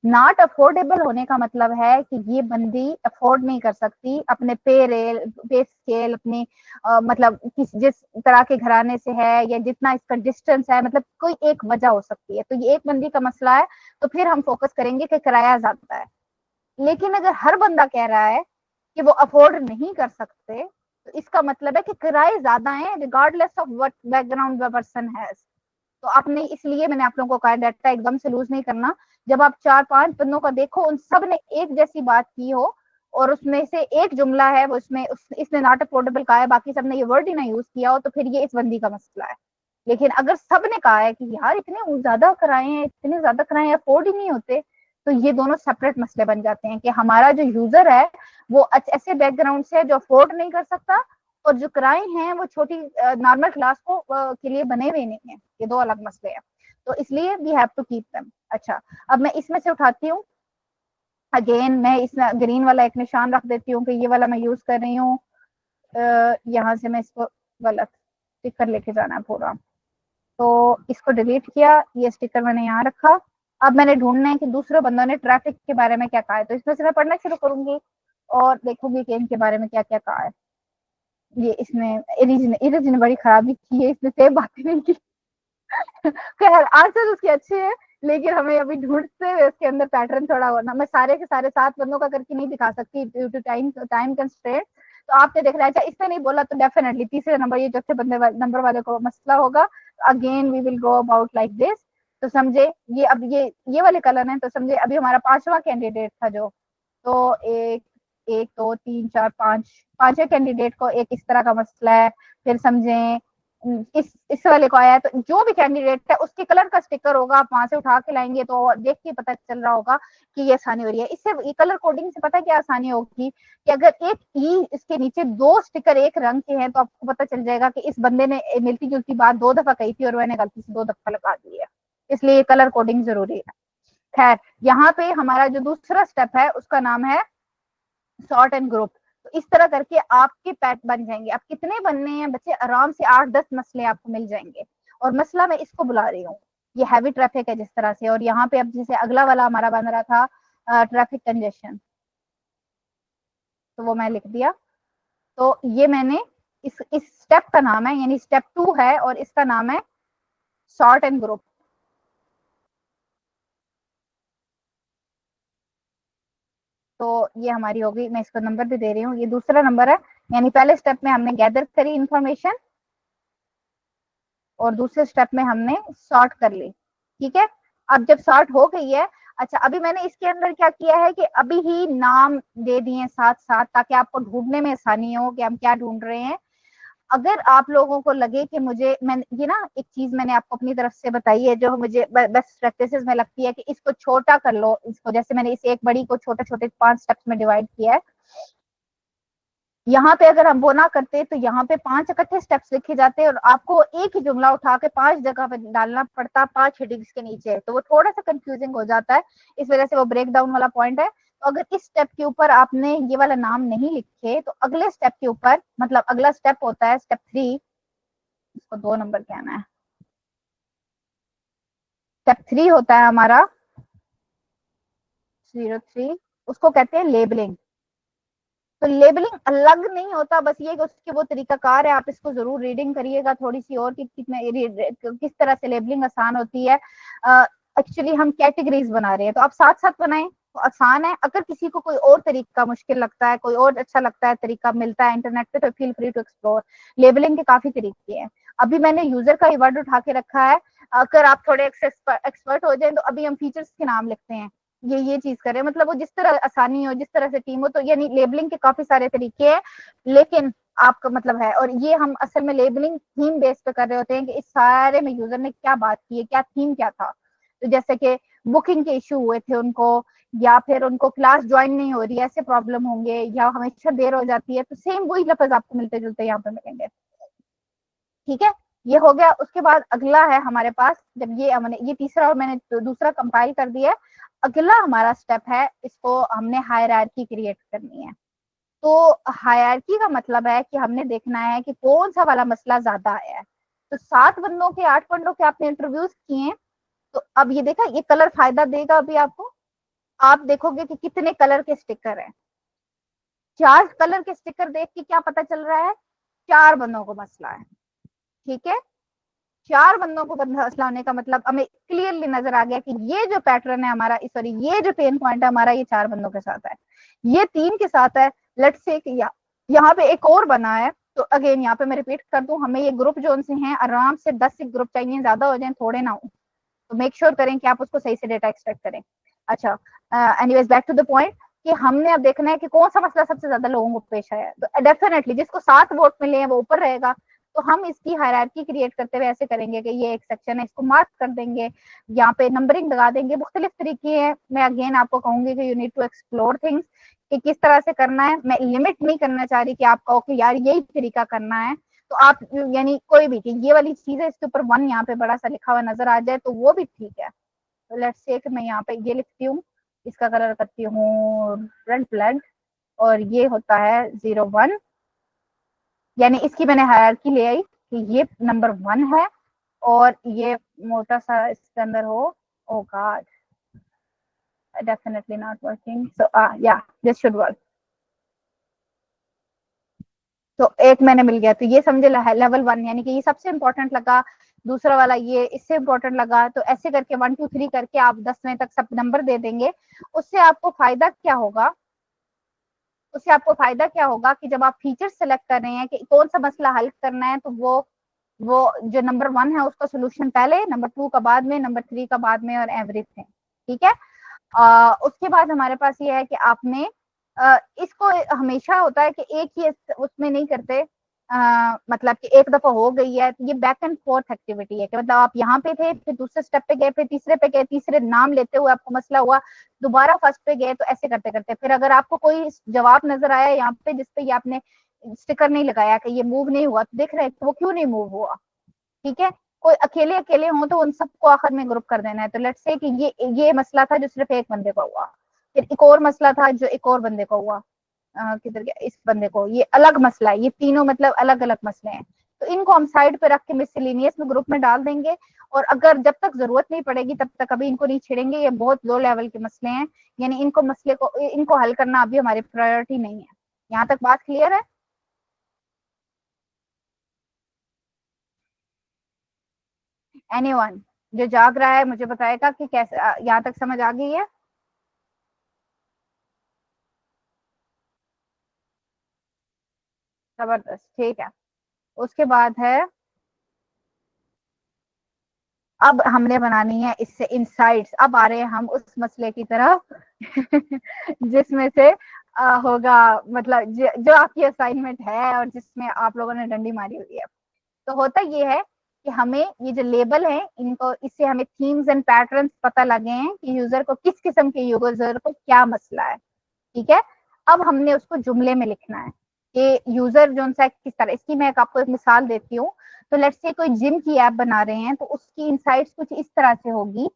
नॉट अफोर्डेबल होने का मतलब है कि ये बंदी अफोर्ड नहीं कर सकती, अपने पे स्केल अपनी मतलब जिस तरह के घराने से है या जितना इसका डिस्टेंस है, मतलब कोई एक वजह हो सकती है। तो ये एक बंदी का मसला है, तो फिर हम फोकस करेंगे कि किराया ज्यादा है। लेकिन अगर हर बंदा कह रहा है कि वो अफोर्ड नहीं कर सकते, तो इसका मतलब है कि किराए ज्यादा हैं regardless of what background the person has. तो आपने, इसलिए मैंने आप लोगों को कहा डाटा एकदम से लूज नहीं करना। जब आप 4-5 बंदों का देखो, उन सब ने एक जैसी बात की हो और उसमें से एक जुमला है वो इसने नॉट अफोर्डेबल कहा है, बाकी सबने ये वर्ड ही ना यूज किया हो, तो फिर ये इस बंदी का मसला है। लेकिन अगर सब ने कहा है कि यार इतने ज्यादा कराए हैं, इतने ज्यादा कराए अफोर्ड ही नहीं होते, तो ये दोनों सेपरेट मसले बन जाते हैं कि हमारा जो यूजर है वो ऐसे बैकग्राउंड से जो अफोर्ड नहीं कर सकता, और जो किराए हैं वो छोटी नॉर्मल क्लास को के लिए बने हुए नहीं है। ये दो अलग मसले हैं, तो इसलिए we have to keep them. अच्छा, अब मैं इसमें से उठाती हूँ, अगेन मैं इसमें ग्रीन वाला एक निशान रख देती हूँ कि ये वाला मैं यूज कर रही हूँ। यहाँ से मैं इसको गलत स्टिकर लेके जाना है पूरा, तो इसको डिलीट किया, ये स्टिकर मैंने यहाँ रखा। अब मैंने ढूंढना है कि दूसरे बंदों ने ट्रैफिक के बारे में क्या कहा है, तो इसमें से मैं पढ़ना शुरू करूंगी और देखूंगी कि इनके बारे में क्या क्या कहा है। ये इसने इरिज ने बड़ी खराबी की है, इसने सेम बातें नहीं की। खैर आंसर उसके अच्छे हैं, लेकिन हमें अभी ढूंढते हुए उसके अंदर पैटर्न थोड़ा होना, मैं सारे के सारे 7 बंदों का करके नहीं दिखा सकती ड्यू टू टाइम कंस्ट्रेंट। तो आपने देख रहा है, इसने नहीं बोला तो डेफिनेटली तीसरे नंबर ये चौथे नंबर वाले को मसला होगा। Again we will go about like this. तो समझे ये, अब ये वाले कलर हैं, तो समझे अभी हमारा 5वां कैंडिडेट था जो, तो एक 2 3 4 5वें कैंडिडेट को एक इस तरह का मसला है। फिर समझे इस वाले को आया है, तो जो भी कैंडिडेट है उसके कलर का स्टिकर होगा, आप वहां से उठा के लाएंगे तो देख के पता चल रहा होगा कि ये आसानी हो रही है। इससे कलर कोडिंग से पता क्या आसानी होगी कि अगर एक ई इसके नीचे 2 स्टिकर एक रंग के हैं, तो आपको पता चल जाएगा कि इस बंदे ने मिलती जुलती बात 2 दफा कही थी और मैंने गलती से 2 दफा लगा दी है, इसलिए कलर कोडिंग जरूरी है। खैर, यहाँ पे हमारा जो दूसरा स्टेप है उसका नाम है सॉर्ट एंड ग्रुप। तो इस तरह करके आपके पैट बन जाएंगे। अब कितने बनने हैं बच्चे, आराम से 8-10 मसले आपको मिल जाएंगे। और मसला मैं इसको बुला रही हूँ, ये हैवी ट्रैफिक है जिस तरह से। और यहाँ पे अब जैसे अगला वाला हमारा बन रहा था ट्रैफिक कंजेशन, तो वो मैं लिख दिया। तो ये मैंने इस स्टेप का नाम है, यानी स्टेप 2 है और इसका नाम है सॉर्ट एंड ग्रुप। तो ये हमारी होगी, मैं इसको नंबर भी दे रही हूँ, ये दूसरा नंबर है। यानी पहले स्टेप में हमने गैदर करी इंफॉर्मेशन और दूसरे स्टेप में हमने सॉर्ट कर ली। ठीक है, अब जब सॉर्ट हो गई है, अच्छा अभी मैंने इसके अंदर क्या किया है कि अभी ही नाम दे दिए साथ साथ, ताकि आपको ढूंढने में आसानी हो कि हम क्या ढूंढ रहे हैं। अगर आप लोगों को लगे कि मुझे, मैं ये ना एक चीज मैंने आपको अपनी तरफ से बताई है जो मुझे बेस्ट प्रैक्टिसेस में लगती है कि इसको छोटा कर लो, इसको जैसे मैंने इस एक बड़ी को छोटे छोटे 5 स्टेप्स में डिवाइड किया है। यहाँ पे अगर हम वो ना करते तो यहाँ पे 5 इकट्ठे स्टेप्स लिखे जाते और आपको एक ही जुमला उठा के 5 जगह पे डालना पड़ता 5 हेडिंग्स के नीचे, तो वो थोड़ा सा कंफ्यूजिंग हो जाता है। इस वजह से वो ब्रेक डाउन वाला पॉइंट है। तो अगर इस स्टेप के ऊपर आपने ये वाला नाम नहीं लिखे, तो अगले स्टेप के ऊपर, मतलब अगला स्टेप होता है स्टेप 3, इसको 2 नंबर कहना है। स्टेप 3 होता है हमारा 03, उसको कहते हैं लेबलिंग। तो लेबलिंग अलग नहीं होता, बस ये कि उसके वो तरीकाकार है, आप इसको जरूर रीडिंग करिएगा थोड़ी सी और कि किस तरह से लेबलिंग आसान होती है। एक्चुअली हम कैटेगरीज बना रहे हैं, तो आप साथ साथ बनाएं तो आसान है। अगर किसी को कोई और तरीका मुश्किल लगता है, कोई और अच्छा लगता है तरीका मिलता है इंटरनेट पे, तो feel free to explore. Labeling के काफी तरीके हैं। अभी मैंने यूजर का वर्ड उठा के रखा है, अगर आप थोड़े एक्सपर्ट हो जाए तो अभी हम फीचर्स के नाम लिखते हैं, ये चीज करें, मतलब वो जिस तरह आसानी हो, जिस तरह से टीम हो। तो यानी लेबलिंग के काफी सारे तरीके हैं, लेकिन आपका मतलब है, और ये हम असल में लेबलिंग थीम बेस पे कर रहे होते हैं कि इस सारे में यूजर ने क्या बात की है, क्या थीम क्या था। तो जैसे कि बुकिंग के इशू हुए थे उनको, या फिर उनको क्लास ज्वाइन नहीं हो रही है, ऐसे प्रॉब्लम होंगे, या हमेशा देर हो जाती है, तो सेम वही लफ्ज आपको मिलते जुलते यहाँ पे मिलेंगे। ठीक है, ये हो गया। उसके बाद अगला है हमारे पास, जब ये हमने ये तीसरा और मैंने दूसरा कंपाइल कर दिया, अगला हमारा स्टेप है, इसको हमने हायरार्की क्रिएट करनी है। तो हायरार्की का मतलब है कि हमने देखना है कि कौन सा वाला मसला ज्यादा आया है। तो 7 बंदों के 8 बंदों के आपने इंटरव्यूज किए, तो अब ये देखा ये कलर फायदा देगा अभी आपको। आप देखोगे कि कितने कलर के स्टिकर हैं। 4 कलर के स्टिकर देख के क्या पता चल रहा है, 4 बंदों को मसला है। ठीक है, 4 बंदों को मसला होने का मतलब हमें क्लियरली नजर आ गया कि ये जो पैटर्न है हमारा, सॉरी ये जो पेन पॉइंट है हमारा, ये 4 बंदों के साथ है, ये 3 के साथ है। लेट्स से यहाँ पे एक और बना है, तो अगेन यहाँ पे मैं रिपीट कर दूं, हमें ये ग्रुप जो से हैं आराम से 10 से ग्रुप चाहिए, ज्यादा हो जाए थोड़े ना हो, तो मेक श्योर करें कि आप उसको सही से डेटा एक्सट्रैक्ट करें। अच्छा, anyways back to the point कि हमने अब देखना है कि कौन सा मसला सबसे ज्यादा लोगों को पेश आया है। तो डेफिनेटली जिसको 7 वोट मिले हैं वो ऊपर रहेगा। तो हम इसकी हायरार्की क्रिएट करते हुए ऐसे करेंगे कि ये एक सेक्शन है, इसको मार्क कर देंगे, यहाँ पे नंबरिंग लगा देंगे। मुख्तलिफ तरीके हैं, मैं अगेन आपको कहूंगी कि you need to explore things कि किस तरह से करना है। मैं लिमिट नहीं करना चाह रही कि आप कहो कि यार यही तरीका करना है, तो आप यानी कोई भी चीज, ये वाली चीज है इसके ऊपर 1 यहाँ पे बड़ा सा लिखा हुआ नजर आ जाए तो वो भी ठीक है। तो लेट्स से मैं यहाँ पे ये लिखती हूँ, इसका कलर करती हूँ रेड ब्लड, और ये होता है 01, यानी इसकी मैंने हायरार्की ले आई कि ये नंबर 1 है और ये मोटा सा इसके अंदर हो। ओ गॉड, डेफिनेटली नॉट वर्किंग, सो या दिस शुड वर्क। तो एक मैंने मिल गया, तो ये समझे लेवल 1, यानी कि ये सबसे इंपॉर्टेंट लगा, दूसरा वाला ये इससे इंपॉर्टेंट लगा। तो ऐसे करके 1 2 3 करके आप 10वें तक सब नंबर दे देंगे। उससे आपको फायदा क्या होगा, उससे आपको फायदा क्या होगा कि जब आप फीचर सेलेक्ट कर रहे हैं कि कौन सा मसला हल करना है, तो वो जो नंबर 1 है उसका सोल्यूशन पहले, नंबर 2 का बाद में, नंबर 3 का बाद में, और एवरीथिंग। ठीक है, उसके बाद हमारे पास ये है कि आपने इसको हमेशा होता है कि एक ही उसमें नहीं करते, मतलब कि एक दफा हो गई है तो ये बैक एंड फोर्थ एक्टिविटी है कि मतलब आप यहाँ पे थे, फिर दूसरे स्टेप पे गए, फिर तीसरे पे गए, तीसरे नाम लेते हुए आपको मसला हुआ, दोबारा फर्स्ट पे गए, तो ऐसे करते करते फिर अगर आपको कोई जवाब नजर आया यहाँ पे जिसपे ये आपने स्टिकर नहीं लगाया कि ये मूव नहीं हुआ, तो देख रहे हैं कि वो क्यों नहीं मूव हुआ। ठीक है, कोई अकेले अकेले हो तो उन सबको आखिर में ग्रुप कर देना है। तो लेट्स से कि ये मसला था जो सिर्फ एक बंदे को हुआ, फिर एक और मसला था जो एक और बंदे को हुआ, किधर गया इस बंदे को, ये अलग मसला है, ये तीनों मतलब अलग अलग मसले हैं। तो इनको हम साइड पे रख के मिसलिनियस में ग्रुप में डाल देंगे, और अगर जब तक जरूरत नहीं पड़ेगी तब तक अभी इनको नहीं छेड़ेंगे, ये बहुत लो लेवल के मसले हैं, यानी इनको मसले को इनको हल करना अभी हमारी प्रायोरिटी नहीं है। यहाँ तक बात क्लियर है? एनीवन जो जाग रहा है मुझे बताएगा कि कैसे यहाँ तक समझ आ गई है? जबरदस्त, ठीक है। उसके बाद है, अब हमने बनानी है इससे इनसाइट्स। अब आ रहे हैं हम उस मसले की तरफ जिसमें से होगा मतलब जो आपकी असाइनमेंट है और जिसमें आप लोगों ने डंडी मारी हुई है। तो होता ये है कि हमें ये जो लेबल है इनको, इससे हमें थीम्स एंड पैटर्न्स पता लगे हैं कि यूजर को किस किस्म के यूजर को क्या मसला है। ठीक है, अब हमने उसको जुमले में लिखना है कि यूजर जो सा किस तरह। इसकी मैं आपको एक मिसाल देती हूँ। तो लेट्स से कोई जिम की ऐप बना रहे हैं, तो उसकी इनसाइट्स कुछ इस तरह से होगी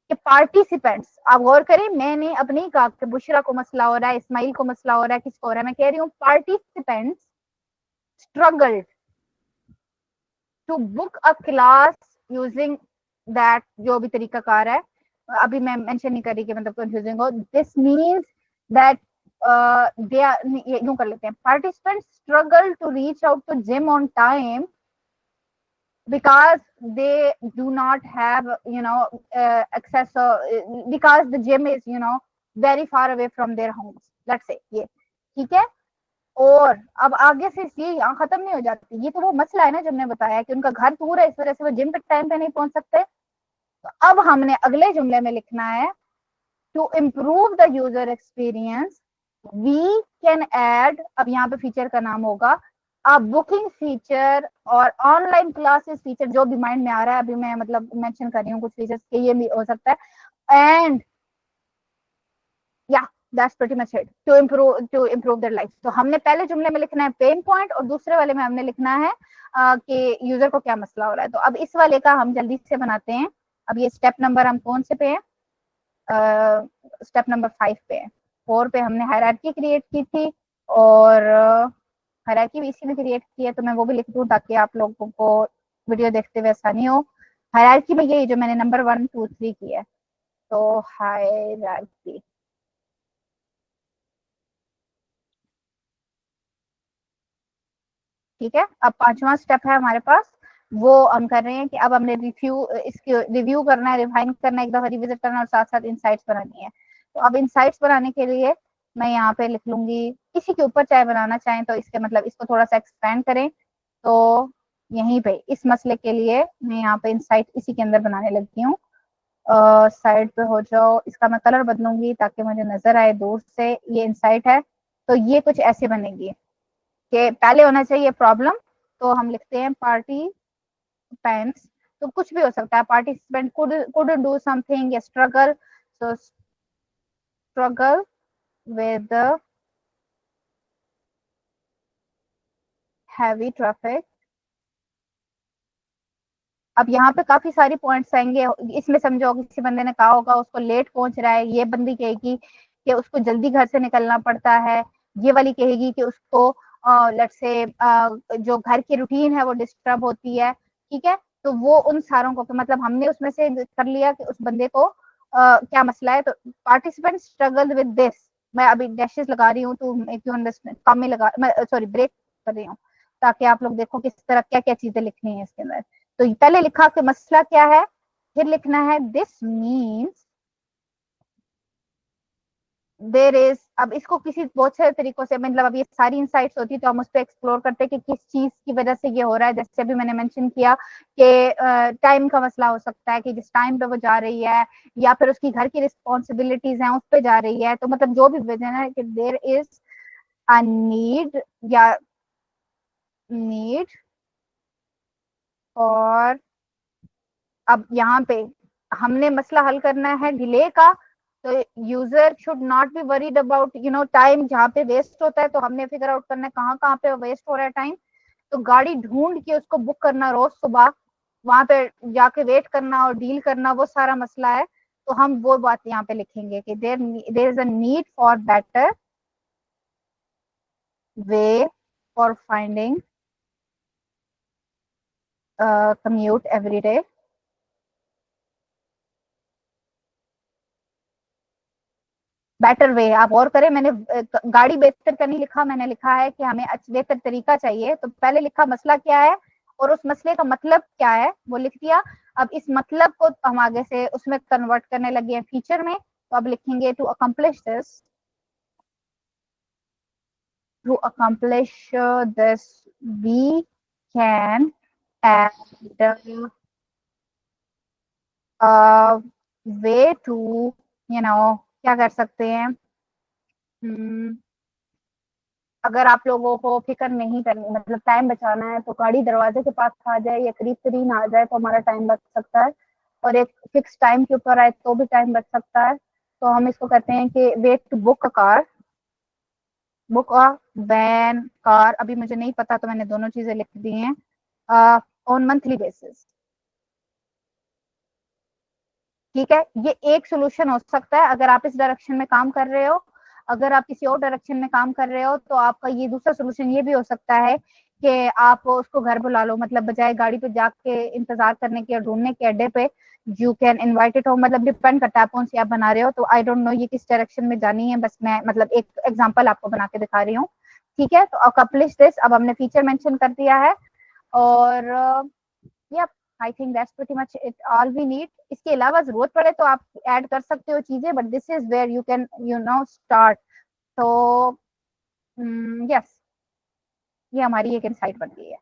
कि पार्टिसिपेंट्स, आप गौर करें, मैंने अब नहीं कहा कि बुशरा को मसला हो रहा है, इस्माइल को मसला हो रहा है, किसको हो रहा है, मैं कह रही हूँ participants struggled to book a class using that, जो भी तरीकाकार है अभी मैं मेंशन नहीं कर रही कि मतलब कंफ्यूजिंग हो। This means that they are, यूं कर लेते हैं, participants struggle to reach out to gym on time because they do not have access, because the gym is very far away from their homes, let's say ये। ठीक है, और अब आगे से ये यहाँ खत्म नहीं हो जाती, ये तो वो मसला है ना जब मैंने बताया कि उनका घर दूर है, इस वजह से वो जिम पे टाइम पे नहीं पहुंच सकते। तो अब हमने अगले जुमले में लिखना है, to improve the user experience we can add, अब यहाँ पे फीचर का नाम होगा बुकिंग फीचर और ऑनलाइन क्लासेस फीचर, जो भी माइंड में आ रहा है अभी मैं मतलब मेंशन कर रही हूँ कुछ फीचर्स के, ये भी हो सकता है। एंड या that's pretty much it, to improve their life. तो हमने पहले जुमले में लिखना है पेन पॉइंट, और दूसरे वाले में हमने लिखना है कि यूजर को क्या मसला हो रहा है। तो अब इस वाले का हम जल्दी से बनाते हैं। अब ये स्टेप नंबर हम कौन से पे हैं? स्टेप नंबर 5 पे है। 4 पे हमने हायरार्की क्रिएट की थी, और हायरार्की भी इसी में क्रिएट की है, तो मैं वो भी लिख दूं ताकि आप लोगों को वीडियो देखते हुए आसानी हो। हायरार्की में यही जो मैंने नंबर 1 2 3 की है, तो हायरार्की। ठीक है, अब 5वां स्टेप है हमारे पास, वो हम कर रहे हैं कि अब हमने इसकी रिव्यू करना है, रिफाइन करना है, एक दफा रिविजिट करना है और साथ साथ इनसाइट्स बनानी है। तो अब इनसाइट्स बनाने के लिए मैं यहाँ पे लिख लूंगी, इसी के ऊपर चाहे बनाना चाहें तो इसके मतलब इसको थोड़ा सा एक्सपेंड करें, तो यहीं पे इस मसले के लिए मैं यहाँ पे इनसाइट इसी के अंदर बनाने लगती हूँ। साइड पे हो जाओ, इसका मैं कलर बदलूंगी ताकि मुझे नजर आए दूर से ये इनसाइट है। तो ये कुछ ऐसे बनेगी कि पहले होना चाहिए प्रॉब्लम, तो हम लिखते हैं पार्टिसिपेंट्स, तो कुछ भी हो सकता है, पार्टिसिपेंट कुड डू समथिंग या struggle, so struggle with heavy traffic. अब यहाँ पे काफी सारी पॉइंट्स आएंगे, इसमें समझो किसी बंदे ने कहा होगा उसको लेट पहुंच रहा है, ये बंदी कहेगी कि उसको जल्दी घर से निकलना पड़ता है, ये वाली कहेगी कि उसको लेट्स से जो घर की रूटीन है वो डिस्टर्ब होती है। ठीक है, तो वो उन सारों को मतलब हमने उसमें से कर लिया कि उस बंदे को क्या मसला है। तो पार्टिसिपेंट स्ट्रगल विद दिस, मैं अभी डैशेस लगा रही हूँ तो इफ यू अंडरस्टैंड, कम में लगा, मैं सॉरी ब्रेक कर रही हूँ ताकि आप लोग देखो किस तरह क्या क्या चीजें लिखनी है इसके अंदर। तो पहले लिखा कि मसला क्या है, फिर लिखना है दिस मीन्स देर इज। अब इसको किसी बहुत सारे तरीकों से, मतलब अब ये सारी इनसाइट्स होती है तो हम उस पर एक्सप्लोर करते हैं कि किस चीज की वजह से ये हो रहा है। जैसे अभी मैंने मेंशन किया कि टाइम का मसला हो सकता है कि जिस टाइम पे वो जा रही है, या फिर उसकी घर की रिस्पॉन्सिबिलिटीज हैं उस पर जा रही है। तो मतलब जो भी वजह है कि देर इज अ नीड या नीड और अब यहाँ पे हमने मसला हल करना है डिले का। तो user should not be worried about time जहाँ पे वेस्ट होता है, तो हमने फिगर आउट करना है कहाँ कहाँ पे वेस्ट हो रहा है टाइम। तो गाड़ी ढूंढ के उसको बुक करना रोज सुबह, वहां पे जाके वेट करना और डील करना, वो सारा मसला है। तो हम वो बात यहाँ पे लिखेंगे कि there is a need for better way for finding commute every day। Better way आप और करें, मैंने गाड़ी बेहतर का नहीं लिखा, मैंने लिखा है कि हमें बेहतर तरीका चाहिए। तो पहले लिखा मसला क्या है और उस मसले का मतलब क्या है वो लिख दिया। अब इस मतलब को हम आगे से उसमें कन्वर्ट करने लगे हैं फीचर में। तो अब लिखेंगे to accomplish this, to accomplish this we can add way to क्या कर सकते हैं। अगर आप लोगों को फिक्र नहीं करनी, मतलब टाइम बचाना है, तो गाड़ी दरवाजे के पास आ जाए या करीब तरीन आ जाए तो हमारा टाइम बच सकता है, और एक फिक्स टाइम के ऊपर आए तो भी टाइम बच सकता है। तो हम इसको कहते हैं कि wait to book a car, book a van car, अभी मुझे नहीं पता तो मैंने दोनों चीजें लिख दी हैं, ऑन मंथली बेसिस। ठीक है, ये एक सोल्यूशन हो सकता है अगर आप इस डायरेक्शन में काम कर रहे हो। अगर आप किसी और डायरेक्शन में काम कर रहे हो तो आपका ये दूसरा सोल्यूशन ये भी हो सकता है कि आप उसको घर बुला लो, मतलब बजाय गाड़ी पे जाके इंतजार करने के, ढूंढने के अड्डे पे, यू कैन इनवाइट इट हो। मतलब डिपेंड करता है कौन सी आप बना रहे हो। तो आई डोंट नो ये किस डायरेक्शन में जानी है, बस मैं मतलब एक एग्जाम्पल आपको बना के दिखा रही हूँ। ठीक है, तो अकम्प्लिश दिस, अब हमने फीचर मेंशन कर दिया है। और या I think that's pretty much it all we need. इसके अलावा जरूरत पड़े तो आप ऐड कर सकते हो चीजें, but this is where you can start. तो यस, ये हमारी एक इनसाइट बन गई है।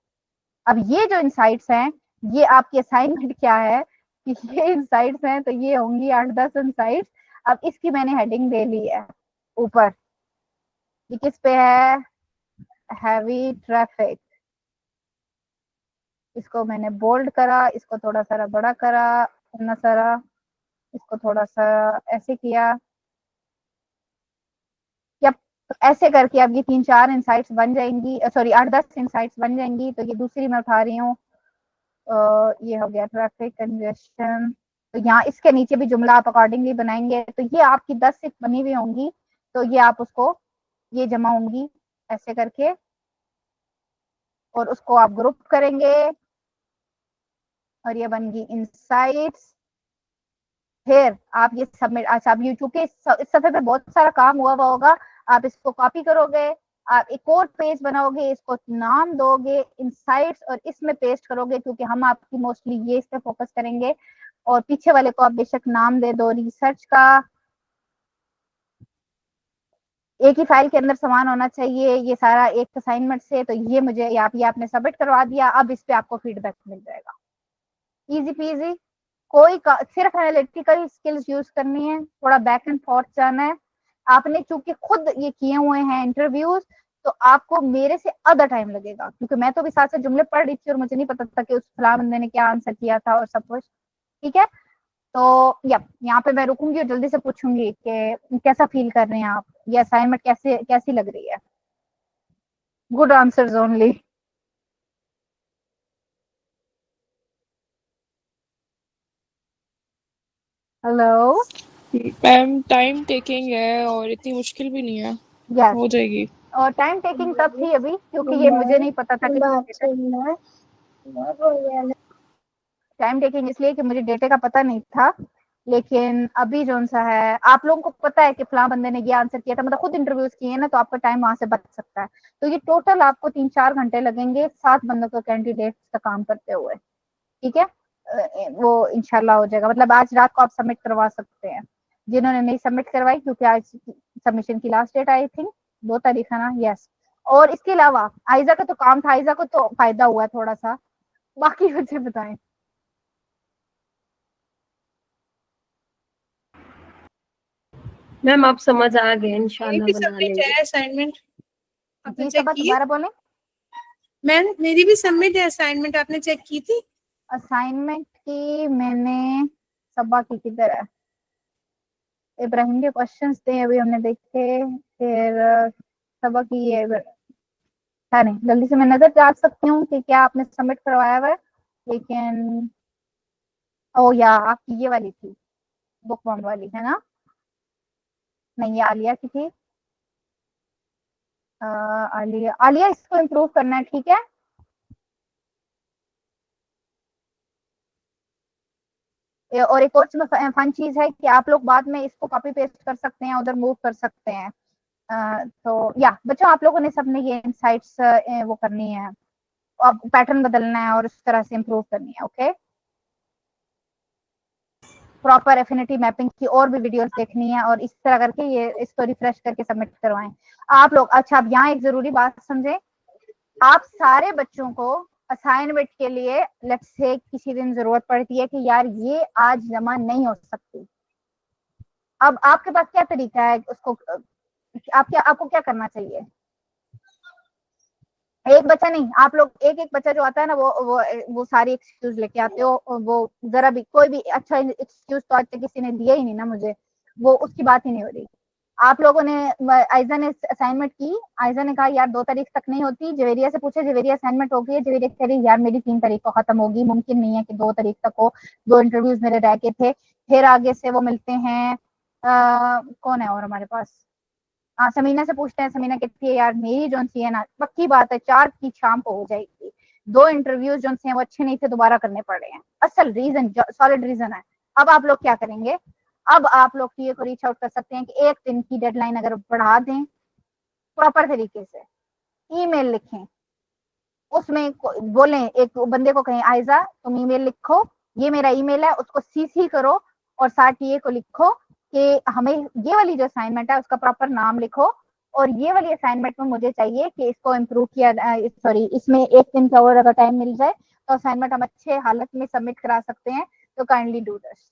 अब ये जो इनसाइट्स हैं, ये आपकी असाइनमेंट क्या है कि ये इनसाइट्स हैं, तो ये होंगी 8-10 इनसाइट्स। अब इसकी मैंने हेडिंग दे ली है ऊपर, ये किस पे है, हैवी ट्रैफिक। इसको मैंने बोल्ड करा, इसको थोड़ा सा बड़ा करा, इतना सारा, इसको थोड़ा सा ऐसे किया, या ऐसे करके अब ये 3-4 इनसाइट्स बन जाएंगी, सॉरी 8-10 इनसाइट्स बन जाएंगी। तो ये दूसरी मैं उठा रही हूँ, ये हो गया ट्रैफिक कंजेशन। तो यहाँ इसके नीचे भी जुमला आप अकॉर्डिंगली बनाएंगे, तो ये आपकी 10 एक बनी हुई होंगी। तो ये आप उसको, ये जमा होंगी ऐसे करके, और उसको आप ग्रुप करेंगे। और ये बन गई इनसाइट्स। फिर आप ये सबमिट, अच्छा अब यूट्यूब के इस सफे पे बहुत सारा काम हुआ होगा, आप इसको कॉपी करोगे, आप एक और पेज बनाओगे, इसको नाम दोगे इनसाइट्स और इसमें पेस्ट करोगे, क्योंकि हम आपकी मोस्टली ये इस पे फोकस करेंगे। और पीछे वाले को आप बेशक नाम दे दो रिसर्च का, एक ही फाइल के अंदर सामान होना चाहिए, ये सारा एक असाइनमेंट से। तो ये मुझे ये आपने सबमिट करवा दिया, अब इस पे आपको फीडबैक मिल जाएगा। इजी पीजी, सिर्फ एनालिटिकल स्किल्स यूज करनी है, थोड़ा बैक एंड फोर्थ जाना है। आपने चूंकि खुद ये किए हुए हैं इंटरव्यूज, तो आपको मेरे से आधा टाइम लगेगा, क्योंकि मैं तो भी साथ से जुमले पढ़ रही थी और मुझे नहीं पता था कि उस फलां बंदे ने क्या आंसर किया था और सब कुछ। ठीक है, तो यहाँ पे मैं रुकूंगी और जल्दी से पूछूंगी कि कैसा फील कर रहे हैं आप, ये असाइनमेंट कैसी लग रही है। Good answers only. Hello ma'am, time taking है और इतनी मुश्किल भी नहीं है। यस, हो जाएगी। और टाइम टेकिंग तब थी अभी, क्योंकि ये मुझे नहीं पता था कि टाइम टेकिंग इसलिए कि मुझे डेटे का पता नहीं था। लेकिन अभी जो सा है, आप लोगों को पता है कि फलां बंदे ने ये आंसर किया था, मतलब खुद इंटरव्यूज किए ना, तो आपका टाइम वहां से बच सकता है। तो ये टोटल आपको 3-4 घंटे लगेंगे 7 बंदों को कैंडिडेट का काम करते हुए। ठीक है, वो इंशाल्लाह हो जाएगा, मतलब आज रात को आप सबमिट करवा सकते हैं, जिन्होंने नहीं सबमिट करवाई, क्योंकि आज सबमिशन की लास्ट डेट आई थिंक 2 तारीख है ना। यस, और इसके अलावा आयजा का तो काम था, आयजा को तो फायदा हुआ है थोड़ा सा, बाकी मुझे बताएं। मैम आप समझ आ गए, इंशाल्लाह मेरी भी बना सबमिट लेंगे। है असाइनमेंट, आपने जी चेक सबा की? दोबारा बोलें। मैम मेरी भी सबमिट है असाइनमेंट, आपने चेक की थी? असाइनमेंट की मैंने, सबा की किधर है? इब्राहिम के क्वेश्चंस थे अभी हमने देखे, फिर सबा की ये है नहीं, जल्दी से मैं नजर डाल सकती हूँ कि क्या आपने सबमिट करवाया हुआ है। लेकिन ओ या आपकी ये वाली थी, बुक वर्म वाली है ना? नहीं, ये आलिया की थी। आलिया, आलिया इसको इम्प्रूव करना है, ठीक है। और एक और फन चीज है कि आप लोग बाद में इसको कॉपी पेस्ट कर सकते हैं, उधर मूव कर सकते हैं। तो या बच्चों, आप लोगों ने सबने ये इनसाइट्स वो करनी है, अब पैटर्न बदलना है और उस तरह से इम्प्रूव करनी है। ओके, प्रॉपर एफिनिटी मैपिंग की और भी वीडियोस देखनी है, और इस तरह करके ये इसको रिफ्रेश करके सबमिट करवाएं आप लोग। अच्छा, अब यहाँ एक जरूरी बात समझें, आप सारे बच्चों को असाइनमेंट के लिए लेट्स से किसी दिन जरूरत पड़ती है कि यार ये आज जमा नहीं हो सकती, अब आपके पास क्या तरीका है उसको, आपको क्या करना चाहिए? एक बच्चा नहीं, आप लोग एक एक बच्चा जो आता है ना, वो सारी एक्सक्यूज लेके आते हो, और वो जरा भी कोई भी अच्छा एक्सक्यूज तो आज तक किसी ने दिया ही नहीं ना मुझे, वो उसकी बात ही नहीं हो रही। आप लोगों ने, आयजा ने असाइनमेंट की, आयजा ने कहा यार 2 तारीख तक नहीं होती, जवेरिया से पूछे, जवेरिया असाइनमेंट हो गई है, जवेरिया कह रही यार मेरी 3 तारीख को खत्म होगी, मुमकिन नहीं है कि 2 तारीख तक हो, 2 इंटरव्यूज मेरे रह के थे। फिर आगे से वो मिलते हैं, कौन है और हमारे पास, हाँ समीना से पूछते हैं, समीना कहती है यार मेरी जो सी है ना, पक्की बात है 4 की शाम को हो जाएगी, 2 इंटरव्यूज जो हैं वो अच्छे नहीं थे, दोबारा करने पड़ रहे हैं, असल रीजन सॉलिड रीजन है। अब आप लोग क्या करेंगे? अब आप लोग टीए को रीच आउट कर सकते हैं कि 1 दिन की डेडलाइन अगर बढ़ा दें, प्रॉपर तरीके से ईमेल लिखें, उसमें बोलें, एक बंदे को कहें आयजा तुम ईमेल लिखो, ये मेरा ईमेल है, उसको सीसी करो, और साथ टीए को लिखो कि हमें ये वाली जो असाइनमेंट है उसका प्रॉपर नाम लिखो, और ये वाली असाइनमेंट में मुझे चाहिए कि इसको इम्प्रूव किया, सॉरी इसमें 1 दिन का और अगर टाइम मिल जाए तो असाइनमेंट हम अच्छे हालत में सबमिट करा सकते हैं, तो काइंडली डू दिस।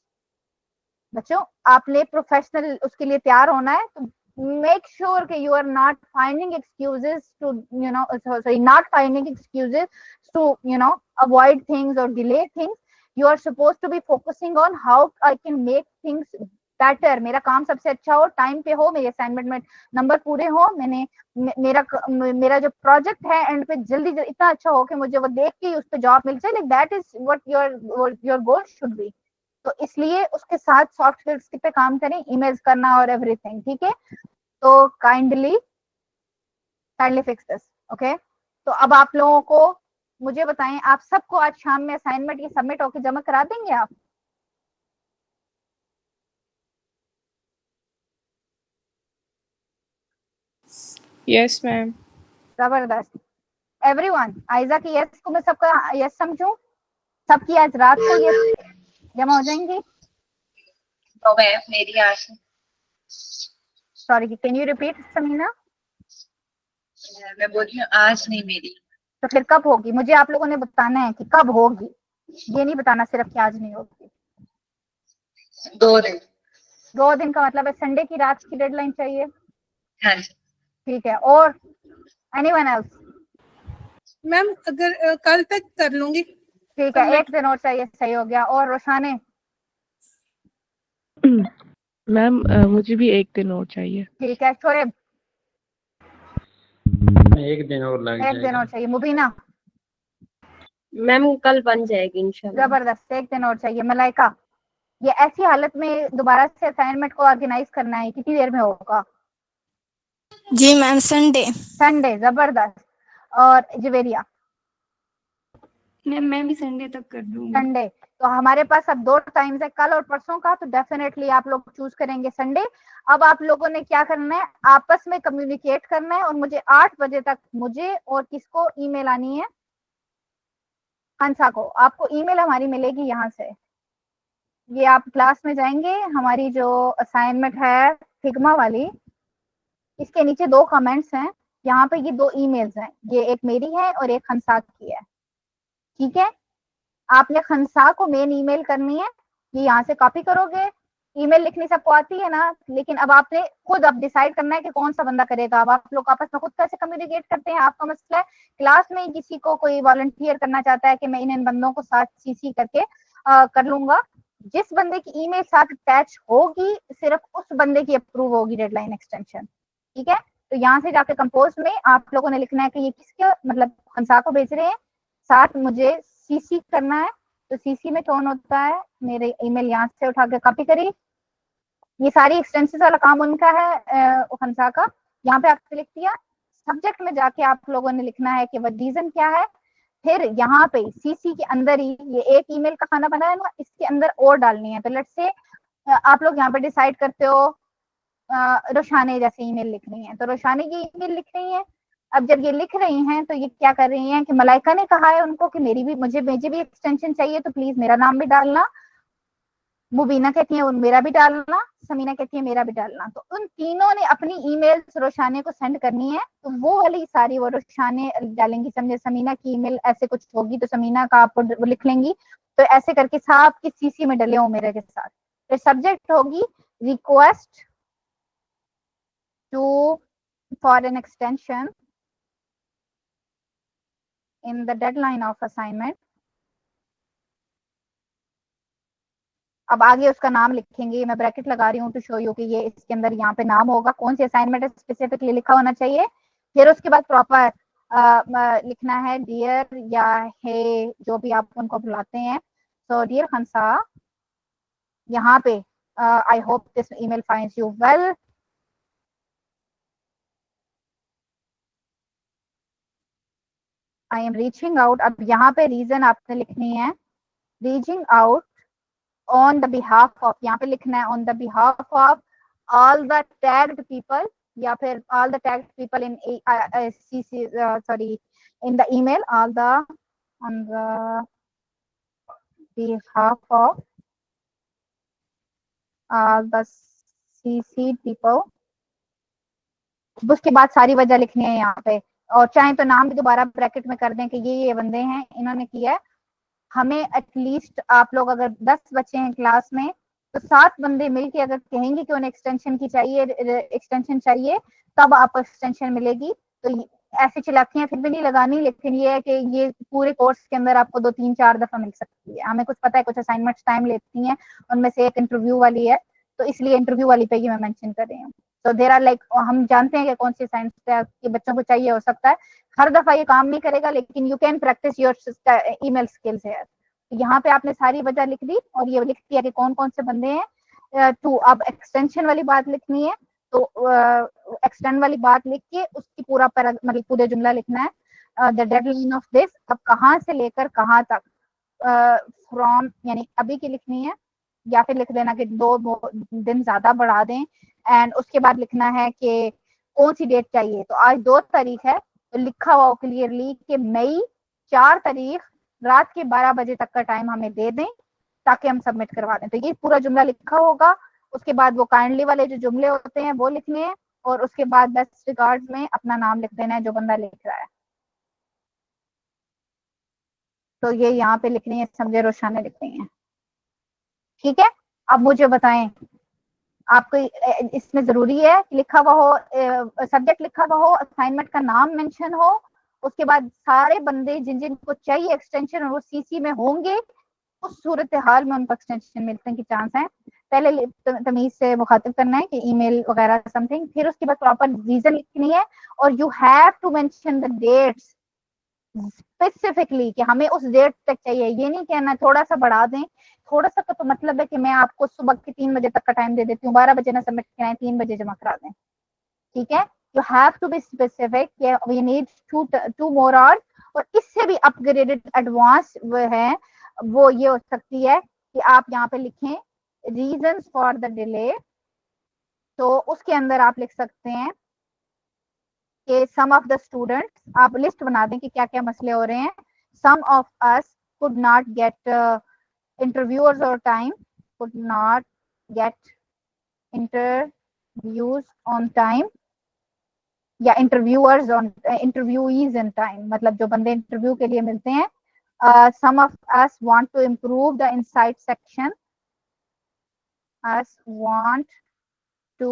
बच्चों, आपने प्रोफेशनल उसके लिए तैयार होना है, तो make sure that you are not finding excuses to, not finding excuses to, avoid things or delay things. You are supposed to be focusing on how I can make things better. मेरा काम सबसे अच्छा हो, time पे हो, मेरे assignment में number पूरे हो, मेरा जो प्रोजेक्ट है एंड पे जल्दी इतना अच्छा हो कि मुझे वो देख के उस पे जॉब मिल जाए, like that is what your goal should be. तो इसलिए उसके साथ सॉफ्ट स्किल्स पे काम करें, ईमेल्स करना और एवरीथिंग, ठीक है। तो काइंडली फिक्स दिस, ओके। तो अब आप लोगों को मुझे बताएं, आप सबको आज शाम में असाइनमेंट ये सबमिट होकर जमा करा देंगे आप? Yes ma'am. जबरदस्त। एवरीवन, आयजा की यस को मैं सबका यस समझूं? सबकी आज रात को ये जमा हो जाएंगी? तो मेरी आज sorry, can you repeat Samina? मैं बोल रही हूँ आज नहीं मेरी। तो फिर कब होगी? मुझे आप लोगों ने बताना है कि कब होगी, ये नहीं बताना सिर्फ कि आज नहीं होगी। 2 दिन। 2 दिन का मतलब है संडे की रात की डेडलाइन चाहिए? हाँ जी। ठीक है। और एनीवन एल्स? मैम अगर कल तक कर लूंगी। ठीक है, 1 दिन और चाहिए, सही हो गया। और रोशाने? मैम मुझे भी 1 दिन और चाहिए। ठीक है। शोएब? 1 दिन और लग 1 दिन जाएगा। और चाहिए। मुबीना? मैम कल बन जाएगी इंशाल्लाह। जबरदस्त, 1 दिन और चाहिए। मलाइका? ये ऐसी हालत में दोबारा से असाइनमेंट को ऑर्गेनाइज करना है, कितनी देर में होगा? जी मैम संडे। संडे, जबरदस्त। और जवेरिया? मैं भी संडे तक कर दूंगी। संडे। तो हमारे पास अब 2 टाइम्स है, कल और परसों का, तो डेफिनेटली आप लोग चूज करेंगे संडे। अब आप लोगों ने क्या करना है, आपस में कम्युनिकेट करना है और मुझे 8 बजे तक मुझे और किसको ईमेल आनी है? हंसा को। आपको ईमेल हमारी मिलेगी यहाँ से, ये आप क्लास में जाएंगे, हमारी जो असाइनमेंट है फिग्मा वाली, इसके नीचे 2 कमेंट्स हैं, यहाँ पे ये 2 ईमेल्स हैं, ये एक मेरी है और एक हंसा की है। ठीक है, आपने खंसा को मेन ईमेल करनी है, ये यहाँ से कॉपी करोगे। ईमेल लिखनी सबको आती है ना, लेकिन अब आपने खुद अब डिसाइड करना है कि कौन सा बंदा करेगा। अब आप लोग आपस में खुद कैसे कम्युनिकेट करते हैं, आपका मसला है। क्लास में किसी को कोई वॉलंटियर करना चाहता है कि मैं इन बंदों को साथ सीसी करके कर लूंगा, जिस बंदे की ईमेल साथ अटैच होगी सिर्फ उस बंदे की अप्रूव होगी डेडलाइन एक्सटेंशन। ठीक है, तो यहाँ से जाके कंपोज में आप लोगों ने लिखना है कि ये किसके मतलब हंसा को भेज रहे हैं, साथ मुझे सीसी करना है। तो सीसी में कौन होता है, मेरे ईमेल यहाँ से उठा के कॉपी करी, ये सारी एक्सटेंसेस वाला काम उनका है हंसा का। यहाँ पे आपने लिख दिया। सब्जेक्ट में जाके आप लोगों ने लिखना है कि वह रीजन क्या है। फिर यहाँ पे सीसी के अंदर ही ये एक ईमेल का खाना बना है ना, इसके अंदर और डालनी है। तो लेट्स से आप लोग यहाँ पे डिसाइड करते हो रोशाने जैसे ईमेल लिखनी है, तो रोशाने की ईमेल लिख रही है। अब जब ये लिख रही हैं तो ये क्या कर रही हैं कि मलाइका ने कहा है उनको कि मुझे भी एक्सटेंशन चाहिए, तो प्लीज मेरा नाम भी डालना। मुबीना कहती है मेरा भी डालना, समीना कहती है मेरा भी डालना। तो उन तीनों ने अपनी ईमेल रोशाने को सेंड करनी है, तो वो वाली सारी वो रोशाने डालेंगी। समझे, समीना की ईमेल ऐसे कुछ होगी तो समीना का आप लिख लेंगी, तो ऐसे करके सब की सीसी में डले हो मेरे के साथ। फिर सब्जेक्ट होगी request to for an extension in the deadline of assignment। अब आगे उसका नाम लिखेंगे, मैं ब्रैकेट लगा रही हूँ टू शो यू कि ये इसके अंदर यहाँ पे नाम होगा, कौन सी असाइनमेंट है स्पेसिफिकली लिखा होना चाहिए। फिर उसके बाद प्रॉपर लिखना है डियर या हे, जो भी आप उनको बुलाते हैं। सो डियर हंसा, यहाँ पे I hope this email finds you well. I am reaching out. अब यहाँ पे रीजन आपने लिखनी है, reaching out on the behalf of, यहाँ पे लिखना है on the behalf of all the tagged people, या फिर all the tagged people in CC, sorry, in the email, all the on the behalf of all the CC people। उसके बाद सारी वजह लिखनी है यहाँ पे, और चाहे तो नाम भी दोबारा ब्रैकेट में कर दें कि ये बंदे हैं, इन्होंने किया है। हमें एटलीस्ट आप लोग अगर 10 बच्चे हैं क्लास में, तो 7 बंदे मिलके अगर कहेंगे कि उन्हें एक्सटेंशन चाहिए, तब आपको एक्सटेंशन मिलेगी। तो ऐसी चिलाकियां फिर भी नहीं लगानी, लेकिन ये है कि ये पूरे कोर्स के अंदर आपको 2 3 4 दफा मिल सकती है। हमें कुछ पता है कुछ असाइनमेंट्स टाइम लेती हैं, उनमें से एक इंटरव्यू वाली है, तो इसलिए इंटरव्यू वाली पे ही मैं मेंशन कर रही हूँ। तो देयर आर लाइक, हम जानते हैं कि कौन सी असाइनमेंट के बच्चों को चाहिए हो सकता है, हर दफा ये काम नहीं करेगा, लेकिन you can practice your email skills है। यहाँ पे आपने सारी वजह लिख दी और ये लिख दिया कि कौन कौन से बंदे हैं। टू, अब एक्सटेंशन वाली बात लिखनी है, तो एक्सटेंड वाली बात लिख के उसकी पूरा मतलब पूरे जुमला लिखना है। द डेडलाइन ऑफ दिस, अब कहाँ से लेकर कहाँ तक, फ्रॉम यानी अभी की लिखनी है, या फिर लिख देना कि 2 दिन ज्यादा बढ़ा दें, एंड उसके बाद लिखना है कि कौन सी डेट चाहिए। तो आज 2 तारीख है, तो लिखा हुआ क्लियरली कि मई 4 तारीख रात के 12 बजे तक का टाइम हमें दे दें ताकि हम सबमिट करवा दें। तो ये पूरा जुमला लिखा होगा। उसके बाद वो काइंडली वाले जो जुमले होते हैं वो लिखने हैं, और उसके बाद बेस्ट रिगार्ड्स में अपना नाम लिख देना है जो बंदा लिख रहा है। तो ये यहाँ पे लिखनी है, समझे, रोशाना लिखनी है। ठीक है, अब मुझे बताएं आपको इसमें जरूरी है कि लिखा हुआ हो, सब्जेक्ट लिखा हुआ हो, असाइनमेंट का नाम मेंशन हो, उसके बाद सारे बंदे जिन जिन को चाहिए एक्सटेंशन और वो सीसी में होंगे, उस सूरत हाल में उनको एक्सटेंशन मिलने की चांस है। पहले तमीज से मुखातिब करना है कि ईमेल वगैरह समथिंग, फिर उसके बाद प्रॉपर रीजन लिखनी है, और you have to mention the dates specifically कि हमें उस डेट तक चाहिए। ये नहीं कहना थोड़ा सा बढ़ा दें, थोड़ा सा का तो मतलब है कि मैं आपको सुबह के 3 बजे तक का टाइम दे देती हूँ, 12 बजे ना सबमिट कराएं, 3 बजे जमा करा दें। ठीक है, you have to be specific, we need 2 more hours. और इससे भी अपग्रेडेड एडवांस वो है, वो ये हो सकती है कि आप यहाँ पे लिखें रीजंस फॉर द डिले। तो उसके अंदर आप लिख सकते हैं कि सम ऑफ द स्टूडेंट्स, आप लिस्ट बना दें कि क्या क्या मसले हो रहे हैं। Some of us could not get interviewers or time, could not get interviews on time, या interviewers on interviewees in time, मतलब जो बंदे इंटरव्यू के लिए मिलते हैं। some of us want to improve the insight section, us want to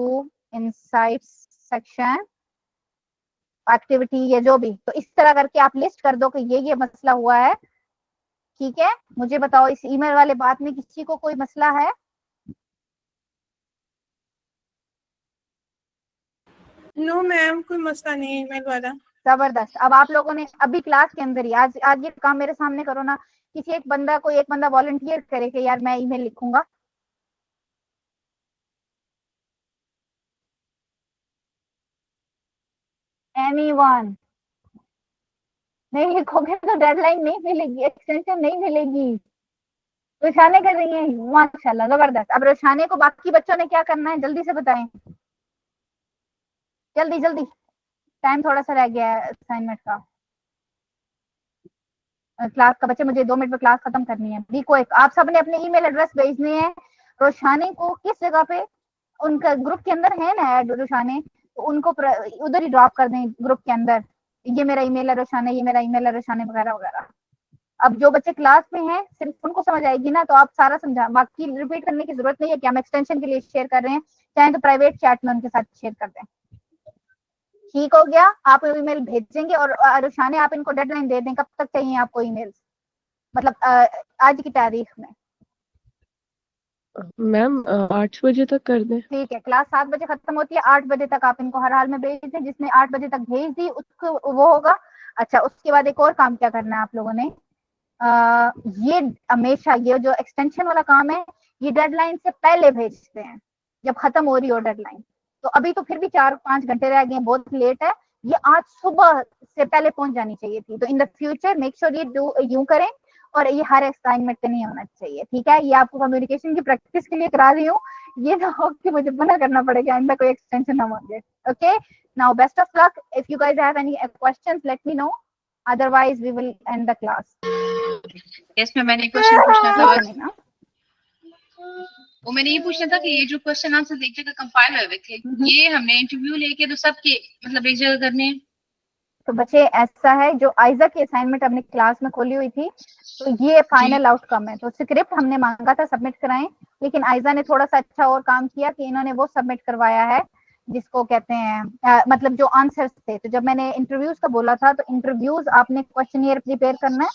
insights section activity, ये जो भी। तो इस तरह करके आप लिस्ट कर दो कि ये मसला हुआ है। ठीक है, मुझे बताओ इस ईमेल वाले बात में किसी को कोई मसला है? नो मैम, कोई मसला नहीं है ईमेल वाला। जबरदस्त। अब आप लोगों ने अभी क्लास के अंदर ही आज ये काम मेरे सामने करो ना, किसी एक बंदा वॉलंटियर करे कि यार मैं ईमेल लिखूंगा। एनीवन? नहीं लिखोगे तो डेडलाइन नहीं मिलेगी, एक्सटेंशन नहीं मिलेगी। रोशाने कर रही है, माशाल्लाह, जबरदस्त। अब रोशाने को बाकी बच्चों ने क्या करना है, जल्दी से बताएं, जल्दी जल्दी, टाइम थोड़ा सा रह गया है असाइनमेंट का। क्लास का बच्चे, मुझे 2 मिनट में क्लास खत्म करनी है। बी को एक, आप सबने अपने ईमेल एड्रेस भेजने हैं रोशाने को। किस जगह पे? उनका ग्रुप के अंदर है ना ऐड रोशाने, तो उनको उधर ही ड्रॉप कर दें ग्रुप के अंदर, ये मेरा ईमेल है रोशाने, ये मेरा ईमेल है रोशाने, वगैरह वगैरह। अब जो बच्चे क्लास में हैं सिर्फ उनको समझ आएगी ना, तो आप सारा समझा, बाकी रिपीट करने की जरूरत नहीं है कि हम एक्सटेंशन के लिए शेयर कर रहे हैं, चाहे तो प्राइवेट चैट में उनके साथ शेयर कर दें। ठीक हो गया, आप ईमेल भेजेंगे, और रुशाने आप इनको डेडलाइन दे दें कब तक चाहिए आपको ईमेल, मतलब आज की तारीख में। मैम 8 बजे तक कर दें। ठीक है, क्लास 7 बजे खत्म होती है, 8 बजे तक आप इनको हर हाल में भेज दें। जिसने 8 बजे तक भेज दी उसको वो होगा। अच्छा, उसके बाद एक और काम क्या करना है आप लोगों ने, ये हमेशा ये जो एक्सटेंशन वाला काम है, ये डेडलाइन से पहले भेजते हैं जब खत्म हो रही हो डेडलाइन। तो अभी तो फिर भी 4-5 घंटे रह गए, बहुत लेट है, ये आज सुबह से पहले पहुंच जानी चाहिए थी। तो in the future make sure ये यूं करें, और ये हर असाइनमेंट पे नहीं होना चाहिए। ठीक है, ये आपको कम्युनिकेशन की प्रैक्टिस के लिए करा रही हूँ, ये ना हो कि मुझे मना करना पड़ेगा, इनका कोई एक्सटेंशन ना मांगे। Okay, now best of luck. If you guys have any questions let me know, otherwise we will end the class. yes मैं मैंने क्वेश्चन पूछना था बस। वो मैंने ये पूछना था कि ये जो क्वेश्चन आंसर एक जगह कंपाइल हुए थे, ये हमने इंटरव्यू लेके तो सबके मतलब एक जगह करने हैं? तो बच्चे ऐसा है, जो आयजा की असाइनमेंट अपनी क्लास में खोली हुई थी, तो ये फाइनल आउटकम है। तो स्क्रिप्ट हमने मांगा था सबमिट कराएं, लेकिन आयजा ने थोड़ा सा अच्छा और काम किया कि इन्होंने वो सबमिट करवाया है जिसको कहते हैं मतलब जो आंसर्स थे। तो जब मैंने इंटरव्यूज का बोला था, तो इंटरव्यूज आपने क्वेश्चनियर प्रिपेयर करना है,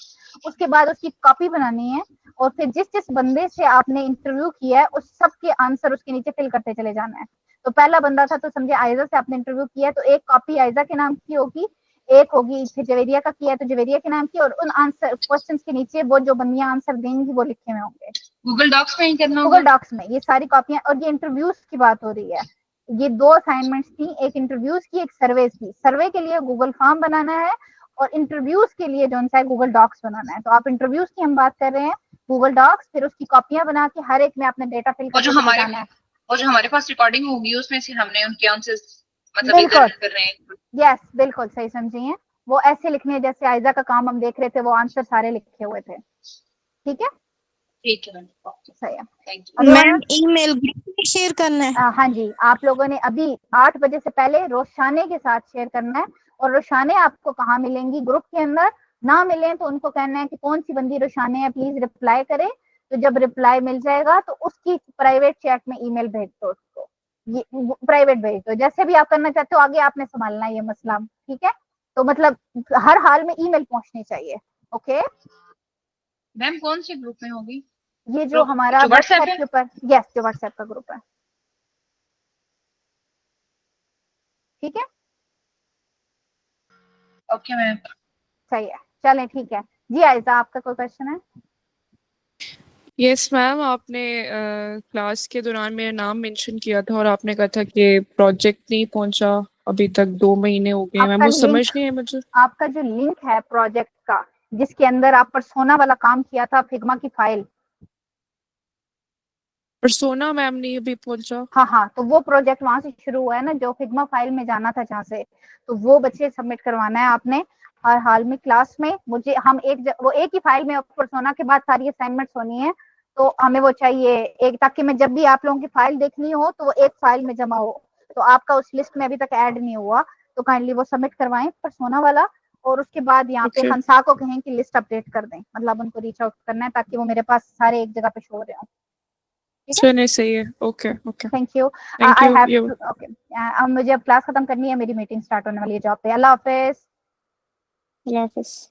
उसके बाद उसकी कॉपी बनानी है, और फिर जिस जिस बंदे से आपने इंटरव्यू किया है उस सब के आंसर उसके नीचे फिल करते चले जाना है। तो पहला बंदा था, तो समझे आयजा से आपने इंटरव्यू किया है, तो एक कॉपी आयजा के नाम की होगी, एक होगी फिर जवेरिया का किया है तो जवेरिया के नाम की, और उन आंसर क्वेश्चंस के नीचे वो जो बंदियां आंसर देंगी वो लिखे हुए होंगे गूगल डॉक्स में ही करना होगा। गूगल डॉक्स में ये सारी कॉपियां। और ये इंटरव्यूज की बात हो रही है, ये 2 असाइनमेंट्स थी, एक इंटरव्यूज की, एक सर्वे की। सर्वे के लिए गूगल फॉर्म बनाना है, और इंटरव्यूज के लिए जो है गूगल डॉक्स बनाना है। तो आप इंटरव्यूज की हम बात कर रहे हैं, गूगल डॉक्स, फिर उसकी कॉपियां बना के हर एक में आपने डेटा फिल और जो हमारे पास रिकॉर्डिंग होगी उसमें से हमने उनके आंसर मतलब इधर कर रहे हैं। यस बिल्कुल सही समझिए, वो ऐसे लिखने हैं जैसे आयजा का काम हम देख रहे थे, वो आंसर सारे लिखे हुए थे। ठीक है, ठीक है सही है। Thank you ma'am email group में शेयर करना है? हाँ जी, आप लोगों ने अभी 8 बजे से पहले रोशाने के साथ शेयर करना है। और रोशाने आपको कहाँ मिलेंगी? ग्रुप के अंदर। ना मिले तो उनको कहना है कि कौन सी बंदी रोशाने है, प्लीज रिप्लाई करे। तो जब रिप्लाई मिल जाएगा तो उसकी प्राइवेट चैट में ईमेल भेज दो उसको, ये प्राइवेट भेज दो, जैसे भी आप करना चाहते हो, आगे आपने संभालना है ये मसला। ठीक है, तो मतलब हर हाल में ईमेल पहुंचनी चाहिए। ओके मैम, कौन से ग्रुप में होगी ये जो हमारा व्हाट्सएप के ऊपर? यस, जो व्हाट्सएप का ग्रुप है। ठीक है, ओके मैम, सही है, चलें ठीक है जी। आयजा, आपका कोई क्वेश्चन है? यस मैम, आपने क्लास के दौरान मेरा नाम मेंशन किया था और आपने कहा था कि प्रोजेक्ट नहीं पहुंचा अभी तक, 2 महीने हो गए। मैम वो समझ नहीं है मुझे। आपका जो लिंक है प्रोजेक्ट का, जिसके अंदर आप परसोना वाला काम किया था, फिग्मा की फाइल, परसोना मैम नहीं अभी पहुंचा। हाँ, तो वो प्रोजेक्ट वहां से शुरू हुआ है ना, जो फिग्मा फाइल में जाना था जहाँ से, तो वो बच्चे सबमिट करवाना है आपने। और हाल में क्लास में मुझे वो एक ही फाइल में परसोना के बाद सारी असाइनमेंट्स होनी है, तो हमें वो चाहिए एक, ताकि मैं जब भी आप लोगों की फाइल देखनी हो तो वो एक फाइल में जमा हो। तो आपका उस लिस्ट में अभी तक ऐड नहीं हुआ, तो काइंडली वो सबमिट करवाएं परसोना वाला। और उसके बाद यहाँ पे हंसा को कहें कि लिस्ट अपडेट कर दें, मतलब उनको रीच आउट करना है ताकि वो मेरे पास सारे एक जगह पे शो हो रहे हो। चलिए सही है, okay okay, thank you. I have okay, मुझे अब क्लास खत्म करनी है, मेरी मीटिंग स्टार्ट होने वाली है जॉब पे। अल्लाह हाफिज। अल्लाह हाफिज।